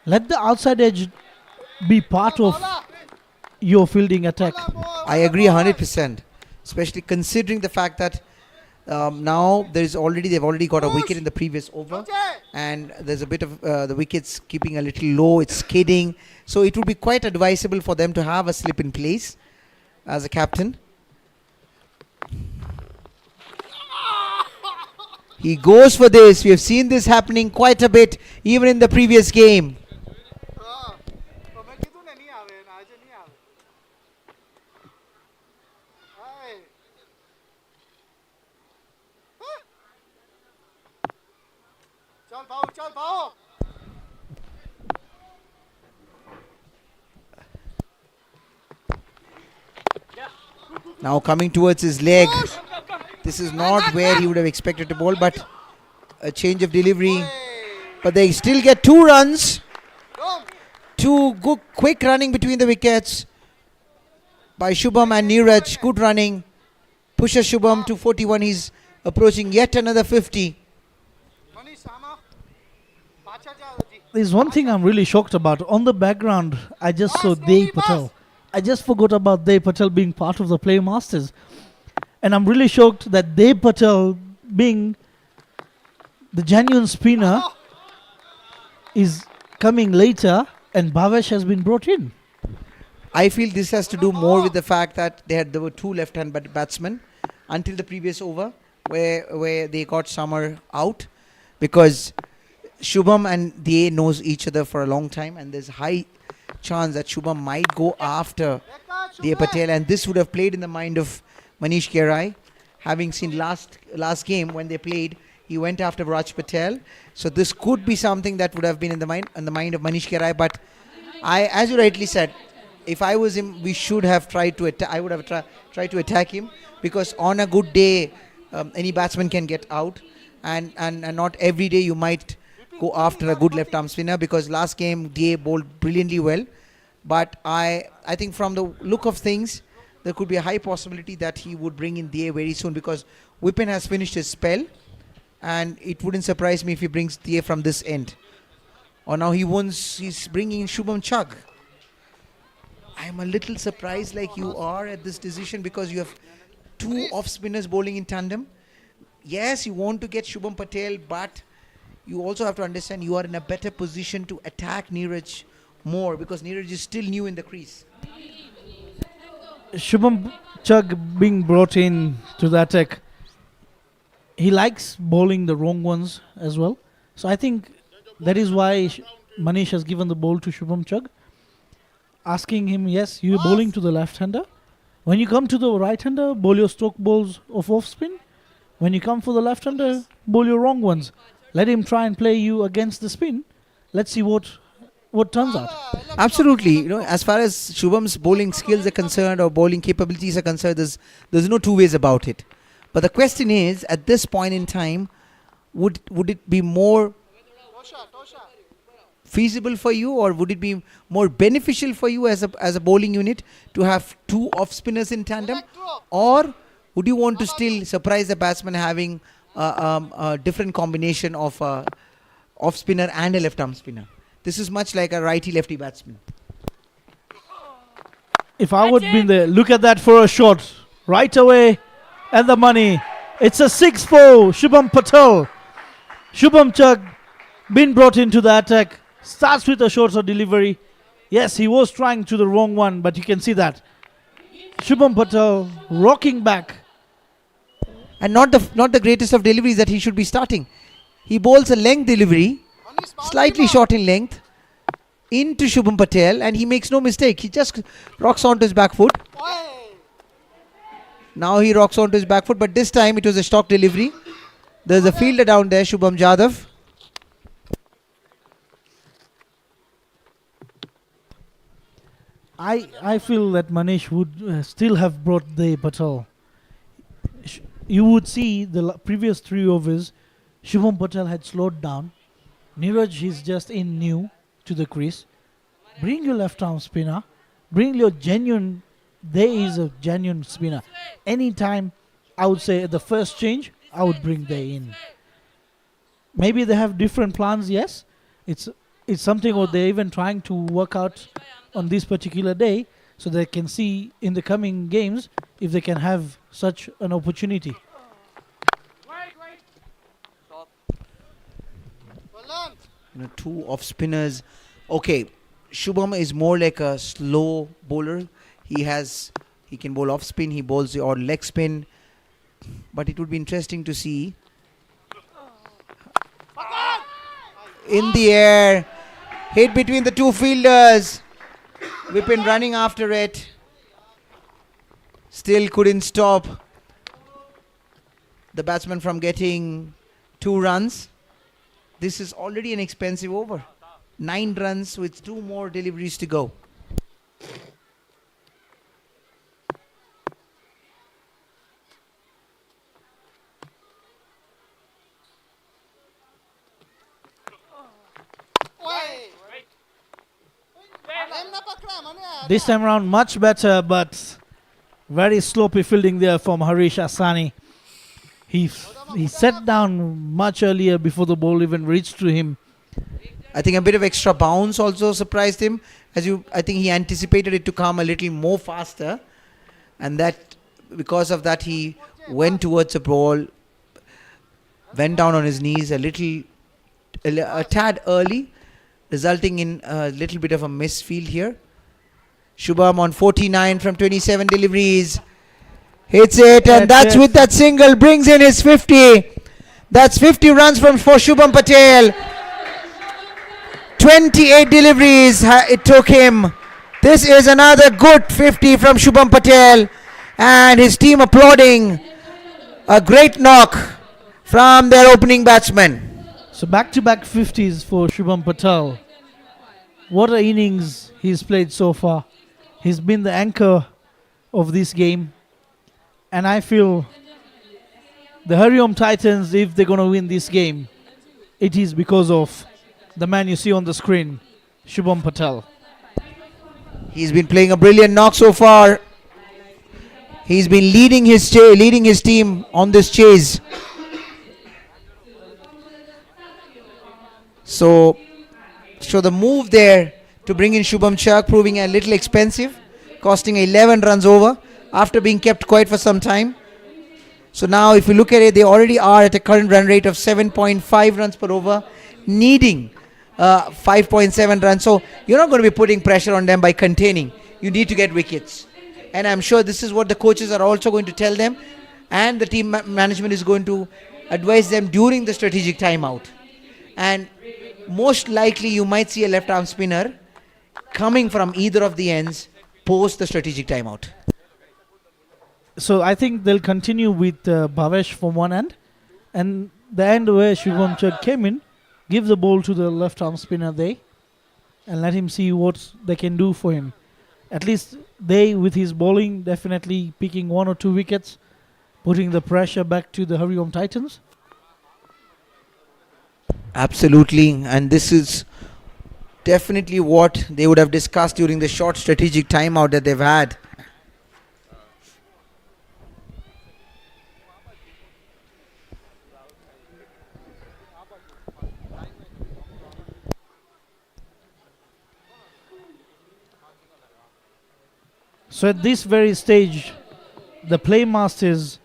let the outside edge be part of your fielding attack? I agree 100%, especially considering the fact that now they've already got a wicket in the previous over, and there's a bit of the wickets keeping a little low, it's skidding, so it would be quite advisable for them to have a slip in place as a captain. He goes for this. We have seen this happening quite a bit even in the previous game. Now coming towards his leg. This is not where he would have expected to bowl, but a change of delivery. But they still get 2 runs. 2 good quick running between the wickets by Shubham and Neeraj. Good running. Pushes Shubham to 41. He's approaching yet another 50. There's one thing I'm really shocked about. On the background, I just saw Dev Patel. I just forgot about Dev Patel being part of the Playmasters. And I'm really shocked that Dev Patel, being the genuine spinner, is coming later and Bhavesh has been brought in. I feel this has to do more with the fact that there were two left-hand batsmen until the previous over where they got Summer out, because Shubham and DA knows each other for a long time, and there's high chance that Shubham might go after DA Patel, and this would have played in the mind of Manish Kerai. Having seen last game when they played, he went after Raj Patel, so this could be something that would have been in the mind of Manish Kerai. But as you rightly said, if I was him, we should have tried to attack. I would have tried to attack him, because on a good day, any batsman can get out, and not every day you might go after a good left arm spinner, because last game DA bowled brilliantly well. But I think from the look of things, there could be a high possibility that he would bring in DA very soon, because Vipin has finished his spell, and it wouldn't surprise me if he brings DA from this end. Or now he's bringing in Shubham Chugg. I'm a little surprised like you are at this decision, because you have two off spinners bowling in tandem. Yes, you want to get Shubham Patel, but you also have to understand you are in a better position to attack Neeraj more, because Neeraj is still new in the crease. Shubham Chugg being brought in to the attack, he likes bowling the wrong ones as well. So I think that is why Manish has given the ball to Shubham Chugg, asking him, yes, you're bowling to the left-hander. When you come to the right-hander, bowl your stroke balls of off-spin. When you come for the left-hander, bowl your wrong ones. Let him try and play you against the spin. Let's see what turns out. Absolutely. As far as Shubham's bowling skills are concerned or bowling capabilities are concerned, there's no two ways about it. But the question is, at this point in time, would it be more feasible for you, or would it be more beneficial for you as a bowling unit to have two off spinners in tandem, or would you want to still surprise the batsman having a different combination of off spinner and a left arm spinner? This is much like a righty lefty batsman. If I would be there, look at that for a shot right away, and the money. It's a 6-4. Shubham Patel, Shubham Chugg been brought into the attack. Starts with a shorter delivery. Yes, he was trying to the wrong one, but you can see that Shubham Patel rocking back. And not the greatest of deliveries that he should be starting. He bowls a length delivery, slightly short in length, into Shubham Patel, and he makes no mistake. He just rocks onto his back foot. Now he rocks onto his back foot, but this time it was a stock delivery. There's a fielder down there, Shubham Jadhav. I feel that Manish would still have brought Dev Patel. You would see the previous 3 overs, Shubham Patel had slowed down. Neeraj is just in new to the crease. Bring your left arm spinner. Bring your genuine. There is a genuine spinner. Anytime, I would say at the first change, I would bring Day in. Maybe they have different plans, yes. It's something what they're even trying to work out on this particular day, so they can see in the coming games if they can have such an opportunity. Two off spinners. Okay, Shubham is more like a slow bowler. He can bowl off spin, he bowls or leg spin, but it would be interesting to see. In the air, hit between the two fielders. Vipin running after it. Still couldn't stop the batsman from getting 2 runs. This is already an expensive over. 9 runs with 2 more deliveries to go. This time around much better, but very sloppy fielding there from Harish Asani. he sat down much earlier before the ball even reached to him. I think a bit of extra bounce also surprised him. I think he anticipated it to come a little more faster, and that because of that he went towards the ball, went down on his knees a tad early, resulting in a little bit of a misfield here. Shubham on 49 from 27 deliveries. Hits it, and that's with that single, brings in his 50. That's 50 runs for Shubham Patel. 28 deliveries it took him. This is another good 50 from Shubham Patel, and his team applauding. A great knock from their opening batsman. So back-to-back 50s for Shubham Patel. What an innings he's played so far. He's been the anchor of this game. And I feel the HARIOM Titans, if they're going to win this game, it is because of the man you see on the screen, Shubham Patel. He's been playing a brilliant knock so far. He's been leading his team on this chase. So the move there to bring in Shubham Chak proving a little expensive, costing 11 runs over after being kept quiet for some time. So now if you look at it, they already are at a current run rate of 7.5 runs per over, needing 5.7 runs. So you're not going to be putting pressure on them by containing. You need to get wickets. And I'm sure this is what the coaches are also going to tell them, and the team management is going to advise them during the strategic timeout. And most likely you might see a left arm spinner coming from either of the ends post the strategic timeout. So I think they'll continue with Bhavesh from one end, and the end where Shubham Chak came in, give the ball to the left arm spinner there and let him see what they can do for him. At least they, with his bowling, definitely picking 1 or 2 wickets, putting the pressure back to the HARIOM Titans. Absolutely, and this is definitely what they would have discussed during the short strategic timeout that they've had. So at this very stage, the Playmasters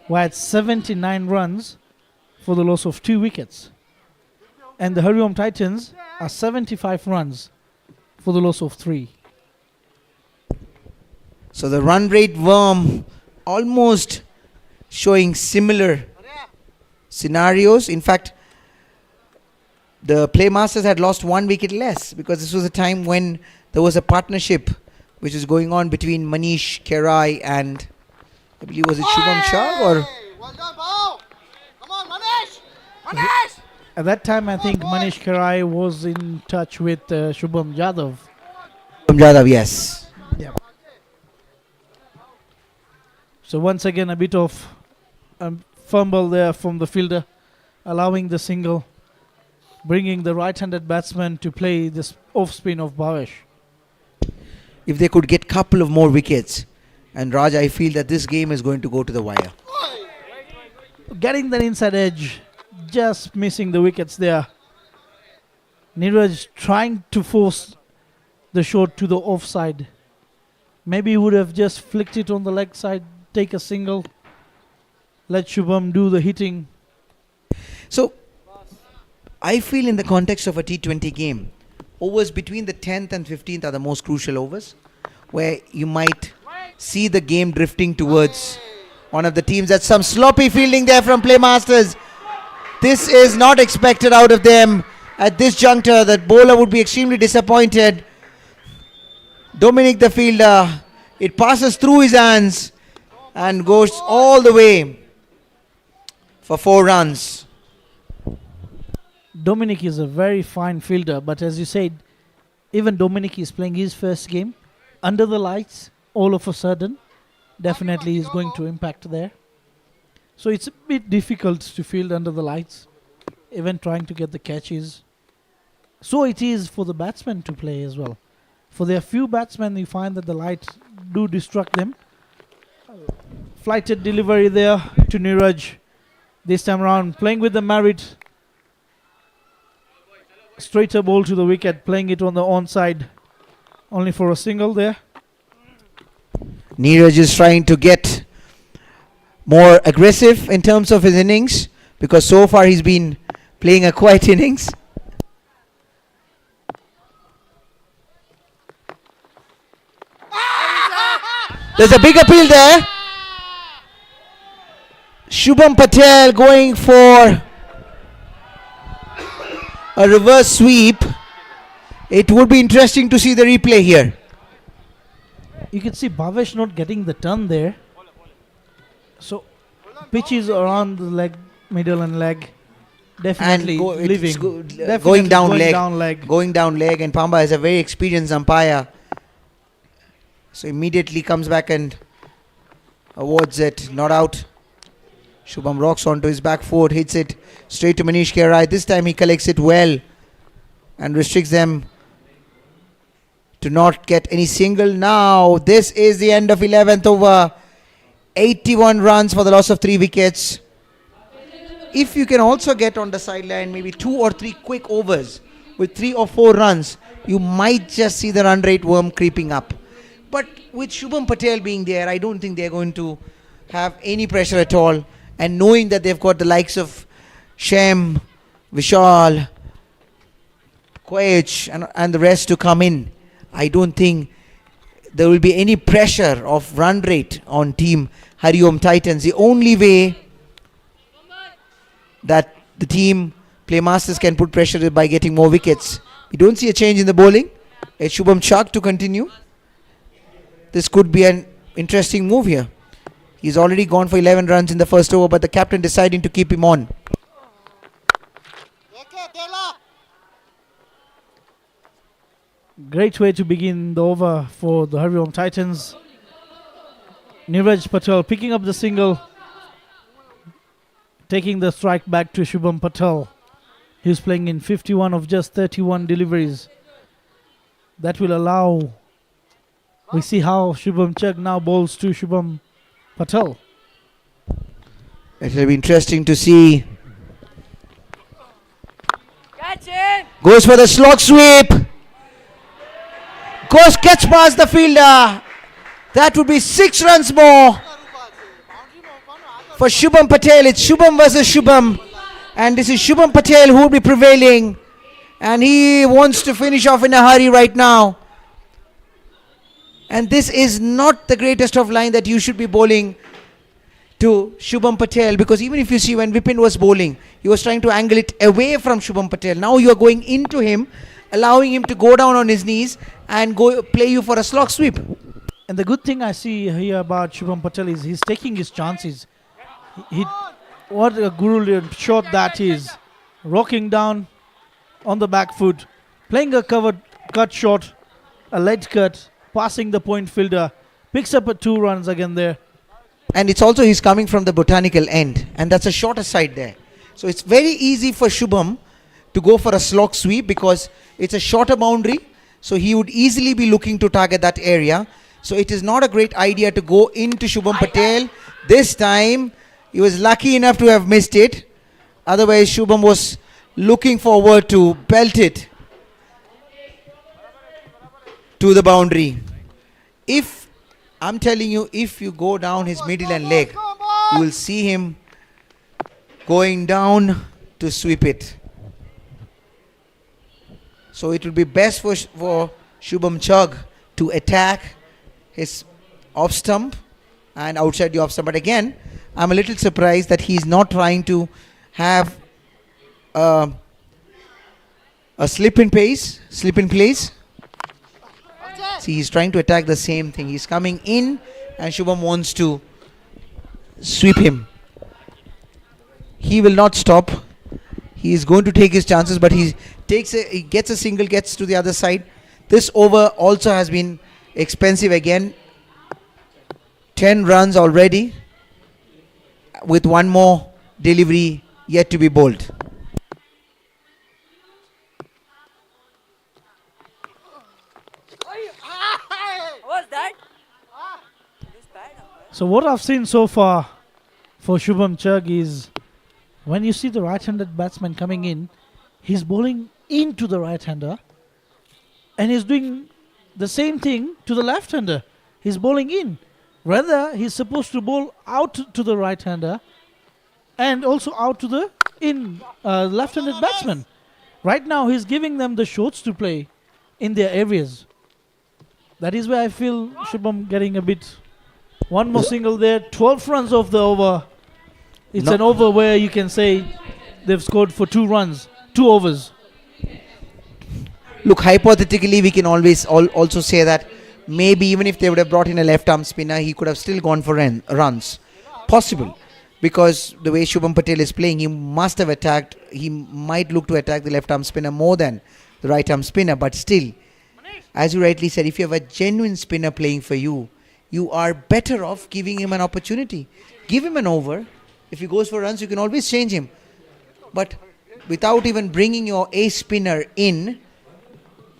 were at 79 runs for the loss of 2 wickets. And the HARIOM Titans are 75 runs for the loss of 3. So the run rate worm almost showing similar scenarios. In fact, the Playmasters had lost 1 wicket less, because this was a time when there was a partnership which is going on between Manish Kerai and, I believe, was it Shubham Shah or? Well done, Bao. Come on, Manish. Manish. At that time, I think Manish Kerai was in touch with Shubham Jadhav. Shubham Jadhav, yes. Yeah. So once again, a bit of fumble there from the fielder, allowing the single, bringing the right-handed batsman to play this off-spin of Bhavesh. If they could get couple of more wickets, and Raj, I feel that this game is going to go to the wire. Getting that inside edge, just missing the wickets there. Neeraj trying to force the shot to the offside. Maybe he would have just flicked it on the leg side, take a single, let Shubham do the hitting. So, I feel in the context of a T20 game, overs between the 10th and 15th are the most crucial overs, where you might see the game drifting towards one of the teams. That's some sloppy fielding there from Playmasters. This is not expected out of them at this juncture. The bowler would be extremely disappointed. Dominic, the fielder, it passes through his hands and goes all the way for 4 runs. Dominic is a very fine fielder, but as you said, even Dominic is playing his first game under the lights. All of a sudden, definitely is going to impact there. So it's a bit difficult to field under the lights, even trying to get the catches. So it is for the batsmen to play as well. For their few batsmen, you find that the lights do distract them. Flighted delivery there to Neeraj. This time around, playing with the merit. Straighter ball to the wicket, playing it on the onside. Only for a single there. Neeraj is trying to get more aggressive in terms of his innings, because so far he's been playing a quiet innings. There's a big appeal there. Shubham Patel going for a reverse sweep. It would be interesting to see the replay here. You can see Bhavesh not getting the turn there. So pitch is around the leg, middle and leg. Definitely leaving. Going down leg. Going down leg, and Pamba is a very experienced umpire. So immediately comes back and awards it. Not out. Shubham rocks onto his back foot, hits it straight to Manish Kerai. This time he collects it well and restricts them to not get any single. Now this is the end of 11th over. 81 runs for the loss of 3 wickets. If you can also get on the sideline maybe 2 or 3 quick overs with 3 or 4 runs, you might just see the run rate worm creeping up. But with Shubham Patel being there, I don't think they're going to have any pressure at all. And knowing that they've got the likes of Shem, Vishal, Koech and the rest to come in, I don't think there will be any pressure of run rate on team HARIOM Titans. The only way that the team Playmasters can put pressure is by getting more wickets. We don't see a change in the bowling. It's Shubham Chak to continue. This could be an interesting move here. He's already gone for 11 runs in the first over, but the captain deciding to keep him on. Great way to begin the over for the HARIOM Titans. Neeraj Patel picking up the single, taking the strike back to Shubham Patel. He's playing in 51 of just 31 deliveries. That will allow... We see how Shubham Chak now bowls to Shubham Patel. It will be interesting to see. Catch him! Goes for the slog sweep. Gets past the fielder. That would be 6 runs more. For Shubham Patel, it's Shubham versus Shubham. And this is Shubham Patel who will be prevailing. And he wants to finish off in a hurry right now. And this is not the greatest of line that you should be bowling to Shubham Patel, because even if you see when Vipin was bowling, he was trying to angle it away from Shubham Patel. Now you are going into him, allowing him to go down on his knees and go play you for a slog sweep. And the good thing I see here about Shubham Patel is he's taking his chances. What a guru shot that is. Rocking down on the back foot, playing a covered cut shot, a ledge cut, passing the point fielder, picks up 2 runs again there. And it's also he's coming from the botanical end, and that's a shorter side there. So it's very easy for Shubham to go for a slog sweep because it's a shorter boundary. So he would easily be looking to target that area. So it is not a great idea to go into Shubham Patel. This time he was lucky enough to have missed it. Otherwise Shubham was looking forward to belt it to the boundary. If I'm telling you, if you go down his middle and leg, you will see him going down to sweep it. So it will be best for Shubham Chak to attack his off stump and outside the off stump. But again, I'm a little surprised that he's not trying to have a slip in place. See, he's trying to attack the same thing. He's coming in and Shubham wants to sweep him. He will not stop. He is going to take his chances, but he gets a single, gets to the other side. This over also has been expensive again. 10 runs already with 1 more delivery yet to be bowled. What's that? So what I've seen so far for Shubham Chak is when you see the right-handed batsman coming in, he's bowling into the right-hander, and he's doing the same thing to the left-hander. He's bowling in. Rather, he's supposed to bowl out to the right-hander and also out to the left-handed batsman. Right now, he's giving them the shots to play in their areas. That is where I feel Shubham getting a bit. One more single there, 12 runs off the over. It's an over where you can say they've scored for 2 runs, 2 overs. Look, hypothetically, we can always also say that maybe even if they would have brought in a left-arm spinner, he could have still gone for runs. Possible. Because the way Shubham Patel is playing, he must have attacked, he might look to attack the left-arm spinner more than the right-arm spinner. But still, as you rightly said, if you have a genuine spinner playing for you, you are better off giving him an opportunity. Give him an over. If he goes for runs, you can always change him. But without even bringing your ace spinner in,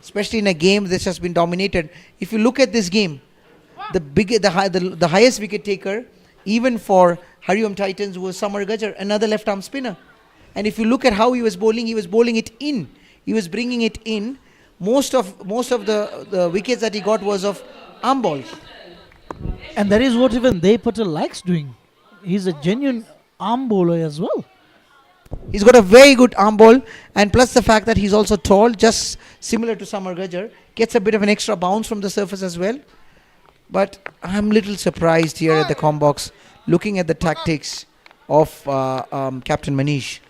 especially in a game that has been dominated, if you look at this game, the highest wicket taker, even for HARIOM Titans, was Samar Gajjar, another left-arm spinner. And if you look at how he was bowling it in. He was bringing it in. Most of the wickets that he got was of arm balls. And that is what even Dev Patel likes doing. He's a genuine arm bowler as well. He's got a very good arm ball, and plus the fact that he's also tall, just similar to Samar Gajjar, gets a bit of an extra bounce from the surface as well. But I'm a little surprised here at the com box, looking at the tactics of Captain Manish.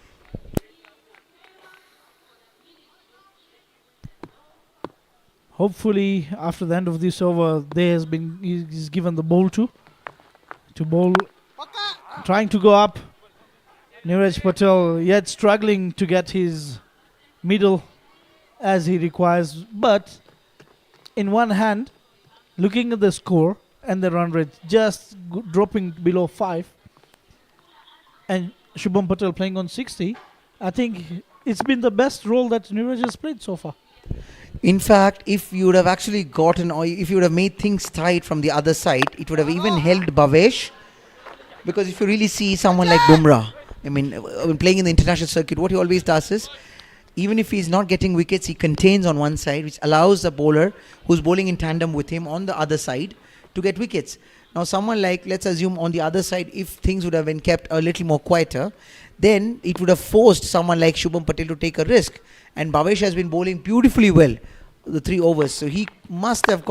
Hopefully, after the end of this over, he's given the ball to bowl, trying to go up. Neeraj Patel yet struggling to get his middle as he requires. But in one hand, looking at the score and the run rate just dropping below 5, and Shubham Patel playing on 60, I think it's been the best role that Neeraj has played so far. In fact, if you would have actually gotten, or if you would have made things tight from the other side, it would have even helped Bhavesh. Because if you really see someone like Bumrah, I mean, when playing in the international circuit, what he always does is, even if he's not getting wickets, he contains on one side, which allows the bowler who's bowling in tandem with him on the other side to get wickets. Now, someone like, let's assume on the other side, if things would have been kept a little more quieter, then it would have forced someone like Shubham Patel to take a risk. And Bhavesh has been bowling beautifully well, the 3 overs. So he must have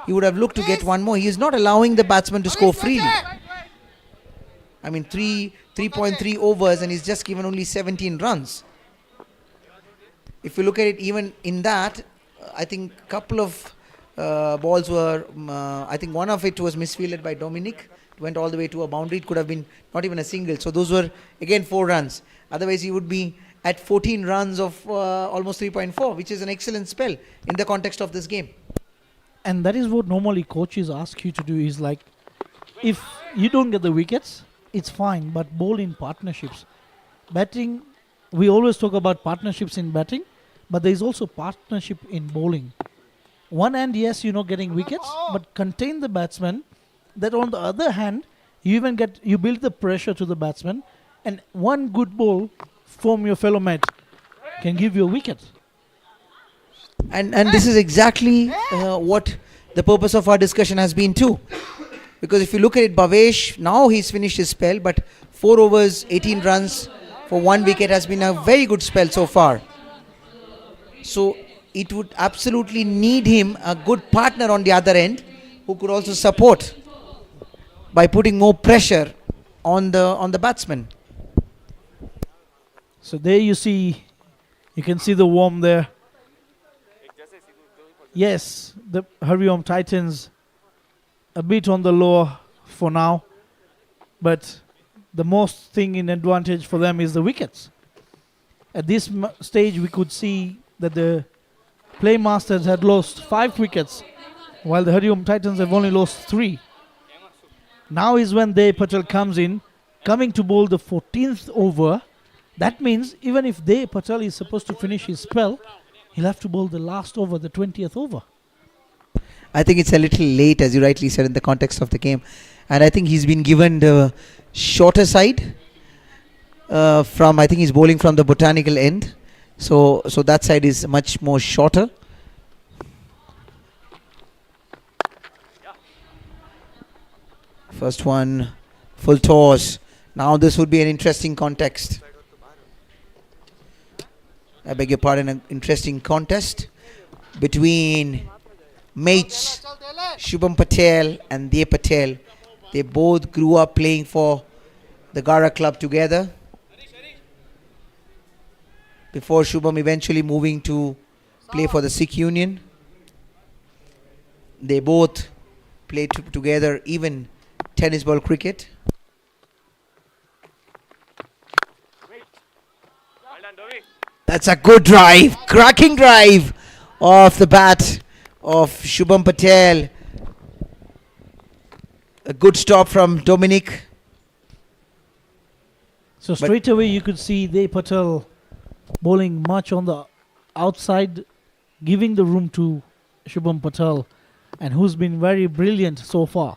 he would have looked to get one more. He is not allowing the batsman to score freely. I mean, 3.3 overs, and he's just given only 17 runs. If you look at it, even in that, I think a couple of balls were, I think one of it was misfielded by Dominic, went all the way to a boundary. It could have been not even a single. So those were, again, 4 runs. Otherwise, he would be at 14 runs of almost 3.4, which is an excellent spell in the context of this game. And that is what normally coaches ask you to do, is like, if you don't get the wickets, it's fine, but bowl in partnerships. Batting, we always talk about partnerships in batting, but there is also partnership in bowling. One hand, yes, you're not getting wickets, but contain the batsman. That on the other hand, you build the pressure to the batsman, and one good ball from your fellow mate can give you a wicket. And this is exactly what the purpose of our discussion has been too. Because if you look at it, Bhavesh, now he's finished his spell, but 4 overs, 18 runs for 1 wicket has been a very good spell so far. So it would absolutely need him a good partner on the other end who could also support by putting more pressure on the batsman. So there you can see the warm there. Yes, the HARIOM Titans a bit on the lower for now, but the most thing in advantage for them is the wickets. At this stage, we could see that the Playmasters had lost 5 wickets, while the HARIOM Titans have only lost 3. Now is when Dev Patel comes in, coming to bowl the 14th over. That means even if Dev Patel is supposed to finish his spell, he'll have to bowl the last over, the 20th over. I think it's a little late, as you rightly said, in the context of the game. And I think he's been given the shorter side. from, I think he's bowling from the botanical end. So that side is much more shorter. First one, full toss. Now this would be an interesting context. I beg your pardon, an interesting contest between mates Shubham Patel and Dev Patel. They both grew up playing for the Gara club together, before Shubham eventually moving to play for the Sikh Union. They both played together even tennis ball cricket. That's a good drive, cracking drive off the bat of Shubham Patel. A good stop from Dominic. So straight away you could see Dev Patel bowling much on the outside, giving the room to Shubham Patel, and who's been very brilliant so far.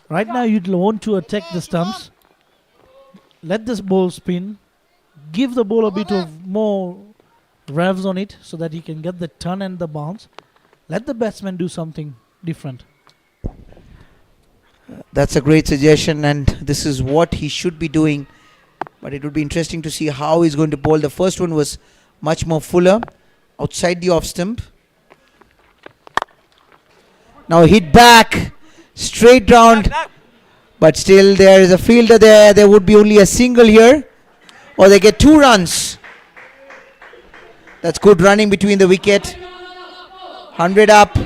Right now you'd want to attack the stumps, let this ball spin, give the ball a bit of more revs on it so that he can get the turn and the bounce. Let the batsman do something different. That's a great suggestion, and this is what he should be doing. But it would be interesting to see how he's going to bowl. The first one was much more fuller, outside the off stump. Now hit back, straight round, but still there is a fielder there. There would be only a single here, or they get 2 runs. That's good running between the wicket. 100 up.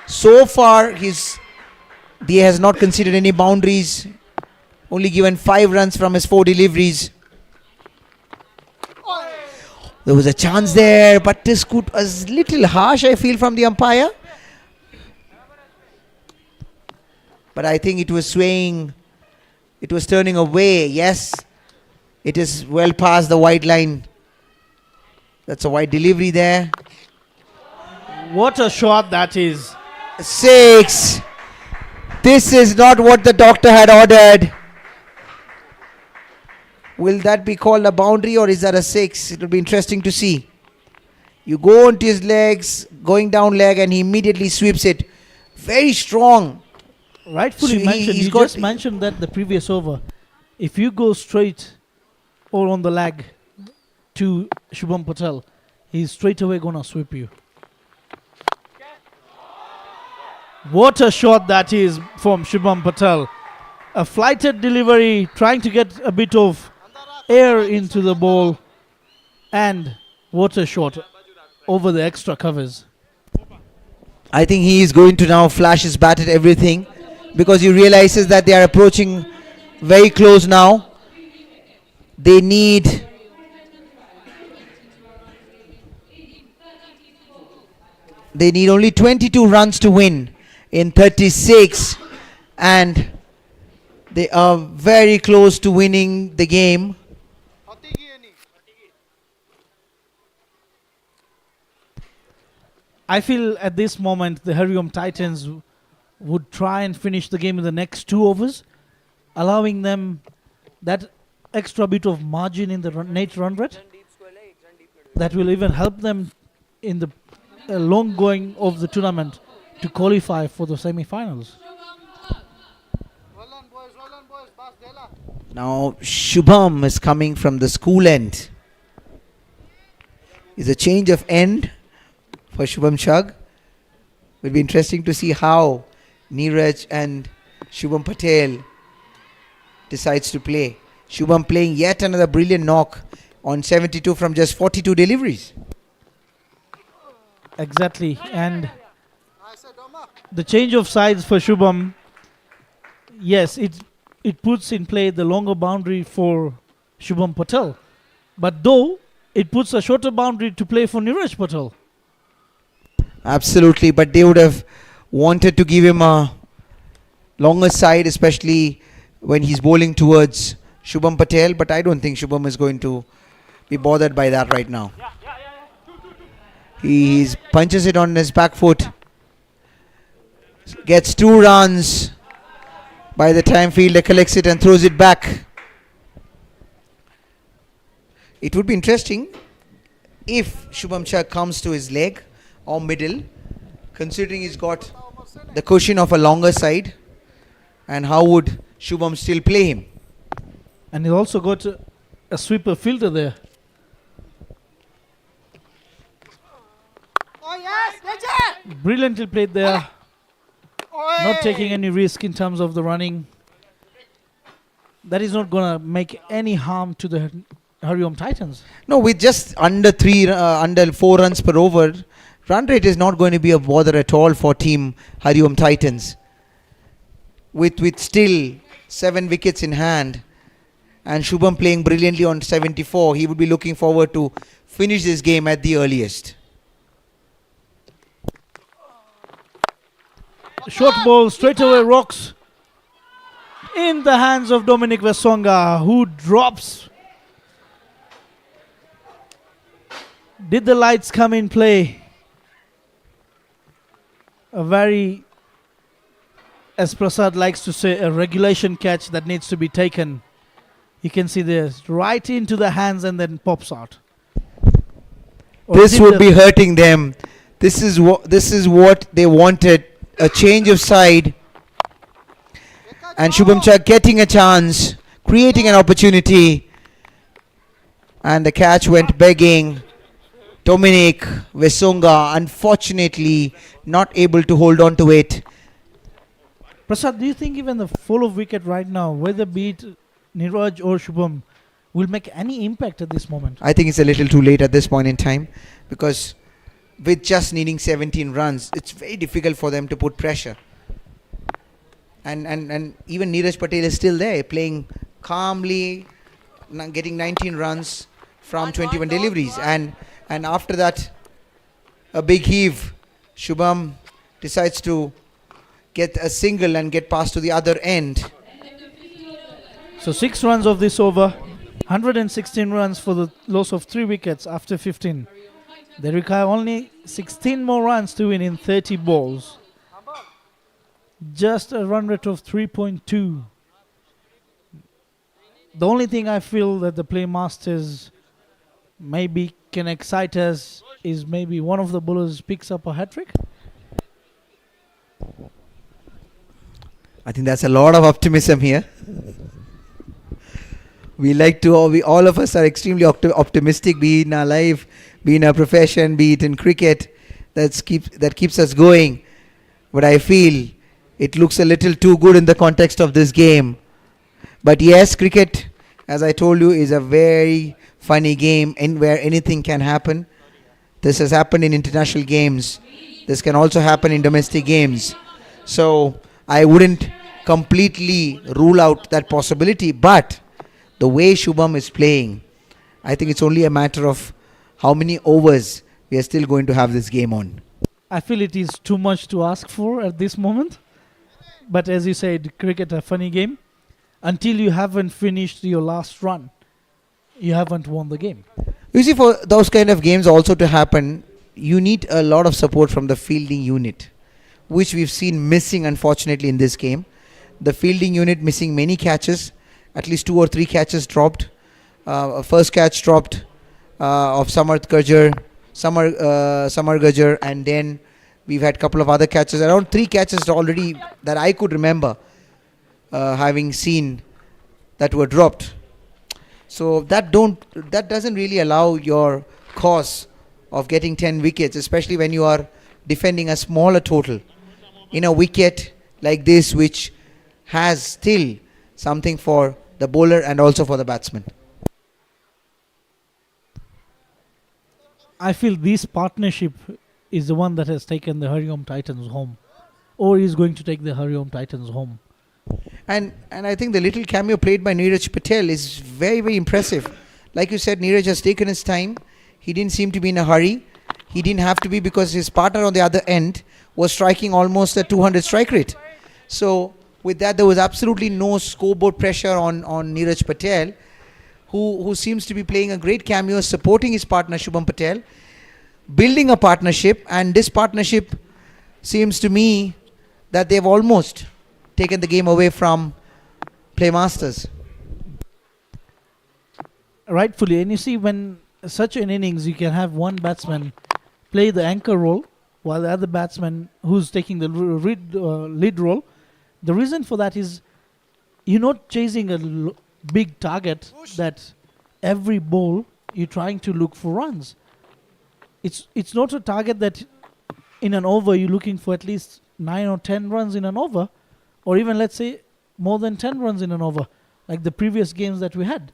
So far, he has not conceded any boundaries. Only given 5 runs from his 4 deliveries. There was a chance there, but this was a little harsh, I feel, from the umpire. But I think it was swaying. It was turning away. Yes, it is well past the white line. That's a wide delivery there. What a shot that is. 6. This is not what the doctor had ordered. Will that be called a boundary, or is that a 6? It will be interesting to see. You go onto his legs, going down leg, and he immediately sweeps it. Very strong. Rightfully So mentioned. he's You got- just mentioned that the previous over. If you go straight or on the leg to Shubham Patel, he's straight away going to sweep you. What a shot that is from Shubham Patel. A flighted delivery, trying to get a bit of air into the ball. And what a shot over the extra covers. I think he is going to now flash his bat at everything, because he realizes that they are approaching very close now. They need only 22 runs to win in 36, and they are very close to winning the game. I feel at this moment the HARIOM Titans would try and finish the game in the next 2 overs, allowing them that extra bit of margin in the net run rate that will even help them in the long going of the tournament to qualify for the semi-finals. Now Shubham is coming from the school end. Is a change of end for Shubham Chugg. Will be interesting to see how Neeraj and Shubham Patel decides to play. Shubham playing yet another brilliant knock on 72 from just 42 deliveries. Exactly, and the change of sides for Shubham, yes, it puts in play the longer boundary for Shubham Patel, but though it puts a shorter boundary to play for Neeraj Patel. Absolutely, but they would have wanted to give him a longer side, especially when he's bowling towards Shubham Patel, but I don't think Shubham is going to be bothered by that right now. He punches it on his back foot, gets 2 runs. By the time fielder collects it and throws it back. It would be interesting if Shubham Chak comes to his leg or middle, considering he's got the cushion of a longer side, and how would Shubham still play him? And he also got a sweeper filter there. Brilliantly played there. Not taking any risk in terms of the running. That is not going to make any harm to the HARIOM Titans. No, with just under 4 runs per over, run rate is not going to be a bother at all for team HARIOM Titans. With still 7 wickets in hand, and Shubham playing brilliantly on 74, he would be looking forward to finish this game at the earliest. Short ball straight away rocks in the hands of Dominic Vesonga, who drops. Did the lights come in play? A very, as Prasad likes to say, a regulation catch that needs to be taken. You can see this right into the hands and then pops out. Or This would be hurting them. This is what they wanted. A change of side, and Shubham Chak getting a chance, creating an opportunity, and the catch went begging. Dominic Vesonga unfortunately not able to hold on to it. Prasad, do you think even the fall of wicket right now, whether be it Niraj or Shubham, will make any impact at this moment? I think it's a little too late at this point in time, because with just needing 17 runs, it's very difficult for them to put pressure. And even Neeraj Patel is still there, playing calmly, getting 19 runs from 21 deliveries. And after that, a big heave. Shubham decides to get a single and get past to the other end. So 6 runs of this over, 116 runs for the loss of 3 wickets after 15. They require only 16 more runs to win in 30 balls. Just a run rate of 3.2. The only thing I feel that the Playmasters maybe can excite us is maybe one of the bowlers picks up a hat-trick. I think that's a lot of optimism here. All of us are extremely optimistic, be it in our life, be in our profession, be it in cricket. That keeps us going. But I feel it looks a little too good in the context of this game. But yes, cricket, as I told you, is a very funny game where anything can happen. This has happened in international games. This can also happen in domestic games. So I wouldn't completely rule out that possibility. But the way Shubham is playing, I think it's only a matter of how many overs we are still going to have this game on. I feel it is too much to ask for at this moment. But as you said, cricket a funny game. Until you haven't finished your last run, you haven't won the game. You see, for those kind of games also to happen, you need a lot of support from the fielding unit, which we've seen missing, unfortunately, in this game. The fielding unit missing many catches, at least 2 or 3 catches dropped. First catch dropped of Samar Gajjar, and then we've had a couple of other catches. Around 3 catches already that I could remember having seen that were dropped. So that doesn't really allow your cause of getting 10 wickets, especially when you are defending a smaller total in a wicket like this, which has still something for the bowler and also for the batsman. I feel this partnership is the one that has taken the HARIOM Titans home, or is going to take the HARIOM Titans home. And I think the little cameo played by Neeraj Patel is very, very impressive. Like you said, Neeraj has taken his time. He didn't seem to be in a hurry. He didn't have to be, because his partner on the other end was striking almost a 200 strike rate. So with that, there was absolutely no scoreboard pressure on Neeraj Patel, who seems to be playing a great cameo, supporting his partner Shubham Patel, building a partnership. And this partnership seems to me that they've almost taken the game away from Playmasters. rightfully. And you see, when such an innings, you can have one batsman play the anchor role while the other batsman who's taking the lead role. The reason for that is you're not chasing a big target that every ball you're trying to look for runs. It's not a target that in an over you're looking for at least 9 or 10 runs in an over, or even let's say more than 10 runs in an over, like the previous games that we had.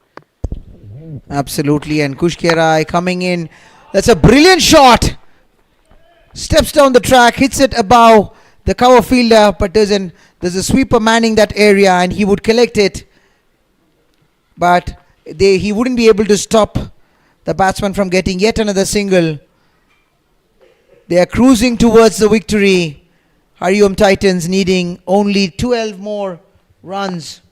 Absolutely, and Kushkerai coming in. That's a brilliant shot. Steps down the track, hits it above the cover fielder, but there's a sweeper manning that area, and he would collect it. But he wouldn't be able to stop the batsman from getting yet another single. They are cruising towards the victory. HARIOM Titans needing only 12 more runs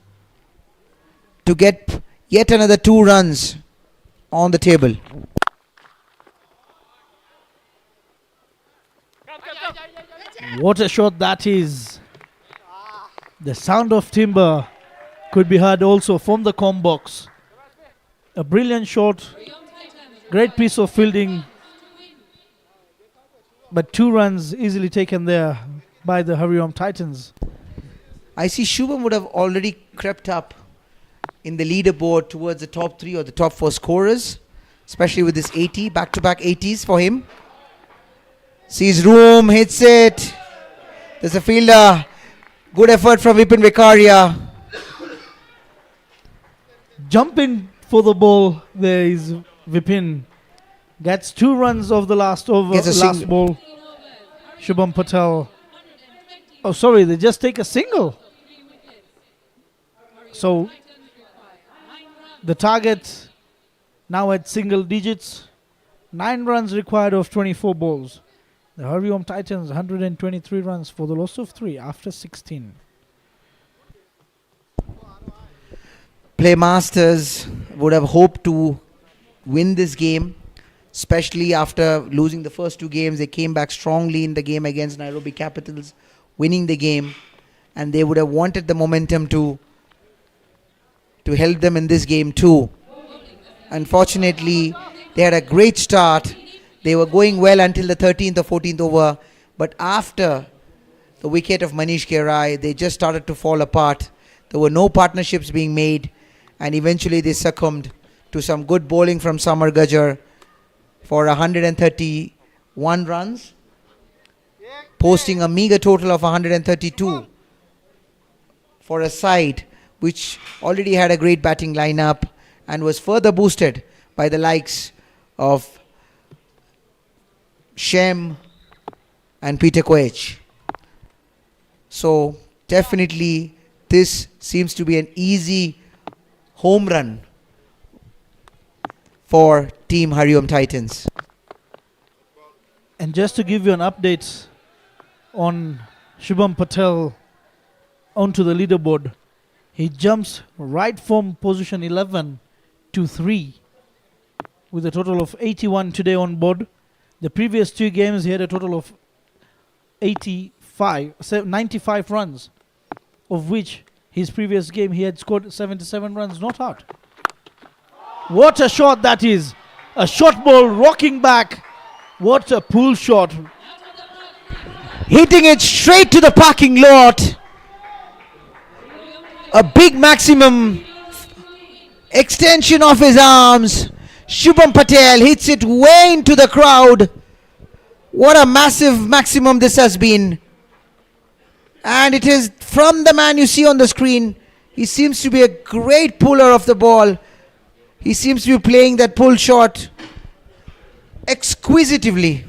to get yet another 2 runs on the table. What a shot that is. The sound of timber could be heard also from the com box. A brilliant shot. Great piece of fielding. But 2 runs easily taken there by the HARIOM Titans. I see Shubham would have already crept up in the leaderboard towards the top 3 or the top 4 scorers, especially with this 80, back-to-back 80s for him. Sees room, hits it. There's a fielder. Good effort from Vipin Vikaria. Jumping for the ball, there is Vipin. Gets 2 runs of the last over, last ball. Shubham Patel. Oh, sorry, they just take a single. So the target now at single digits. 9 runs required of 24 balls. The HARIOM Titans 123 runs for the loss of 3 after 16. Playmasters would have hoped to win this game, especially after losing the first 2 games. They came back strongly in the game against Nairobi Capitals, winning the game, and they would have wanted the momentum to help them in this game too. Unfortunately, they had a great start. They were going well until the 13th or 14th over, but after the wicket of Manish Kerai, they just started to fall apart. There were no partnerships being made, and eventually they succumbed to some good bowling from Samar Gajjar for 131 runs, posting a meager total of 132 for a side which already had a great batting lineup and was further boosted by the likes of Shem and Peter Koech. So definitely this seems to be an easy home run for Team HARIOM Titans. And just to give you an update on Shubham Patel onto the leaderboard, he jumps right from position 11 to 3 with a total of 81 today on board. The previous 2 games he had a total of 95 runs, of which his previous game he had scored 77 runs not out. What a shot that is! A short ball rocking back. What a pull shot. Hitting it straight to the parking lot. A big maximum extension of his arms. Shubham Patel hits it way into the crowd. What a massive maximum this has been. And it is from the man you see on the screen. He seems to be a great puller of the ball. He seems to be playing that pull shot exquisitely.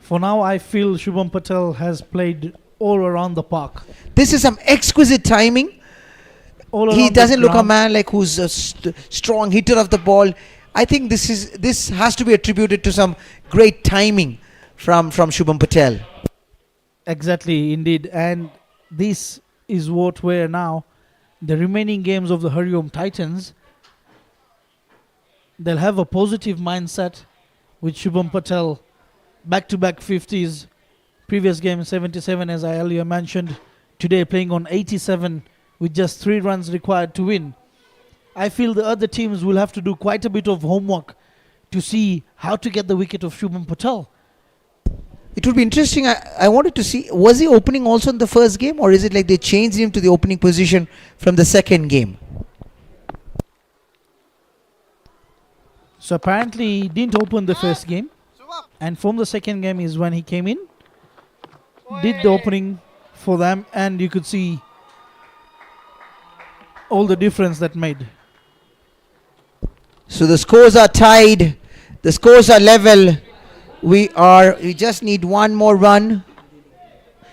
For now, I feel Shubham Patel has played all around the park. This is some exquisite timing. He doesn't look a man like who's a strong hitter of the ball. I think this has to be attributed to some great timing from Shubham Patel. Exactly, indeed. And this is what we're now. The remaining games of the HARIOM Titans, they'll have a positive mindset with Shubham Patel. Back-to-back 50s. Previous game 77, as I earlier mentioned. Today playing on 87 with just 3 runs required to win. I feel the other teams will have to do quite a bit of homework to see how to get the wicket of Shubham Patel. It would be interesting. I wanted to see, was he opening also in the first game, or is it like they changed him to the opening position from the second game? So apparently he didn't open the first game, and from the second game is when he came in, did the opening for them, and you could see all the difference that made. So the scores are tied. The scores are level. We just need one more run.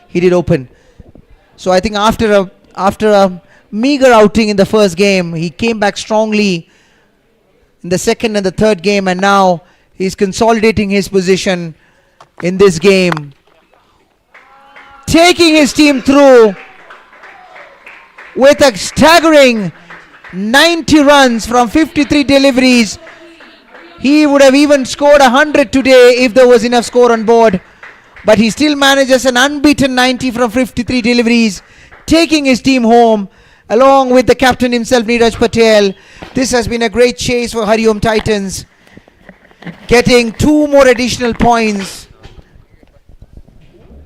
He did open. So I think after a meager outing in the first game, he came back strongly in the second and the third game, and now he's consolidating his position in this game, taking his team through with a staggering 90 runs from 53 deliveries. He would have even scored 100 today if there was enough score on board, but he still manages an unbeaten 90 from 53 deliveries, taking his team home along with the captain himself, Neeraj Patel. This has been a great chase for HARIOM Titans, getting 2 more additional points,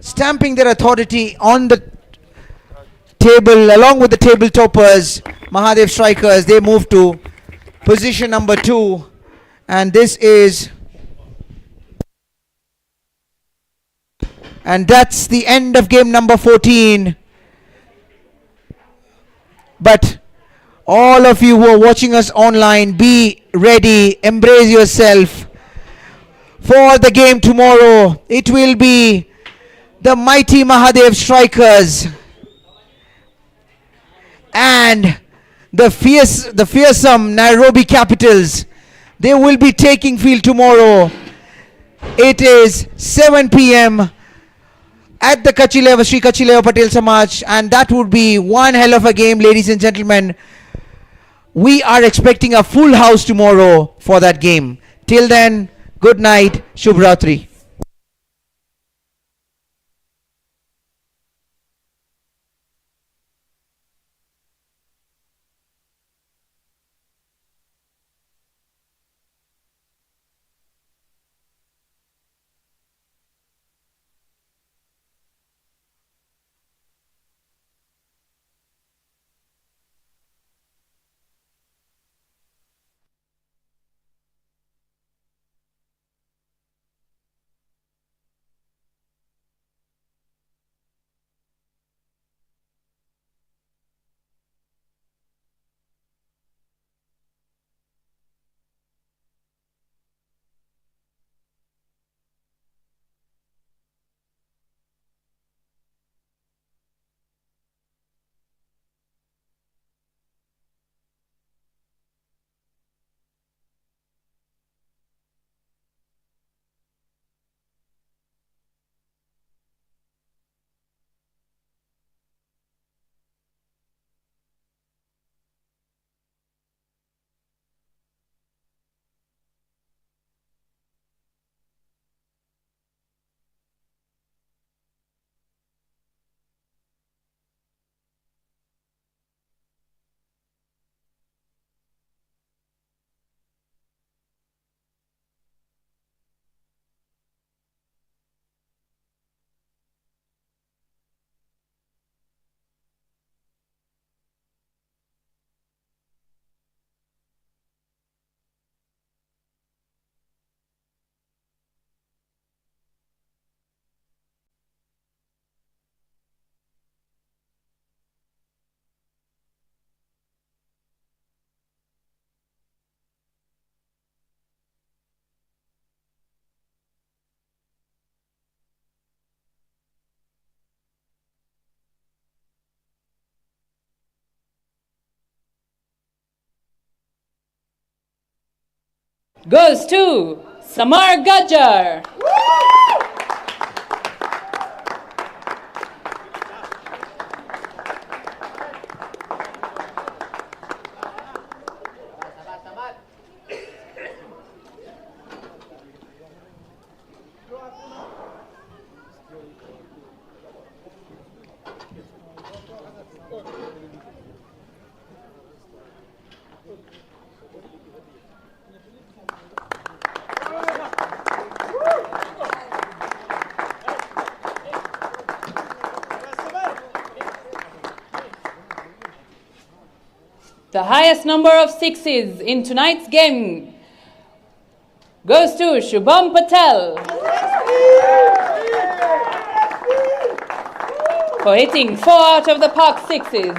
stamping their authority on the table along with the table toppers, Mahadev Strikers. They move to position number 2, and that's the end of game number 14. But all of you who are watching us online, be ready, embrace yourself for the game tomorrow. It will be the mighty Mahadev Strikers and the fearsome Nairobi Capitals. They will be taking field tomorrow. It is 7 p.m. at the Sri Kachileva Patel Samaj, and that would be one hell of a game, ladies and gentlemen. We are expecting a full house tomorrow for that game. Till then, good night, Shubh Ratri. Goes to Samar Gajjar. The highest number of sixes in tonight's game goes to Shubham Patel for hitting 4 out of the park sixes.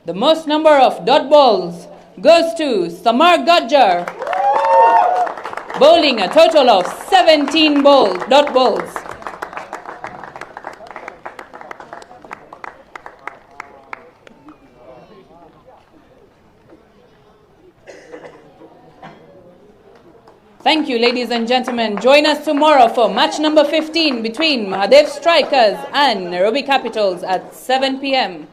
The most number of dot balls goes to Samar Gajjar, bowling a total of 17 dot balls. Thank you, ladies and gentlemen. Join us tomorrow for match number 15 between Mahadev Strikers and Nairobi Capitals at 7 p.m.